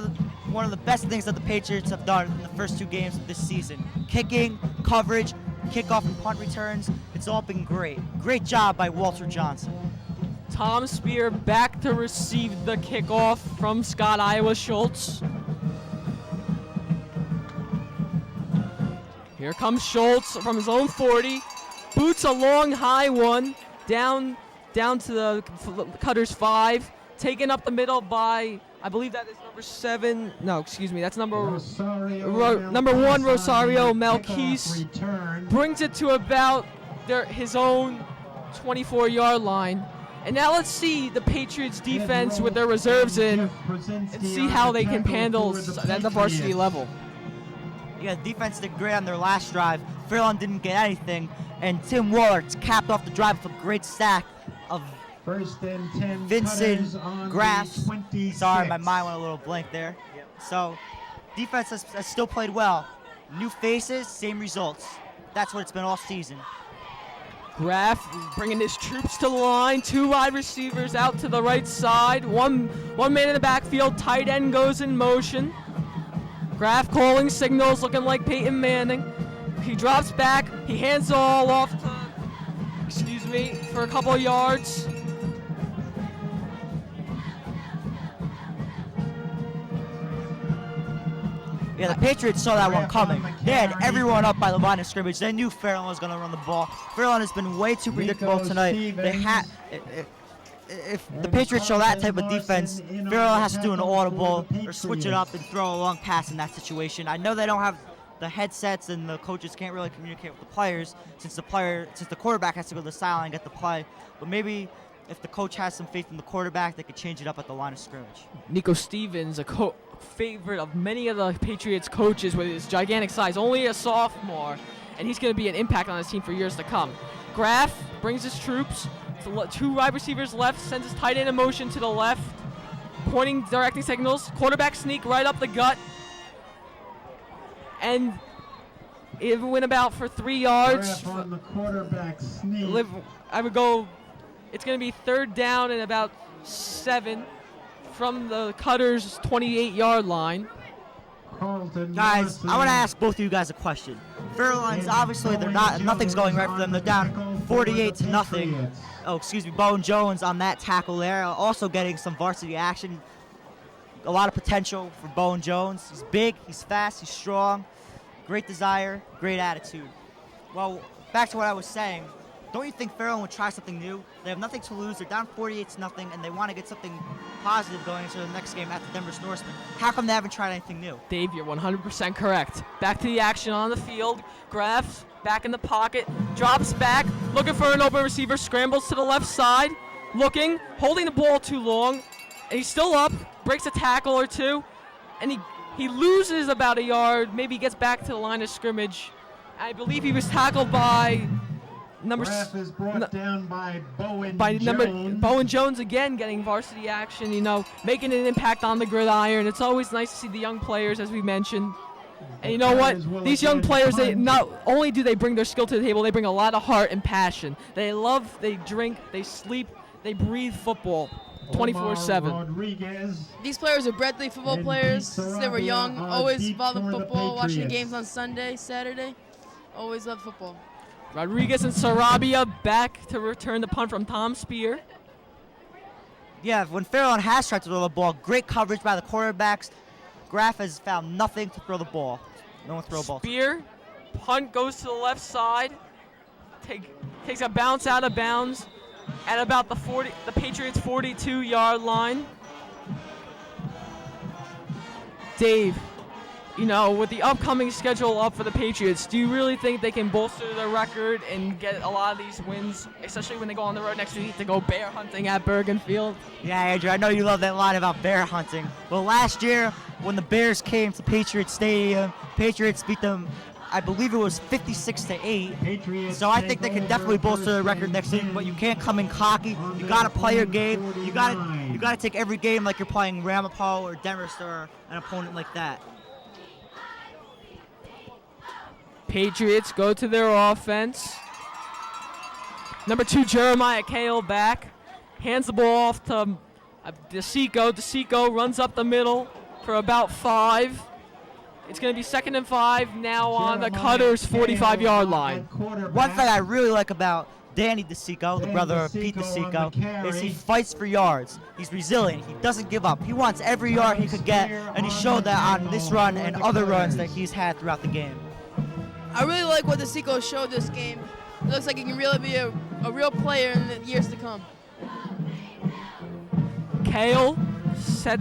of the best things that the Patriots have done in the first 2 games of this season. Kicking, coverage, kickoff and punt returns, it's all been great. Great job by Walter Johnson. Tom Spear back to receive the kickoff from Scott Iowa Schultz. Here comes Schultz from his own 40. Boots a long high one down to the Cutter's 5. Taken up the middle by, I believe that is number 7. No, excuse me, that's number 1, Rosario Melquise. Brings it to about his own 24-yard line. And now let's see the Patriots defense with their reserves in and see how they can handle at the varsity level. Yeah, the defense did great on their last drive. Fairlawn didn't get anything, and Tim Waller capped off the drive with a great stack of First and 10, Vincent Graff. Sorry, my 26. mind went a little blank there. So defense has still played well. New faces, same results. That's what it's been all season. Graff bringing his troops to the line. 2 wide receivers out to the right side. One man in the backfield. Tight end goes in motion. Graff calling signals, looking like Peyton Manning. He drops back. He hands the ball off for a couple of yards. Yeah, the Patriots saw that one coming. They had everyone up by the line of scrimmage. They knew Fairlawn was going to run the ball. Fairlawn has been way too predictable tonight. If the Patriots show that type of defense, Fairlawn has to do an audible or switch it up and throw a long pass in that situation. I know they don't have the headsets and the coaches can't really communicate with the players since the quarterback has to go to the sideline and get the play. But maybe if the coach has some faith in the quarterback, they could change it up at the line of scrimmage. Nico Stevens, a favorite of many of the Patriots coaches with his gigantic size, only a sophomore, and he's going to be an impact on his team for years to come. Graff brings his troops. 2 wide receivers left, sends his tight end in motion to the left, pointing, directing signals. Quarterback sneak right up the gut. And it went about for 3 yards. Graff on the quarterback sneak. I would go, it's going to be 3rd down and about 7 from the Cutter's 28-yard line. Guys, I want to ask both of you guys a question. Fairlawn's obviously nothing's going right for them. They're down 48-0. Oh, excuse me, Bowen Jones on that tackle there, also getting some varsity action. A lot of potential for Bowen Jones. He's big, he's fast, he's strong. Great desire, great attitude. Well, back to what I was saying. Don't you think Fairlawn would try something new? They have nothing to lose. They're down 48-0, and they want to get something positive going into the next game at the Denver Norsemen. How come they haven't tried anything new? Dave, you're 100% correct. Back to the action on the field. Graf back in the pocket, drops back, looking for an open receiver, scrambles to the left side, looking, holding the ball too long, and he's still up, breaks a tackle or two, and he loses about a yard, maybe gets back to the line of scrimmage. I believe he was tackled by Graf is brought down by Bowen Jones. Bowen Jones again getting varsity action, making an impact on the gridiron. It's always nice to see the young players, as we mentioned. And you know what? These young players, they not only do they bring their skill to the table, they bring a lot of heart and passion. They love, they drink, they sleep, they breathe football 24/7. Rodriguez. These players are bred to be football players since they were young. Always following football, watching the games on Sunday, Saturday. Always love football. Rodriguez and Sarabia back to return the punt from Tom Spear. Yeah, when Fairlawn has tried to throw the ball, great coverage by the quarterbacks. Graf has found nothing to throw the ball. No one throw a ball. Spear, punt goes to the left side. Takes a bounce out of bounds at about the Patriots' 42-yard line. Dave, with the upcoming schedule up for the Patriots, do you really think they can bolster their record and get a lot of these wins, especially when they go on the road next week to go bear hunting at Bergen Field? Yeah, Andrew, I know you love that line about bear hunting. Well, last year, when the Bears came to Patriot Stadium, Patriots beat them, I believe it was 56-8. So I think they can definitely bolster their record next week, but you can't come in cocky. You got to play your game. You got to take every game like you're playing Ramapo or Denver or an opponent like that. Patriots go to their offense. Number 2, Jeremiah Kale back. Hands the ball off to Deseco. Deseco runs up the middle for about 5. It's going to be 2nd and 5 now on the Cutler's 45-yard line. One thing I really like about Danny Deseco, the brother of Pete Deseco, is he fights for yards. He's resilient. He doesn't give up. He wants every yard he could get, and he showed that on this run and other runs that he's had throughout the game. I really like what Deseco showed this game. It looks like he can really be a real player in the years to come. Kale set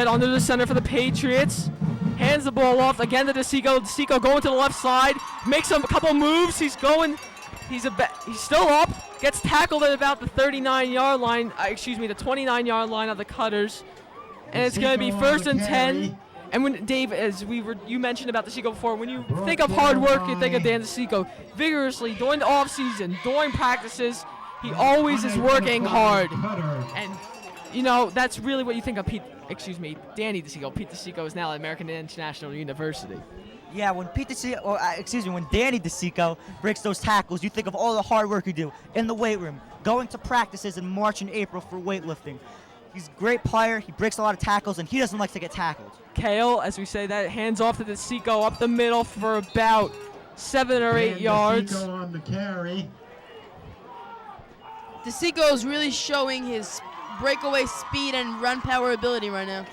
under the center for the Patriots. Hands the ball off again to Deseco. Deseco going to the left side. Makes a couple moves. He's still up. Gets tackled at about the 39-yard line. The 29-yard line of the Cutters. And it's going to be 1st and 10. And when Dave, you mentioned about Deseco before, when you think of hard work, you think of Dan Deseco. Vigorously during the off season, during practices, he always is working hard. And that's really what you think of Danny Deseco. Pete Deseco is now at American International University. Yeah, when when Danny Deseco breaks those tackles, you think of all the hard work you do in the weight room, going to practices in March and April for weightlifting. He's a great player. He breaks a lot of tackles, and he doesn't like to get tackled. Kale, as we say that, hands off to Deseco up the middle for about 7 or 8 yards. Deseco on the carry. Deseco is really showing his breakaway speed and run power ability right now.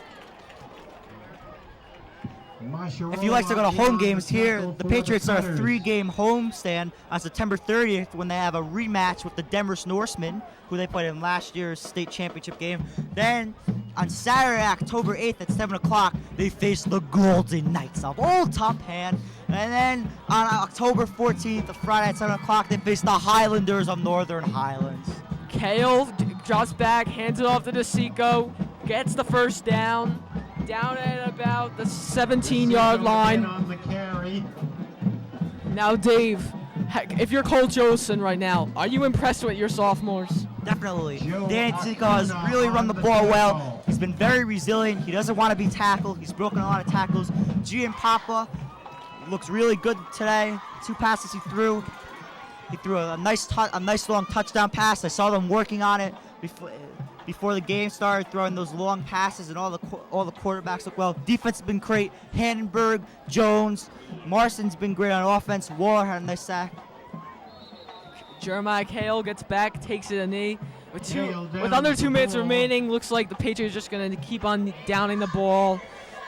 If you like to go to home games here, the Patriots are a 3-game homestand on September 30th when they have a rematch with the Denver Norsemen, who they played in last year's state championship game. Then on Saturday, October 8th at 7 o'clock, they face the Golden Knights of Old Topham. And then on October 14th, Friday at 7 o'clock, they face the Highlanders of Northern Highlands. Kale drops back, hands it off to Deseco, gets the first down at about the 17-yard line. On the carry. Now, Dave, if you're Coach Olsen right now, are you impressed with your sophomores? Definitely. Danny Deseco has really run the ball well. He's been very resilient. He doesn't want to be tackled. He's broken a lot of tackles. Gian Papa looks really good today. 2 passes he threw. He threw a nice long touchdown pass. I saw them working on it before the game started, throwing those long passes, and all the quarterbacks look well. Defense has been great. Hannenberg, Jones, Marston's been great on offense. Waller had a nice sack. Jeremiah Kale gets back, takes it a knee. With under 2 minutes remaining, looks like the Patriots are just going to keep on downing the ball,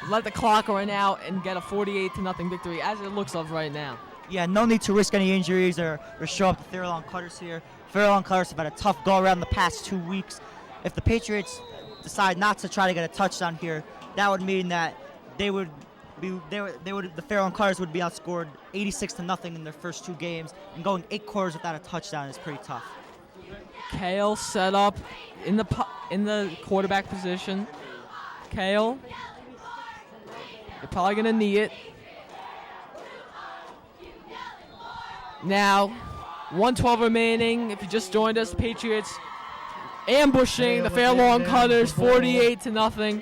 let the clock run out, and get a 48-0 victory, as it looks like right now. Yeah, no need to risk any injuries or show up the Fairlawn Cutters here. Fairlawn Cutters have had a tough go around the past 2 weeks. If the Patriots decide not to try to get a touchdown here, that would mean that the Fairlawn Cutters would be outscored 86-0 in their first 2 games, and going 8 quarters without a touchdown is pretty tough. Kale set up in the quarterback position. Kale, you're probably gonna need it. Now, 1:12 remaining. If you just joined us, Patriots ambushing the Fairlawn Cutters 48-0.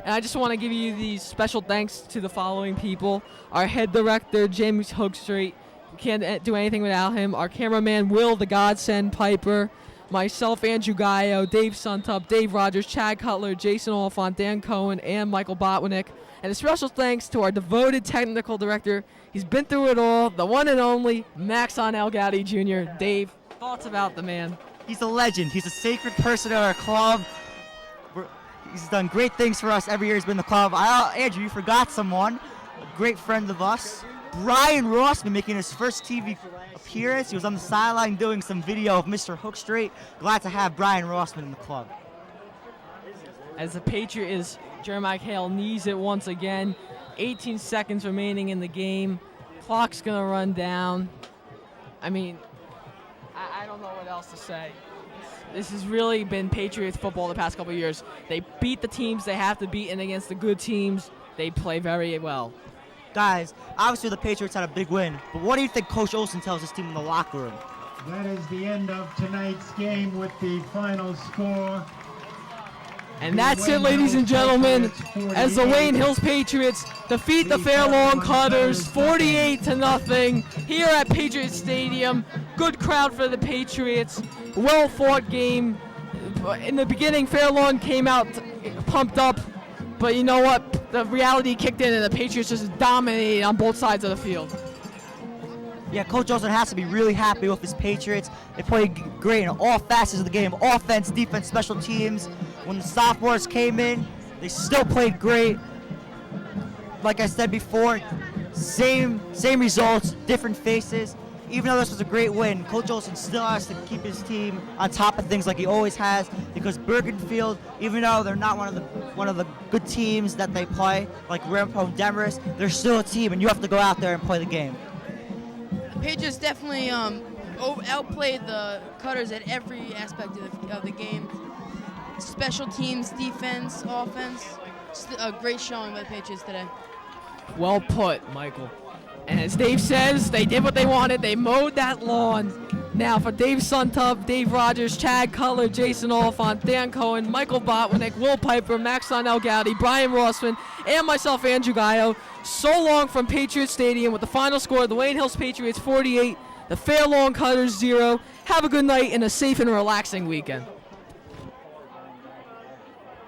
And I just want to give you these special thanks to the following people. Our head director, James Hookstreet. We can't do anything without him. Our cameraman, Will the Godsend Piper. Myself, Andrew Gayo, Dave Suntup, Dave Rogers, Chad Cutler, Jason Oliphant, Dan Cohen, and Michael Botwinick. And a special thanks to our devoted technical director. He's been through it all, the one and only Maxon Elgowdy Jr. Dave, thoughts about the man? He's a legend. He's a sacred person at our club. He's done great things for us every year he's been in the club. Andrew, you forgot someone, a great friend of us. Brian Rossman making his first TV appearance. He was on the sideline doing some video of Mr. Hookstreet. Glad to have Brian Rossman in the club. As the Patriot is Jeremiah Kale knees it once again. 18 seconds remaining in the game. Clock's going to run down. I mean, I don't know what else to say. This has really been Patriots football the past couple of years. They beat the teams they have to beat, and against the good teams, they play very well. Guys, obviously the Patriots had a big win, but what do you think Coach Olsen tells his team in the locker room? That is the end of tonight's game with the final score. And that's it, ladies and gentlemen, as the Wayne Hills Patriots defeat the Fairlawn Cutters 48-0 here at Patriot Stadium. Good crowd for the Patriots. Well-fought game. In the beginning, Fairlawn came out pumped up, but you know what? The reality kicked in, and the Patriots just dominated on both sides of the field. Yeah, Coach Olsen has to be really happy with his Patriots. They played great in all facets of the game, offense, defense, special teams. When the sophomores came in, they still played great. Like I said before, same results, different faces. Even though this was a great win, Coach Olsen still has to keep his team on top of things like he always has, because Bergenfield, even though they're not one of the good teams that they play, like Rampo and Demarest, they're still a team, and you have to go out there and play the game. The Patriots definitely outplayed the Cutters at every aspect of the game. Special teams, defense, offense. Just a great showing by the Patriots today. Well put, Michael. And as Dave says, they did what they wanted. They mowed that lawn. Now for Dave Suntup, Dave Rogers, Chad Cutler, Jason Oliphant, Dan Cohen, Michael Botwinick, Will Piper, Maxon Elgowdy, Brian Rossman, and myself, Andrew Gayo. So long from Patriot Stadium with the final score of the Wayne Hills Patriots 48, the Fairlawn Cutters 0. Have a good night and a safe and relaxing weekend.